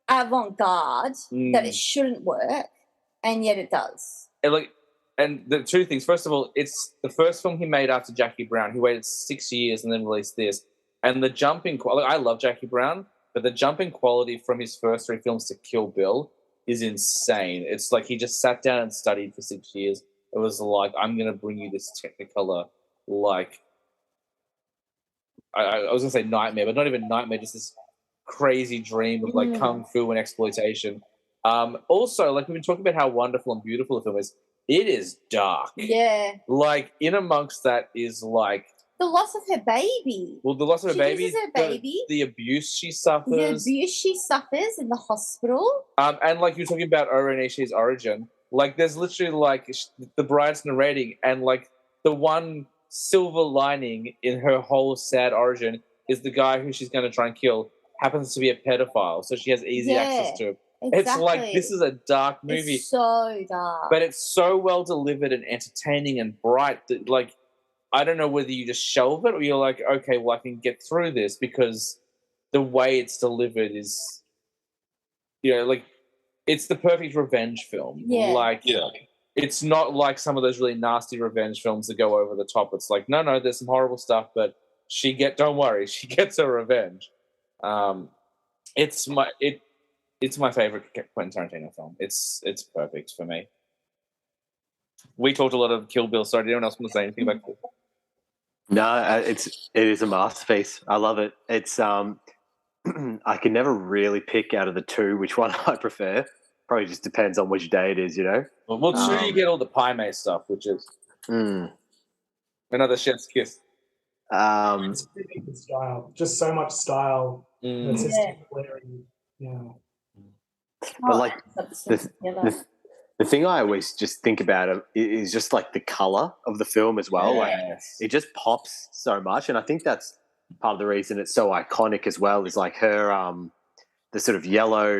avant-garde that it shouldn't work, and yet it does. And the two things. First of all, it's the first film he made after Jackie Brown. He waited 6 years and then released this. And the jumping quality, I love Jackie Brown, but the jumping quality from his first 3 films to Kill Bill is insane. It's like he just sat down and studied for 6 years. It was like, I'm going to bring you this Technicolor, like, I was going to say nightmare, but not even nightmare, just this crazy dream of like kung fu and exploitation. Also, like we've been talking about how wonderful and beautiful the film is. It is dark. Yeah. Like, in amongst that is, like... the loss of her baby. Well, the loss of her baby. Loses her baby. The abuse she suffers. The abuse she suffers in the hospital. And, like, you're talking about Oranishi's origin. Like, there's literally, like, the bride's narrating, and, like, the one silver lining in her whole sad origin is the guy who she's going to try and kill happens to be a pedophile, so she has easy access to him. Exactly. It's like, this is a dark movie. It's so dark. But it's so well delivered and entertaining and bright that, like, I don't know whether you just shelve it or you're like, okay, well, I can get through this, because the way it's delivered is, you know, like, it's the perfect revenge film. Yeah. Like, it's not like some of those really nasty revenge films that go over the top. It's like, no, there's some horrible stuff, but don't worry, she gets her revenge. It's my favorite Quentin Tarantino film. It's perfect for me. We talked a lot of Kill Bill. Sorry, did anyone else want to say anything about Kill Bill? No, it is a masterpiece. I love it. It's I can never really pick out of the two which one I prefer. Probably just depends on which day it is, you know. Well, sure, you get all the Pai Mei stuff, which is another chef's kiss. It's really good style. Just so much style. It's just glaring. Yeah. But like the thing I always just think about is just like the color of the film as well. Like it just pops so much, and I think that's part of the reason it's so iconic as well. Is like her the sort of yellow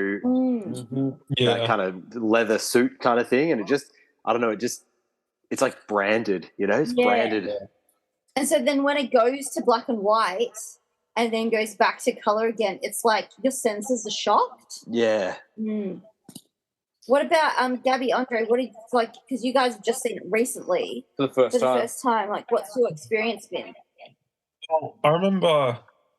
that kind of leather suit kind of thing, and it just, I don't know, it's like branded, you know, it's branded. And so then when it goes to black and white and then goes back to color again, it's like your senses are shocked. Yeah. What about Gabby, Andre? What did like? Because you guys have just seen it recently For the first time. first time. Like, what's your experience been? I remember,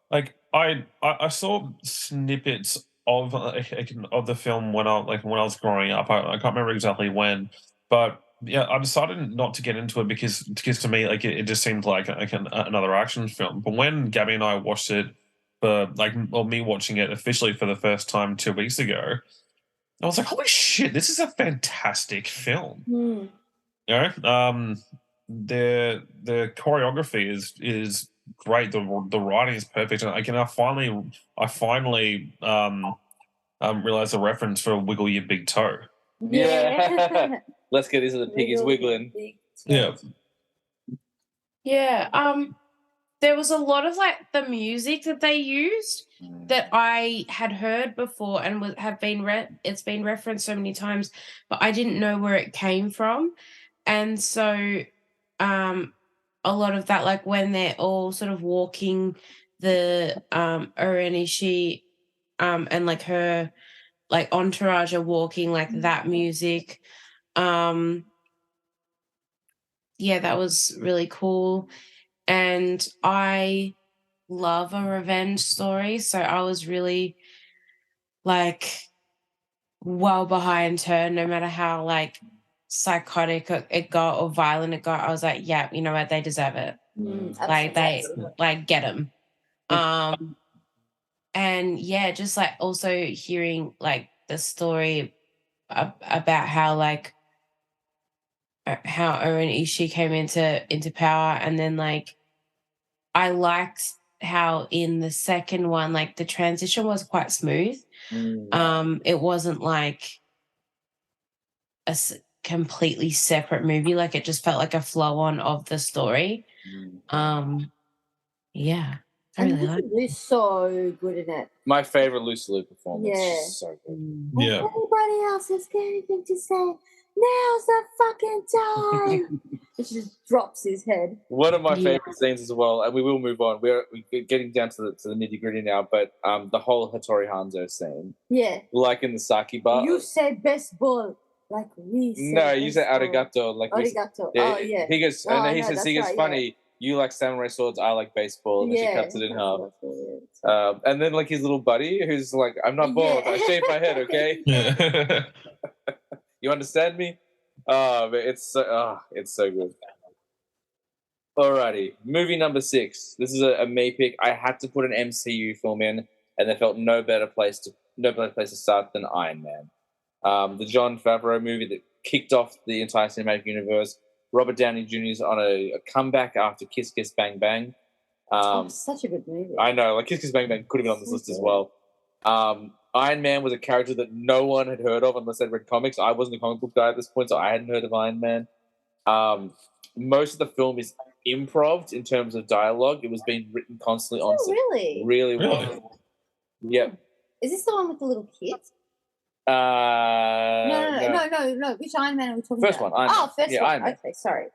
like, I saw snippets of the film when I was growing up. I can't remember exactly when, but yeah, I decided not to get into it because to me, like, it just seemed like another action film. But when Gabby and I watched it me watching it officially for the first time 2 weeks ago, I was like, holy shit, this is a fantastic film. Hmm. You know, the choreography is great. The writing is perfect, and I finally realized the reference for "Wiggle Your Big Toe." Yeah. Let's get into the piggies wiggling. Yeah. Yeah. There was a lot of like the music that they used that I had heard before and it's been referenced so many times, but I didn't know where it came from. And so a lot of that, like when they're all sort of walking the Orenishi and like her like entourage are walking, like that music. Yeah, that was really cool. And I love a revenge story, so I was really like well behind her, no matter how like psychotic it got or violent it got. I was like, yeah, you know what, they deserve it. Like they like get them. And yeah, just like also hearing like the story about how like how Oren Ishii came into power, and then like I liked how in the second one, like the transition was quite smooth. It wasn't like completely separate movie. Like it just felt like a flow on of the story. Yeah. I And really like Lucy's so good in it. My favorite Lucy Liu performance. Yeah. She's so good. Yeah. If anybody else has got anything to say, now's the fucking time. And she just drops his head. One of my favorite scenes as well, and we will move on. We're getting down to the nitty gritty now, but the whole Hattori Hanzo scene. Yeah. Like in the sake bar. You said baseball like we said. No, you said arigato. Like arigato. Yeah, yeah. He goes, Oh, he says, funny. Yeah. You like samurai swords, I like baseball. And then she cuts it in half. And then like his little buddy who's like, I'm not bald. I shaved my head, okay? You understand me? It's so good. Alrighty, movie number 6. This is a me pick. I had to put an MCU film in, and there felt no better place to start than Iron Man. The Jon Favreau movie that kicked off the entire cinematic universe. Robert Downey Jr. is on a comeback after Kiss Kiss Bang Bang. Such a good movie. I know, like Kiss Kiss Bang Bang could have been on this list as well. Iron Man was a character that no one had heard of unless they'd read comics. I wasn't a comic book guy at this point, so I hadn't heard of Iron Man. Most of the film is improv in terms of dialogue. It was being written constantly on set. Really? Really well. Yeah. Is this the one with the little kids? No. Which Iron Man are we talking First about? one. Iron Man. First one. Iron Man. Okay, sorry.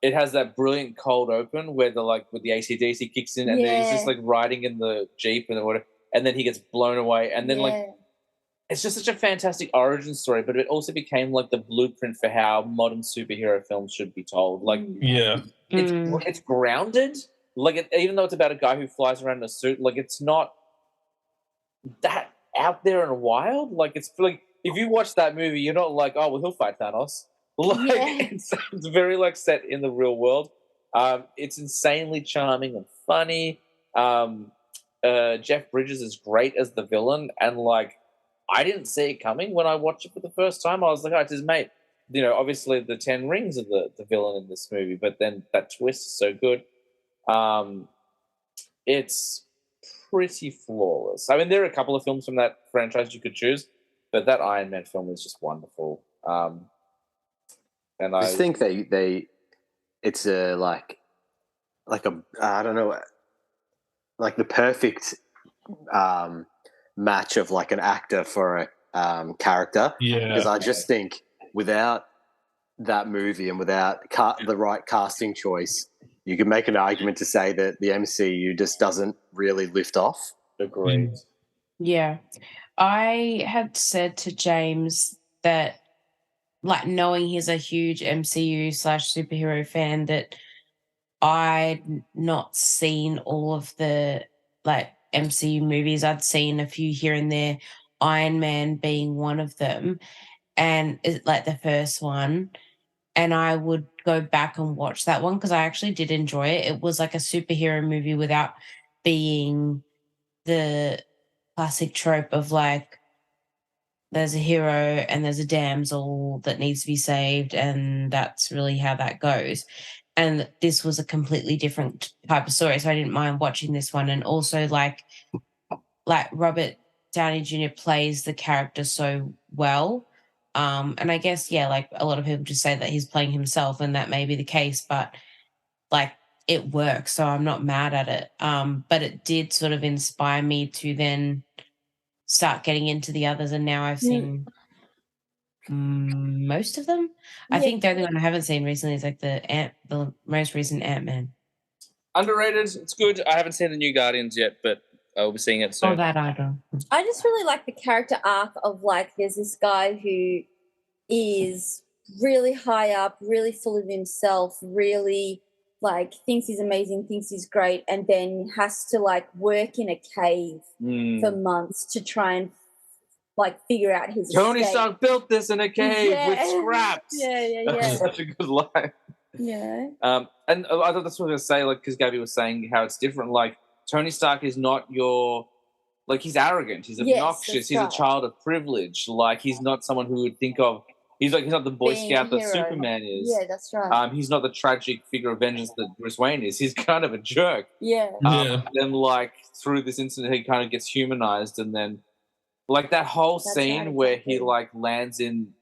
It has that brilliant cold open where with the AC/DC kicks in, and then he's just like riding in the Jeep and whatever, and then he gets blown away, and then like it's just such a fantastic origin story, but it also became like the blueprint for how modern superhero films should be told. Like, it's grounded. Like, even though it's about a guy who flies around in a suit, like it's not that out there and wild. Like, it's like if you watch that movie, you're not like, oh well, he'll fight Thanos. Like, it's very like set in the real world. It's insanely charming and funny. Jeff Bridges is great as the villain, and like I didn't see it coming when I watched it for the first time. I was like, oh, it's his mate. You know, obviously the 10 rings of the villain in this movie, but then that twist is so good. It's pretty flawless. I mean, there are a couple of films from that franchise you could choose, but that Iron Man film is just wonderful. And I just think it's a like a I don't know, like the perfect match of like an actor for a character. Yeah, because I just think without that movie and without the right casting choice, you could make an argument to say that the MCU just doesn't really lift off. Agreed. Yeah. I had said to James that, like, knowing he's a huge MCU / superhero fan, that I'd not seen all of the, like, MCU movies. I'd seen a few here and there, Iron Man being one of them, and like the first one. And I would go back and watch that one because I actually did enjoy it. It was like a superhero movie without being the classic trope of, like, there's a hero and there's a damsel that needs to be saved, and that's really how that goes. And this was a completely different type of story, so I didn't mind watching this one. And also, like Robert Downey Jr. plays the character so well. And I guess, yeah, like, a lot of people just say that he's playing himself, and that may be the case, but, like, it works, so I'm not mad at it. But it did sort of inspire me to then start getting into the others, and now I've seen most of them. I think the only one I haven't seen recently is, like, the most recent Ant-Man. Underrated. It's good. I haven't seen the new Guardians yet, but I'll be seeing it soon. Oh, that I don't. I just really like the character arc of, like, there's this guy who is really high up, really full of himself, really, like, thinks he's amazing, thinks he's great, and then has to, like, work in a cave for months to try and, like, figure out his Tony escape. Stark built this in a cave with scraps. Yeah. That's such a good line. Yeah. And I thought that's what I was going to say, like, because Gabby was saying how it's different. Like, Tony Stark is not your, like, he's arrogant, he's obnoxious, he's a child of privilege. Like, he's not someone who would think of, he's not the Boy Scout that Superman is. Yeah, that's right. He's not the tragic figure of vengeance that Bruce Wayne is. He's kind of a jerk. Yeah. And then, like, through this incident, he kind of gets humanized, and then, like, that whole scene where he, like, lands in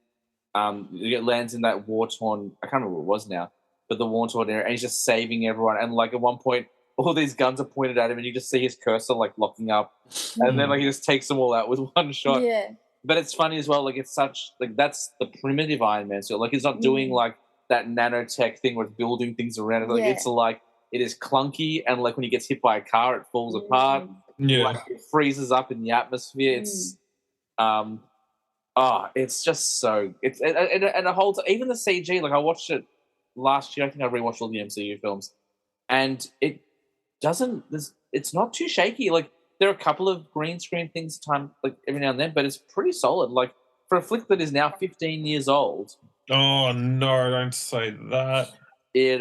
that war-torn, I can't remember what it was now, but the war-torn area, and he's just saving everyone. And, like, at one point, all these guns are pointed at him, and you just see his cursor, like, locking up, and then, like, he just takes them all out with one shot. Yeah. But it's funny as well, like, it's such, like, that's the primitive Iron Man. So, like, he's not doing, like, that nanotech thing where it's building things around it. Like, it's like, it is clunky, and, like, when he gets hit by a car, it falls apart. Yeah. Like, it freezes up in the atmosphere. It's it's just so, it's and the whole, even the CG, like, I watched it last year. I think I rewatched all the MCU films, and it doesn't, it's not too shaky. Like, there are a couple of green screen things like every now and then, but it's pretty solid. Like, for a flick that is now 15 years old. Oh no, don't say that. It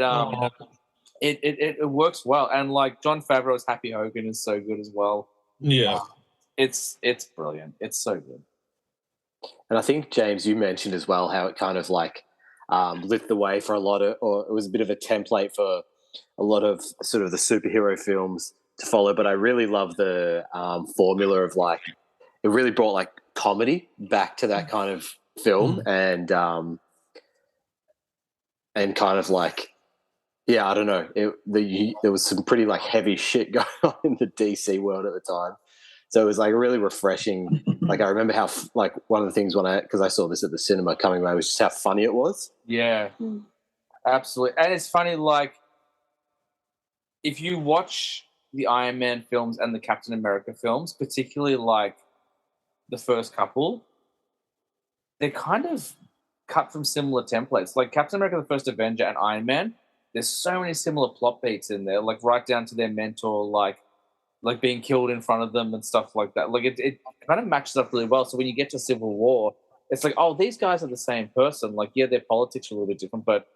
works well, and, like, Jon Favreau's Happy Hogan is so good as well. Yeah. It's brilliant. It's so good. And I think, James, you mentioned as well how it kind of, like, lit the way for a lot of, or it was a bit of a template for a lot of sort of the superhero films to follow. But I really love the formula of, like, it really brought, like, comedy back to that kind of film, and kind of, like, yeah, I don't know, there was some pretty, like, heavy shit going on in the DC world at the time. So it was, like, really refreshing. Like, I remember how, like, one of the things because I saw this at the cinema coming away, was just how funny it was. Yeah, absolutely. And it's funny, like, if you watch the Iron Man films and the Captain America films, particularly, like, the first couple, they're kind of cut from similar templates. Like, Captain America, the First Avenger, and Iron Man, there's so many similar plot beats in there, like, right down to their mentor, like being killed in front of them and stuff like that. Like, it kind of matches up really well. So when you get to Civil War, it's like, oh, these guys are the same person. Like, yeah, their politics are a little bit different, but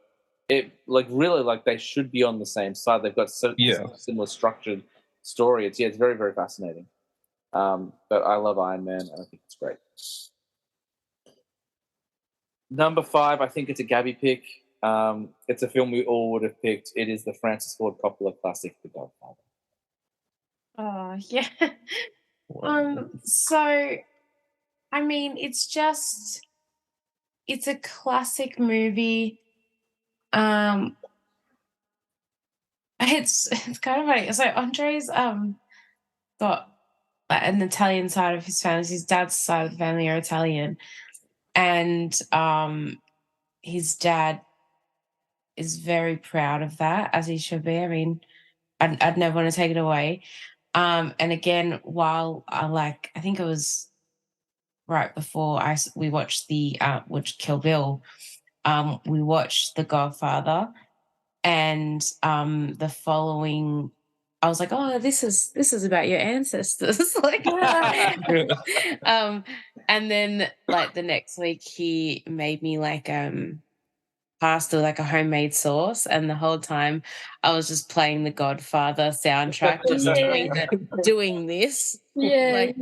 it, like, really, like, they should be on the same side. They've got such similar structured story. It's very, very fascinating. But I love Iron Man, and I think it's great. Number 5, I think it's a Gabby pick. It's a film we all would have picked. It is the Francis Ford Coppola classic, The Godfather. Oh, yeah. So, I mean, it's a classic movie. It's kind of funny. So Andre's got, like, an Italian side of his family. His dad's side of the family are Italian, and his dad is very proud of that, as he should be. I mean, I'd never want to take it away. And again, while I think it was right before we watched which Kill Bill, we watched The Godfather, and the following, I was like, oh, this is about your ancestors, like, and then like the next week he made me like pasta, like a homemade sauce, and the whole time I was just playing the Godfather soundtrack, just doing this, like,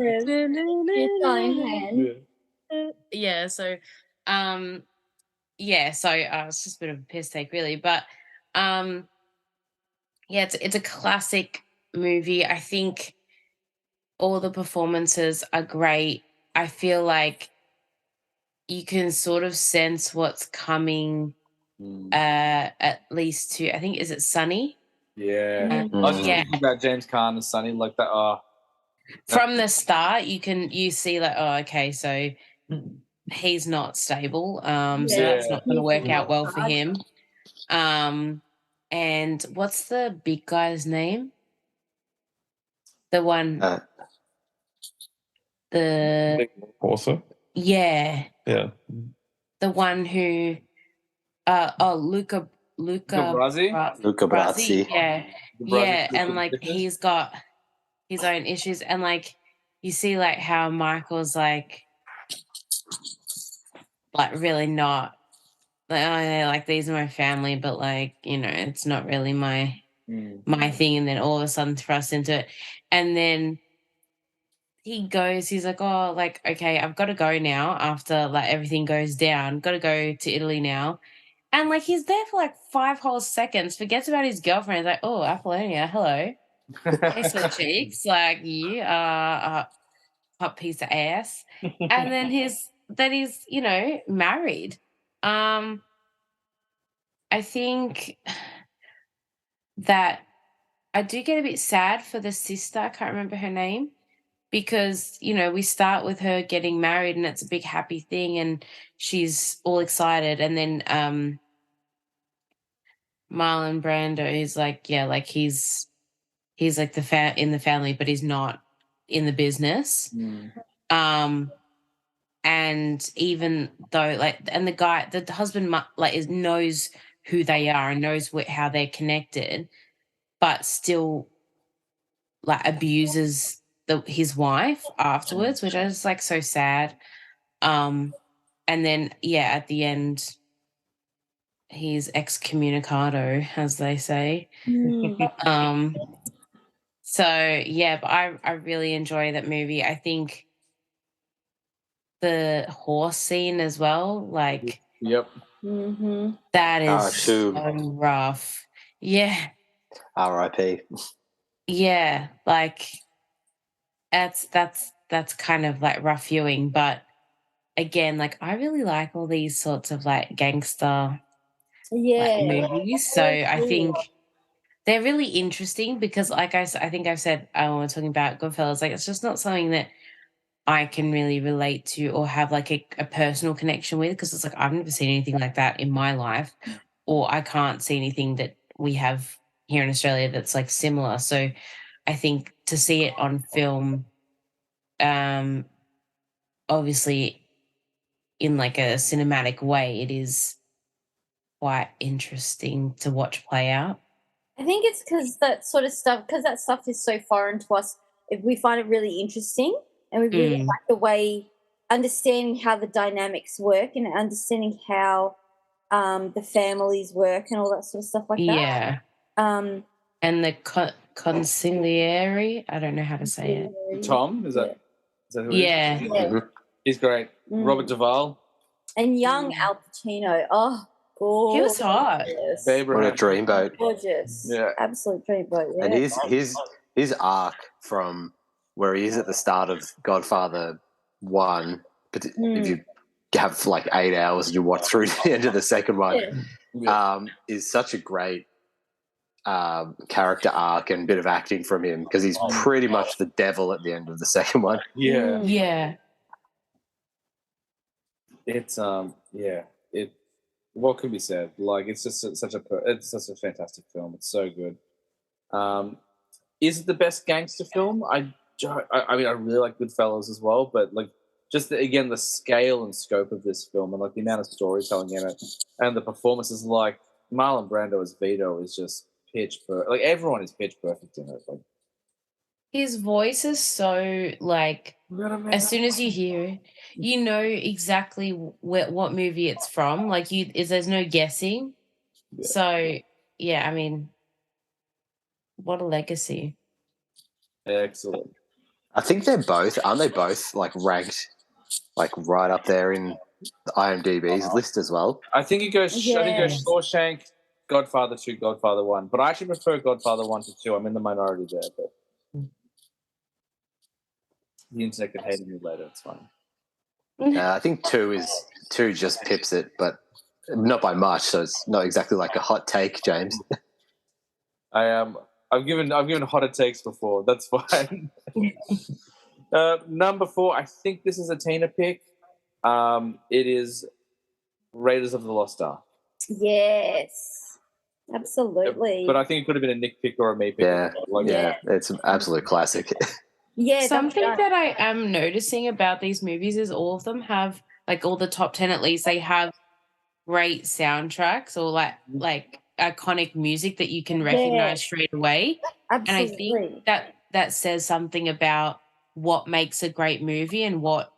yeah. So, yeah. So it's just a bit of a piss take, really, but yeah, it's a classic movie. I think all the performances are great. I feel like you can sort of sense what's coming. At least to, I think, is it Sunny? Yeah. I was just Yeah. thinking about James Caan and Sonny like that. From the start, you see like, oh, okay, so he's not stable. So that's not going to work out well for him. And what's the big guy's name? The one, Also, yeah, yeah, the one who, Luca Brasi? Luca Brasi. yeah, yeah, and like he's got his own issues, and like you see like how Michael's like really not like, oh yeah, like these are my family, but like, it's not really my thing, and then all of a sudden thrust into it, and then he's like, oh, like, okay, I've got to go now after like everything goes down, got to go to Italy now. And like he's there for like 5 whole seconds, forgets about his girlfriend. He's like, oh, Apollonia, hello. Hey, sweet cheeks, like you are a hot piece of ass. And then he's married. I think that I do get a bit sad for the sister. I can't remember her name, because we start with her getting married and it's a big happy thing and she's all excited, and then Marlon Brando is like, yeah, like he's like in the family, but he's not in the business. And even though and the husband like knows who they are and knows how they're connected, but still like abuses his wife afterwards, which I was like so sad. And then at the end he's excommunicado, as they say. So yeah, but I really enjoy that movie. I think the horse scene as well, like, Yep. that is Too. so rough. Yeah. R.I.P. Yeah, like that's kind of like rough viewing, but again, like I really like all these sorts of like gangster movies. So I think they're really interesting because, like I think I've said when we're talking about Goodfellas, like it's just not something that I can really relate to or have like a personal connection with, because it's like I've never seen anything like that in my life, or I can't see anything that we have here in Australia that's like similar. So I think to see it on film, obviously in like a cinematic way, it is quite interesting to watch play out. I think it's because that stuff is so foreign to us. If we find it really interesting, and we really like the way, understanding how the dynamics work and understanding how the families work and all that sort of stuff like that. Yeah. And the consigliere, I don't know how to say it. Tom, is that who he is? Yeah. He's great. Robert Duvall. And young Al Pacino. Oh, gorgeous. He was hot. What a dreamboat. Gorgeous. Yeah. Absolute dreamboat. Yeah. And his arc from where he is at the start of Godfather 1, but if you have like 8 hours and you watch through to the end of the second one, is such a great character arc and bit of acting from him, because he's pretty much the devil at the end of the second one. Yeah. Yeah. It's what could be said? Like, it's just such a fantastic film. It's so good. Is it the best gangster film? I mean, I really like Goodfellas as well, but like just again the scale and scope of this film, and like the amount of storytelling in it, and the performances. Like Marlon Brando as Vito is just pitch perfect. Like everyone is pitch perfect in it. Like His voice is so like as soon as you hear it, you know exactly what movie it's from. Like there's no guessing. Yeah. So yeah, I mean, what a legacy. excellent. I think aren't they both like ranked like right up there in the IMDb's list as well? I think it goes. I think it Yes. goes Shawshank, Godfather 2, Godfather 1. But I actually prefer Godfather 1 to 2. I'm in the minority there, but the internet can hate me later. It's fine. I think two just pips it, but not by much. So it's not exactly like a hot take, James. I've given hotter takes before. That's fine. Number 4. I think this is a Tina pick. It is Raiders of the Lost Ark. Yes, absolutely. But I think it could have been a Nick pick or a me pick. Yeah, it's an absolute classic. Yeah, Something that's that I am noticing about these movies is all of them have, like all the top 10 at least, they have great soundtracks or like iconic music that you can recognize straight away. absolutely. And I think that says something about what makes a great movie and what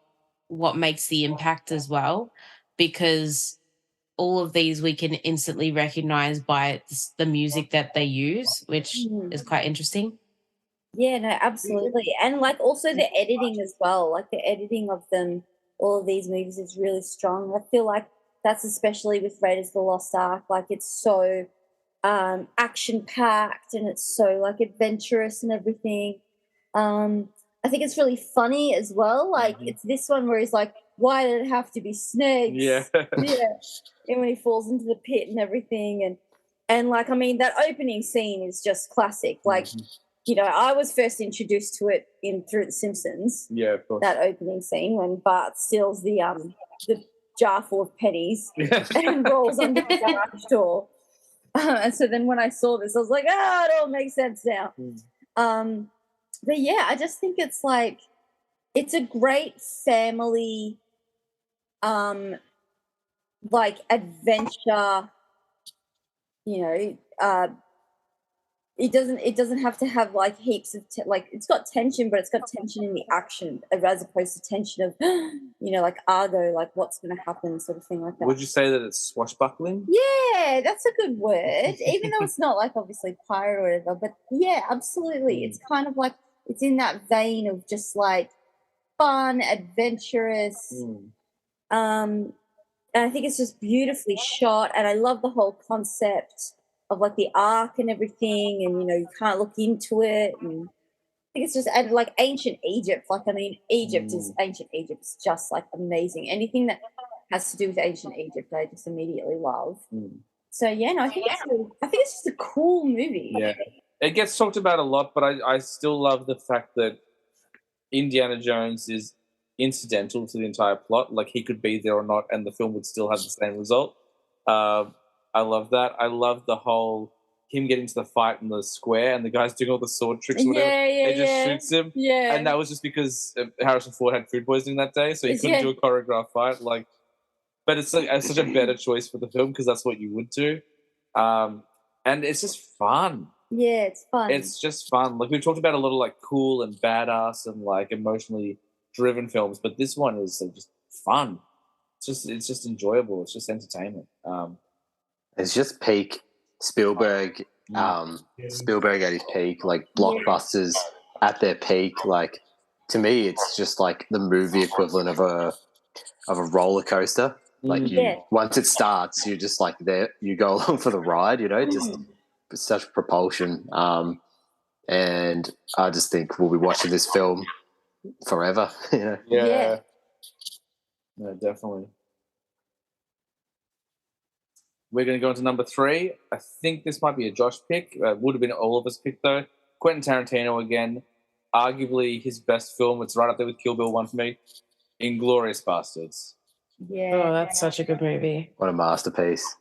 makes the impact as well, because all of these we can instantly recognize by the music that they use, which is quite interesting. Yeah, no, absolutely. And like also the editing as well. Like the editing of them, all of these movies is really strong. I feel like that's especially with Raiders of the Lost Ark. Like it's so action packed and it's so like adventurous and everything. I think it's really funny as well. Like it's this one where he's like, why did it have to be snakes? Yeah. Yeah. And when he falls into the pit and everything and like I mean that opening scene is just classic. Like you know, I was first introduced to it through The Simpsons. Yeah, of course. That opening scene when Bart steals the jar full of pennies and rolls under the garage door. And so then when I saw this, I was like, it all makes sense now. But yeah, I just think it's like it's a great family like adventure, you know, it doesn't have to have like heaps of like it's got tension, but it's got tension in the action as opposed to tension of you know like Argo, like what's going to happen, sort of thing like that. Would you say that it's swashbuckling? Yeah, that's a good word. Even though it's not like obviously pirate or whatever, but yeah, absolutely. It's kind of like it's in that vein of just like fun, adventurous. And I think it's just beautifully shot, and I love the whole concept of like the ark and everything, and you know you can't look into it, and I think it's just and like ancient Egypt. Like I mean, ancient Egypt is just like amazing. Anything that has to do with ancient Egypt, I just immediately love. So yeah, no, I think it's just a cool movie. Yeah, it gets talked about a lot, but I still love the fact that Indiana Jones is incidental to the entire plot. Like he could be there or not, and the film would still have the same result. I love that. I love the whole him getting to the fight in the square and the guys doing all the sword tricks or whatever. It just shoots him. Yeah. And that was just because Harrison Ford had food poisoning that day, so he couldn't do a choreographed fight. Like, but it's like such a better choice for the film because that's what you would do. And it's just fun. Yeah, it's fun. It's just fun. Like we've talked about a lot of like cool and badass and like emotionally driven films, but this one is like, just fun. It's just enjoyable. It's just entertainment. It's just peak Spielberg. Spielberg at his peak, like blockbusters at their peak. Like to me, it's just like the movie equivalent of a roller coaster. Like once it starts, you're just like there. You go along for the ride. You know, just such propulsion. And I just think we'll be watching this film forever. You know? Yeah. No, definitely. We're going to go into number 3. I think this might be a Josh pick. Would have been all of us pick, though. Quentin Tarantino again. Arguably his best film. It's right up there with Kill Bill 1 for me. Inglourious Bastards. Yeah. Oh, that's such a good movie. What a masterpiece.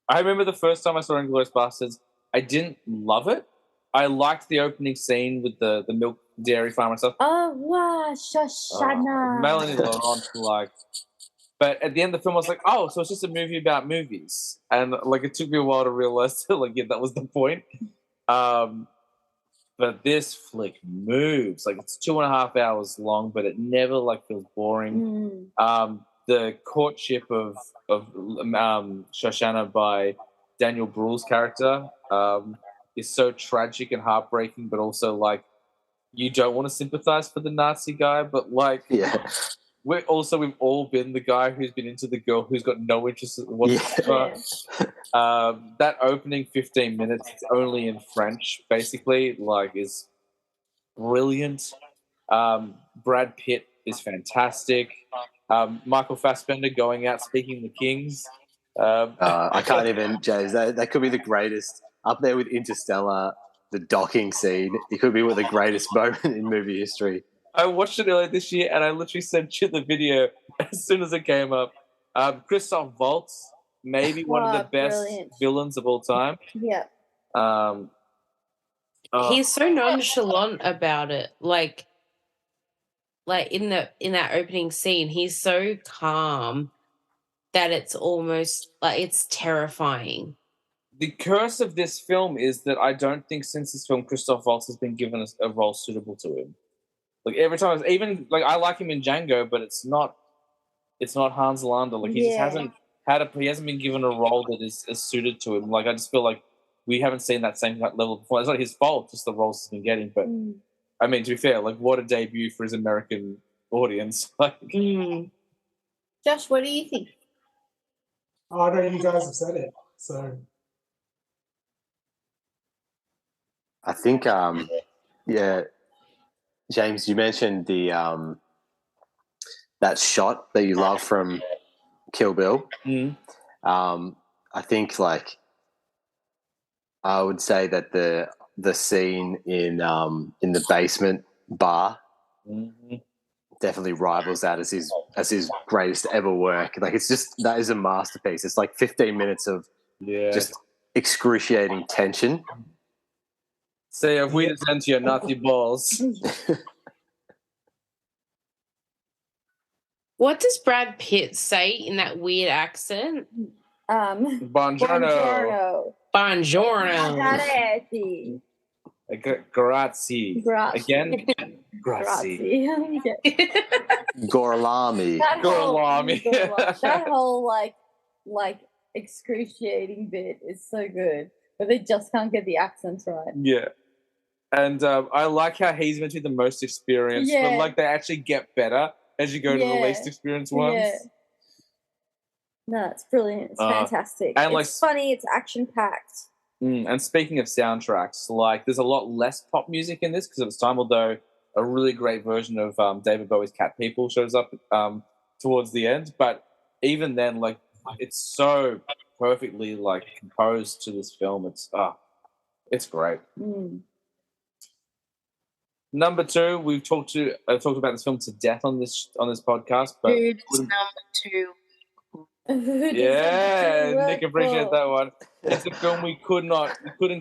I remember the first time I saw Inglourious Bastards, I didn't love it. I liked the opening scene with the milk dairy farm and stuff. Oh, wow, Shoshana. Melanie Laurent, like. But at the end of the film, I was like, oh, so it's just a movie about movies. And, like, it took me a while to realize, like, yeah, that was the point. But this flick moves. Like, it's 2.5 hours long, but it never, like, feels boring. The courtship of Shoshana by Daniel Bruhl's character is so tragic and heartbreaking, but also, like, you don't want to sympathize for the Nazi guy, but, like... Yeah. We've all been the guy who's been into the girl who's got no interest in whatsoever. Yeah. That opening 15 minutes, it's only in French, basically, like, is brilliant. Brad Pitt is fantastic. Michael Fassbender going out speaking the Kings. I can't even, James. That could be the greatest, up there with Interstellar, the docking scene. It could be one of the greatest moments in movie history. I watched it earlier this year, and I literally sent you the video as soon as it came up. Christoph Waltz, maybe one of the best villains of all time. Yeah. He's so nonchalant about it. Like in that opening scene, he's so calm that it's almost like it's terrifying. The curse of this film is that I don't think since this film Christoph Waltz has been given a role suitable to him. Like every time, even like I like him in Django, but it's not Hans Landa. Like he just hasn't been given a role that is suited to him. Like I just feel like we haven't seen that same level before. It's not his fault, just the roles he's been getting. But I mean, to be fair, like what a debut for his American audience. Like, Josh, what do you think? I know you guys have said it, so I think, James, you mentioned the that shot that you love from Kill Bill. I think, like, I would say that the scene in the basement bar definitely rivals that as his greatest ever work. Like, it's just, that is a masterpiece. It's like 15 minutes of just excruciating tension. Say, if we descend to your Nazi balls. What does Brad Pitt say in that weird accent? Buongiorno. Buongiorno. Grazie. Again? Grazie. Gorlami. That whole like excruciating bit is so good, but they just can't get the accents right. Yeah. And I like how he's meant to be the most experienced, but like they actually get better as you go to the least experienced ones. Yeah. No, it's brilliant. It's fantastic. And it's funny. It's action-packed. And speaking of soundtracks, like there's a lot less pop music in this because of its time, although a really great version of David Bowie's Cat People shows up towards the end. But even then, like it's so perfectly like composed to this film. It's great. Number 2, we've talked about this film to death on this podcast, but Dude, it's number 2. Yeah, Nick appreciate that one. It's a film we couldn't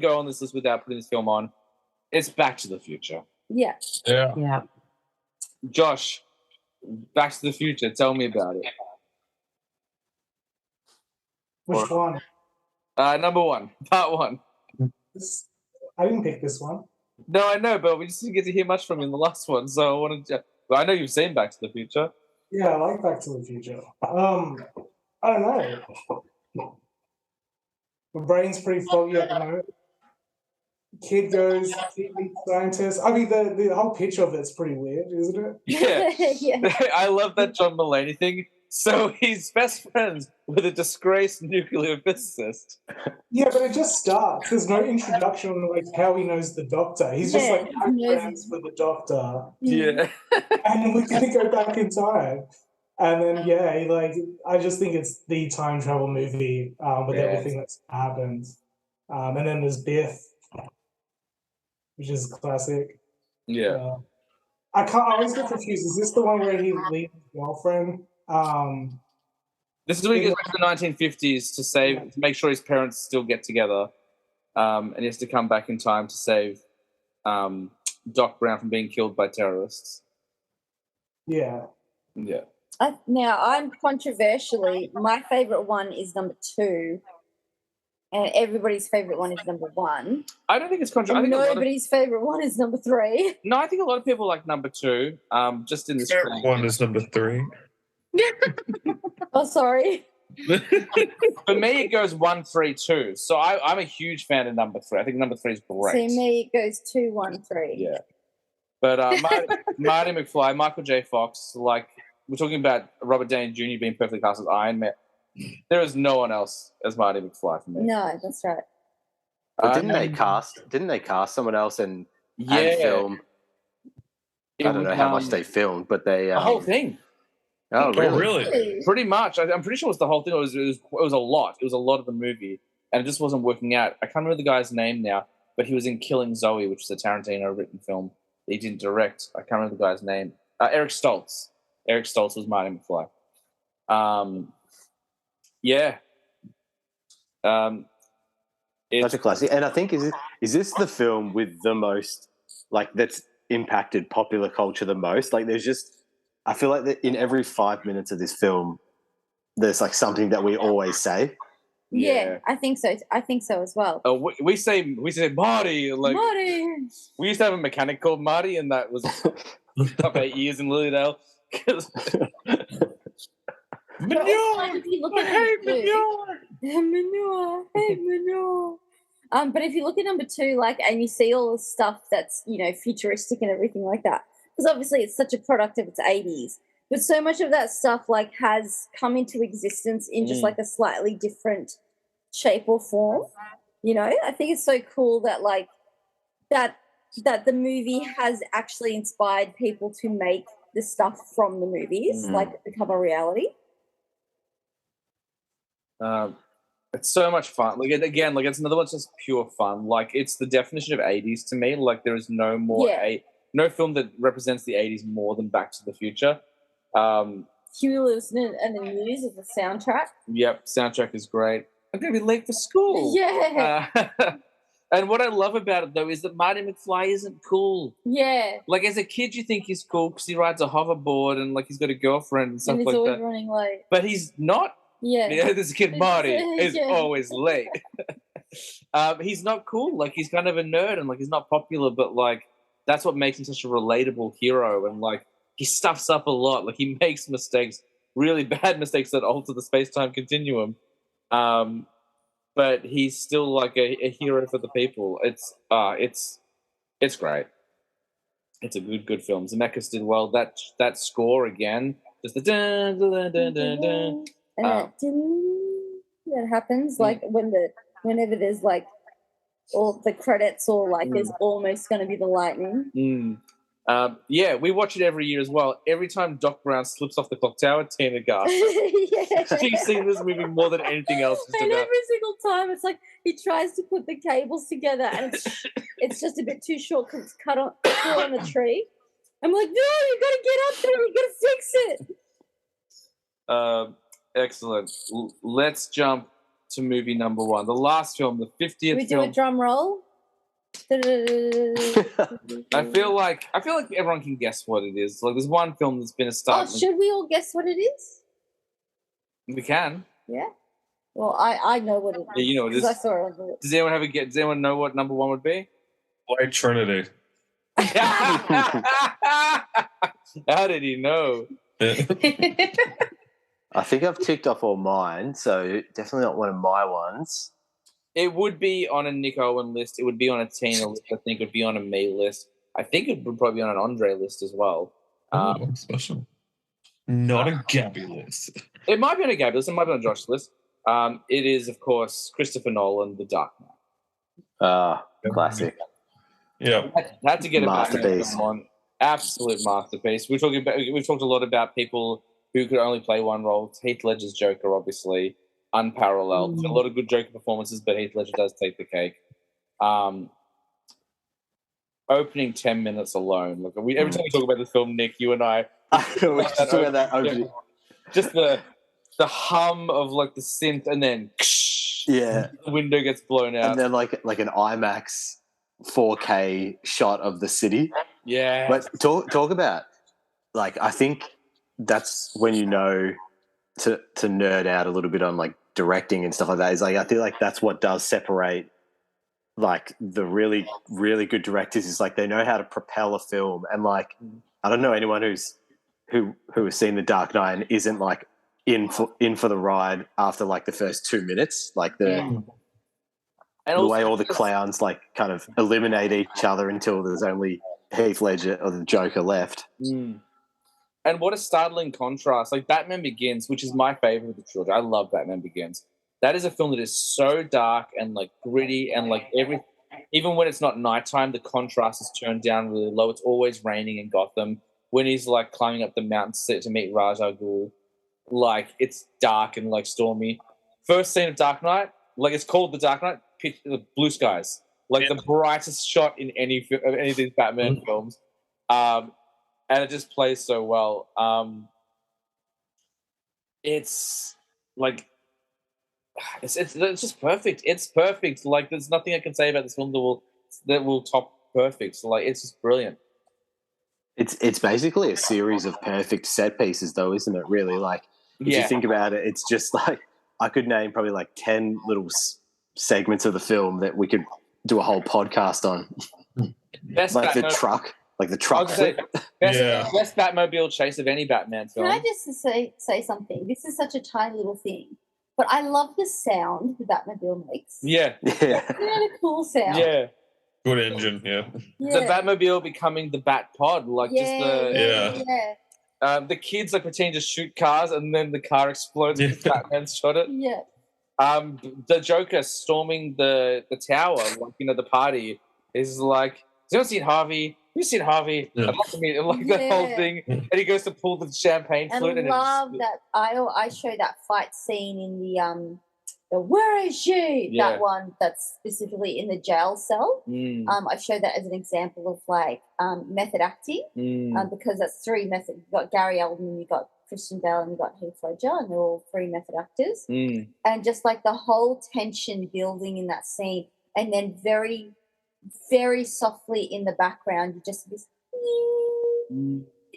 go on this list without putting this film on. It's Back to the Future. Yeah. Josh, Back to the Future, tell me about it. Which one? Number 1, part 1. I didn't pick this one. No, I know, but we just didn't get to hear much from you in the last one, so I wanted to. But I know you've seen Back to the Future. Yeah, I like Back to the Future. I don't know. My brain's pretty foggy at the moment. Kid goes, kid meets scientist. I mean, the whole picture of it's pretty weird, isn't it? Yeah. I love that John Mulaney thing. So he's best friends with a disgraced nuclear physicist. Yeah, but it just starts. There's no introduction on like how he knows the doctor. He's just like friends with the doctor. Yeah. And we're gonna go back in time. And then I just think it's the time travel movie with everything that's happened. And then there's Biff, which is classic. Yeah. I always get confused. Is this the one where he leaves his girlfriend? This is when he goes back to the 1950s to make sure his parents still get together, and he has to come back in time to save Doc Brown from being killed by terrorists. Yeah. Yeah. Now, I'm controversially, my favourite one is number 2, and everybody's favourite one is number 1. I don't think it's controversial. And nobody's favourite one is number 3. No, I think a lot of people like number 2. Just in this Favorite one is number 3. Oh, sorry. For me, it goes 1, 3, 2. So I'm a huge fan of number 3. I think number 3 is great. See, me, it goes 2, 1, 3. Yeah. But Marty McFly, Michael J. Fox, like, we're talking about Robert Downey Jr. being perfectly cast as Iron Man. There is no one else as Marty McFly for me. No, that's right. But didn't they cast someone else and film? I don't know how much they filmed, but they the whole thing. Oh, really? Really? Pretty much. I'm pretty sure it was the whole thing. It was a lot. It was a lot of the movie, and it just wasn't working out. I can't remember the guy's name now, but he was in Killing Zoe, which is a Tarantino written film that he didn't direct. I can't remember the guy's name. Eric Stoltz. Eric Stoltz was Marty McFly. Yeah. Such a classic. And I think is this the film with the most, like, that's impacted popular culture the most? Like, there's just, I feel like that in every 5 minutes of this film, there's like something that we always say. Yeah, I think so. I think so as well. We say Marty. Like, Marty. We used to have a mechanic called Marty, and that was up 8 years in Lilydale. Manure. If you look at manure. Hey, manure. But if you look at number 2, like, and you see all the stuff that's, you know, futuristic and everything like that, because obviously it's such a product of its 80s, but so much of that stuff, like, has come into existence in just like a slightly different shape or form. You know, I think it's so cool that, like, that the movie has actually inspired people to make the stuff from the movies, like, become a reality. It's so much fun. Like, again, like, it's another one's just pure fun. Like, it's the definition of 80s to me. Like, there is no more no film that represents the 80s more than Back to the Future. Huey Lewis and the News is the soundtrack. Yep, soundtrack is great. I'm going to be late for school. Yeah. And what I love about it, though, is that Marty McFly isn't cool. Yeah. Like, as a kid, you think he's cool because he rides a hoverboard and, like, he's got a girlfriend and stuff and he's like always that. running late. But he's not. Yeah. This kid Marty is always late. He's not cool. Like, he's kind of a nerd and, like, he's not popular, but, like, that's what makes him such a relatable hero. And, like, he stuffs up a lot. Like, he makes mistakes, really bad mistakes that alter the space-time continuum. But he's still, like, a hero for the people. It's great. It's a good film. Zemeckis did well. That score again, just the dun dun dun dun dun. And that happens, like, whenever there's, like, all the credits or, like, there's almost going to be the lightning. Yeah, we watch it every year as well. Every time Doc Brown slips off the clock tower, Tina gasps. Yeah. She's seen this movie more than anything else. And every single time, it's like he tries to put the cables together, and it's just a bit too short because it's caught on the tree. I'm like, no, you got to get up there. You got to fix it. Excellent. Let's jump to movie number 1, the last film, the 50th. We do a drum roll. I feel like everyone can guess what it is. Like, there's one film that's been a start. Oh, should we all guess what it is? We can. Yeah. Well, I know what it is. Yeah, you know what it is. I saw it on the... Does anyone have a guess? Does anyone know what number 1 would be? White Trinity. How did he know? I think I've ticked off all mine, so definitely not one of my ones. It would be on a Nick Owen list. It would be on a Tina list. I think it would be on a me list. I think it would probably be on an Andre list as well. Special. Not a Gabby list. It might be on a Gabby list. It might be on a Josh list. It is, of course, Christopher Nolan, The Dark Knight. Classic. Yeah. Had to get it back. Masterpiece. Absolute masterpiece. We've talked a lot about people who could only play one role. Heath Ledger's Joker, obviously, unparalleled. A lot of good Joker performances, but Heath Ledger does take the cake. Opening 10 minutes alone. Look, every time we talk about the film, Nick, you and I, we just talk about that opening. Just the hum of, like, the synth, and then yeah, the window gets blown out, and then like an IMAX 4K shot of the city. Yeah. But talk about, like, I think that's when you know to nerd out a little bit on like directing and stuff like that. Is like, I feel like that's what does separate like the really, really good directors, is like they know how to propel a film. And like, I don't know anyone who has seen The Dark Knight and isn't like in for the ride after like the first 2 minutes. Like the way all the clowns like kind of eliminate each other until there's only Heath Ledger or the Joker left. And what a startling contrast. Like Batman Begins, which is my favorite of the trilogy. I love Batman Begins. That is a film that is so dark and like gritty, and like even when it's not nighttime, the contrast is turned down really low. It's always raining in Gotham. When he's like climbing up the mountain to meet Ra's al Ghul, like it's dark and like stormy. First scene of Dark Knight, like it's called The Dark Knight, blue skies, like the brightest shot in any of these Batman films, and it just plays so well. It's like it's just perfect. It's perfect. Like there's nothing I can say about this film that will top perfect. So, like it's just brilliant. It's basically a series of perfect set pieces, though, isn't it? Really, like if you think about it, it's just like I could name probably like 10 little segments of the film that we could do a whole podcast on. Like the truck flip. Best Batmobile chase of any Batman film. Can I just say something? This is such a tiny little thing, but I love the sound the Batmobile makes. Yeah. It's really cool sound. Yeah. Good engine, yeah. The Batmobile becoming the Bat Pod, like the kids like pretending to shoot cars, and then the car explodes because Batman shot it. Yeah. The Joker storming the tower, like the party is like, has anyone seen Harvey? Have you seen Harvey? Yeah. The whole thing, and he goes to pull the champagne flute. And love that. I show that fight scene in the where is she? Yeah. That one that's specifically in the jail cell. I show that as an example of like method acting, because that's three methods. You've got Gary Oldman, you've got Christian Bale, and you've got Heath Ledger, and they're all three method actors. And just like the whole tension building in that scene, and then very, very softly in the background, you just this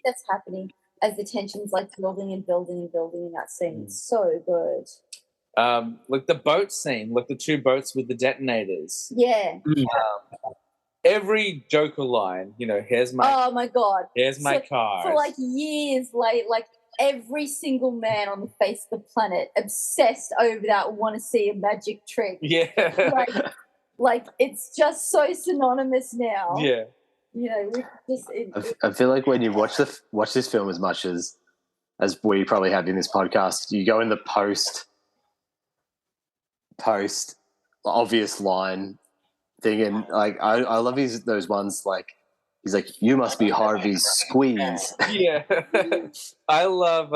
that's happening as the tension's like building and building and building in that scene. It's so good. Like the boat scene, like the two boats with the detonators. Yeah. Every Joker line, here's my. Oh my God. Here's my car. For like years, like every single man on the face of the planet obsessed over that. Want to see a magic trick? Yeah. like it's just so synonymous now. Yeah. I feel like when you watch this film as much as we probably have in this podcast, you go in the post obvious line thing, and like I love those ones like he's like, you must be Harvey's squeeze. Yeah. I love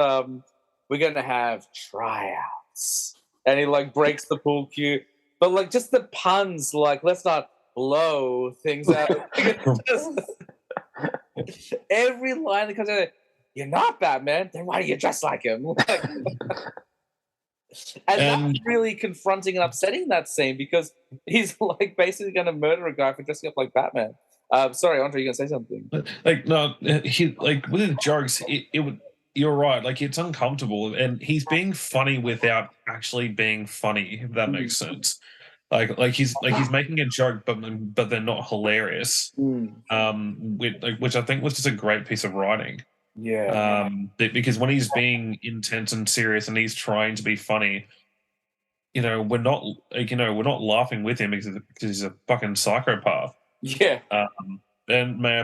we're gonna have tryouts, and he like breaks the pool cue, but like just the puns, like let's not blow things out. Every line that comes out, you're not Batman, then why do you dress like him? And that's really confronting and upsetting, that scene, because he's like basically going to murder a guy for dressing up like Batman. Sorry, Andre, you're going to say something? Like no, he like with his jokes, it would. You're right. Like it's uncomfortable, and he's being funny without actually being funny. If that makes sense. Like he's making a joke, but they're not hilarious. Which I think was just a great piece of writing. Yeah. Because when he's being intense and serious and he's trying to be funny, we're not laughing with him because he's a fucking psychopath. Yeah. And may I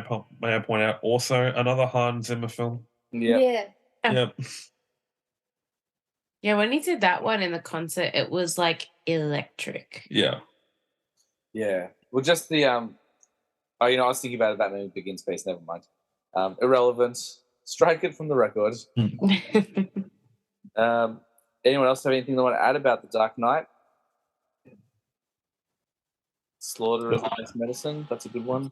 point out also another Hans Zimmer film? Yeah. Yep. Yeah, when he did that one in the concert, it was like electric. Yeah. Yeah. Well, just the I was thinking about Batman Begins space. Never mind. Irrelevant. Strike it from the record. Anyone else have anything they want to add about The Dark Knight? Slaughter is the best medicine. That's a good one.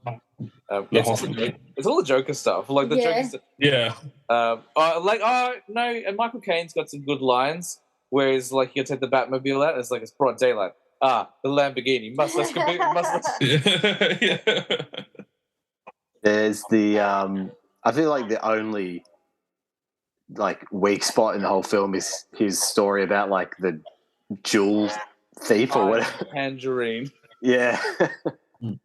It's all the Joker stuff. Like the Joker stuff. Yeah. No, and Michael Caine's got some good lines. Whereas, like, you take the Batmobile out, it's like it's broad daylight. the Lamborghini. Yeah. There's the I feel like the only like weak spot in the whole film is his story about like the jewel thief or whatever. Tangerine. Yeah. No,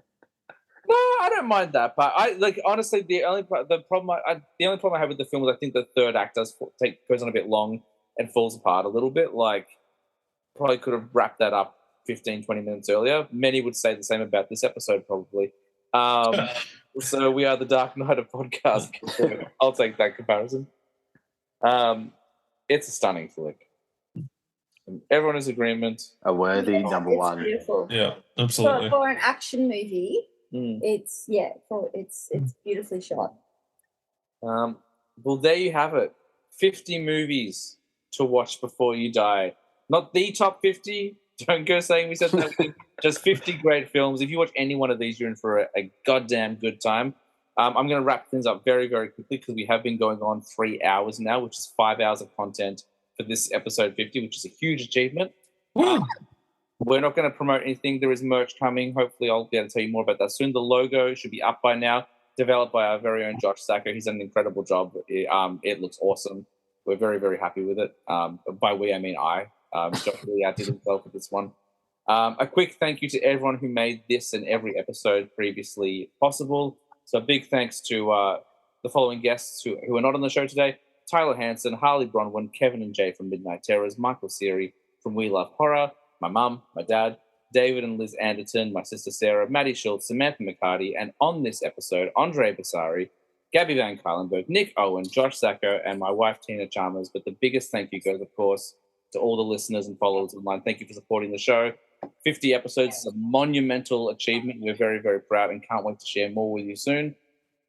I don't mind that part. I like honestly the only problem I have with the film is I think the third act goes on a bit long and falls apart a little bit. Like probably could have wrapped that up 15, 20 minutes earlier. Many would say the same about this episode probably. So we are the Dark Knight of podcast. I'll take that comparison. It's a stunning flick. Everyone is agreement. A worthy number it's one. Beautiful. Yeah, absolutely. For an action movie, it's beautifully shot. Well, there you have it. 50 movies to watch before you die. Not the top 50. Don't go saying we said that. Just 50 great films. If you watch any one of these, you're in for a goddamn good time. I'm going to wrap things up very, very quickly because we have been going on 3 hours now, which is 5 hours of content for this episode 50, which is a huge achievement. We're not going to promote anything. There is merch coming. Hopefully, I'll be able to tell you more about that soon. The logo should be up by now, developed by our very own Josh Sacco. He's done an incredible job. It looks awesome. We're very, very happy with it. By we, I mean I. Josh really outdid himself with this one. A quick thank you to everyone who made this and every episode previously possible. So a big thanks to the following guests who are not on the show today: Tyler Hanson, Harley Bronwyn, Kevin and Jay from Midnight Terrors, Michael Siri from We Love Horror, my mum, my dad, David and Liz Anderton, my sister Sarah, Maddie Schultz, Samantha McCarty, and on this episode, Andre Basari, Gabby Van Kylenberg, Nick Owen, Josh Sacco, and my wife Tina Chalmers. But the biggest thank you goes, of course, to all the listeners and followers online. Thank you for supporting the show. 50 episodes is a monumental achievement. We're very, very proud and can't wait to share more with you soon.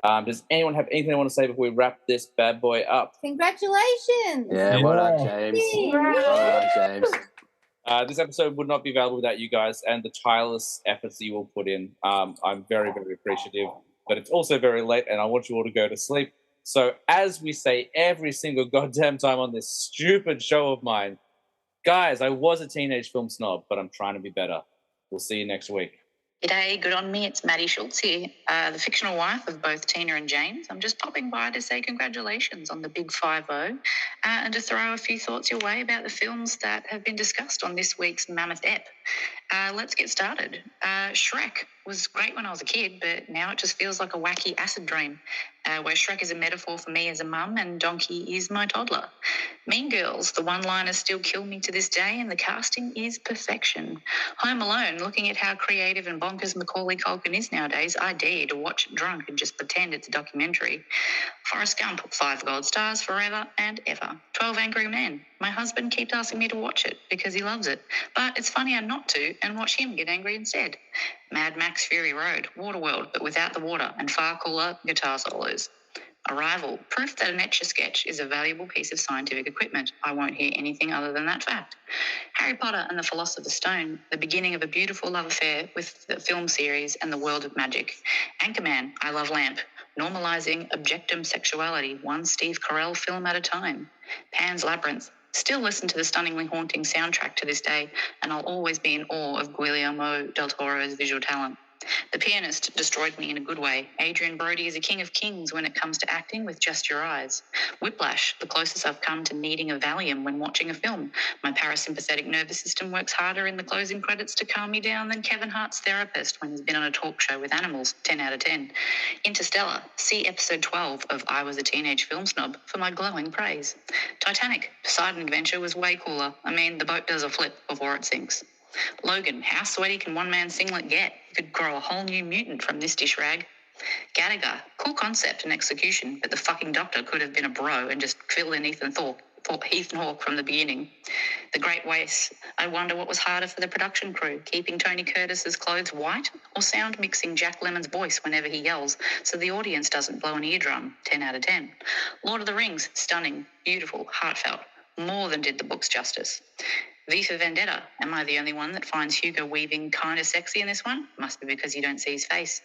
Does anyone have anything they want to say before we wrap this bad boy up? Congratulations! Yeah, well done, James. Well done, James. This episode would not be available without you guys and the tireless efforts that you will put in. I'm very, very appreciative, but it's also very late and I want you all to go to sleep. So as we say every single goddamn time on this stupid show of mine, guys, I was a teenage film snob, but I'm trying to be better. We'll see you next week. G'day, good on me. It's Maddie Schultz here, the fictional wife of both Tina and James. I'm just popping by to say congratulations on the big 5-0 and to throw a few thoughts your way about the films that have been discussed on this week's Mammoth Ep. Let's get started. Shrek was great when I was a kid, but now it just feels like a wacky acid dream, where Shrek is a metaphor for me as a mum and Donkey is my toddler. Mean Girls, the one-liners still kill me to this day, and the casting is perfection. Home Alone, looking at how creative and bonkers Macaulay Culkin is nowadays, I dare to watch it drunk and just pretend it's a documentary. Forrest Gump, 5 gold stars forever and ever. 12 Angry Men. My husband keeps asking me to watch it because he loves it, but it's funnier not to and watch him get angry instead. Mad Max Fury Road, Waterworld, but without the water and far cooler guitar solos. Arrival, proof that an Etch-a-Sketch is a valuable piece of scientific equipment. I won't hear anything other than that fact. Harry Potter and the Philosopher's Stone, the beginning of a beautiful love affair with the film series and the world of magic. Anchorman, I Love Lamp, normalising objectum sexuality, one Steve Carell film at a time. Pan's Labyrinth, still listen to the stunningly haunting soundtrack to this day, and I'll always be in awe of Guillermo del Toro's visual talent. The Pianist destroyed me in a good way. Adrian Brody is a king of kings when it comes to acting with just your eyes. Whiplash, the closest I've come to needing a Valium when watching a film. My parasympathetic nervous system works harder in the closing credits to calm me down than Kevin Hart's therapist when he's been on a talk show with animals. 10 out of 10. Interstellar, see episode 12 of I Was a Teenage Film Snob for my glowing praise. Titanic, Poseidon Adventure was way cooler. I mean, the boat does a flip before it sinks. Logan, how sweaty can one man's singlet get? You could grow a whole new mutant from this dish rag. Gattaca, cool concept and execution, but the fucking doctor could have been a bro and just filled in Ethan Hawke from the beginning. The Great Waste, I wonder what was harder for the production crew, keeping Tony Curtis's clothes white or sound mixing Jack Lemmon's voice whenever he yells so the audience doesn't blow an eardrum. 10 out of 10. Lord of the Rings, stunning, beautiful, heartfelt, more than did the books justice. V for Vendetta. Am I the only one that finds Hugo Weaving kind of sexy in this one? Must be because you don't see his face.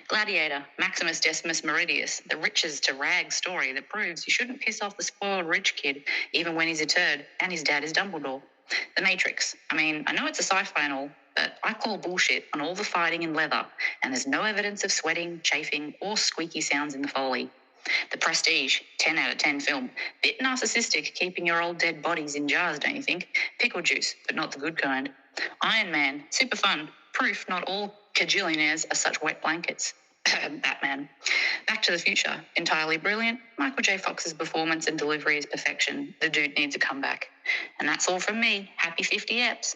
Gladiator. Maximus Decimus Meridius. The riches to rags story that proves you shouldn't piss off the spoiled rich kid even when he's a turd and his dad is Dumbledore. The Matrix. I mean, I know it's a sci-fi and all, but I call bullshit on all the fighting in leather, and there's no evidence of sweating, chafing, or squeaky sounds in the Foley. The Prestige, 10 out of 10 film. Bit narcissistic, keeping your old dead bodies in jars, don't you think? Pickle juice, but not the good kind. Iron Man, super fun. Proof not all cajillionaires are such wet blankets. Batman. Back to the Future, entirely brilliant. Michael J. Fox's performance and delivery is perfection. The dude needs a comeback. And that's all from me. Happy 50 eps.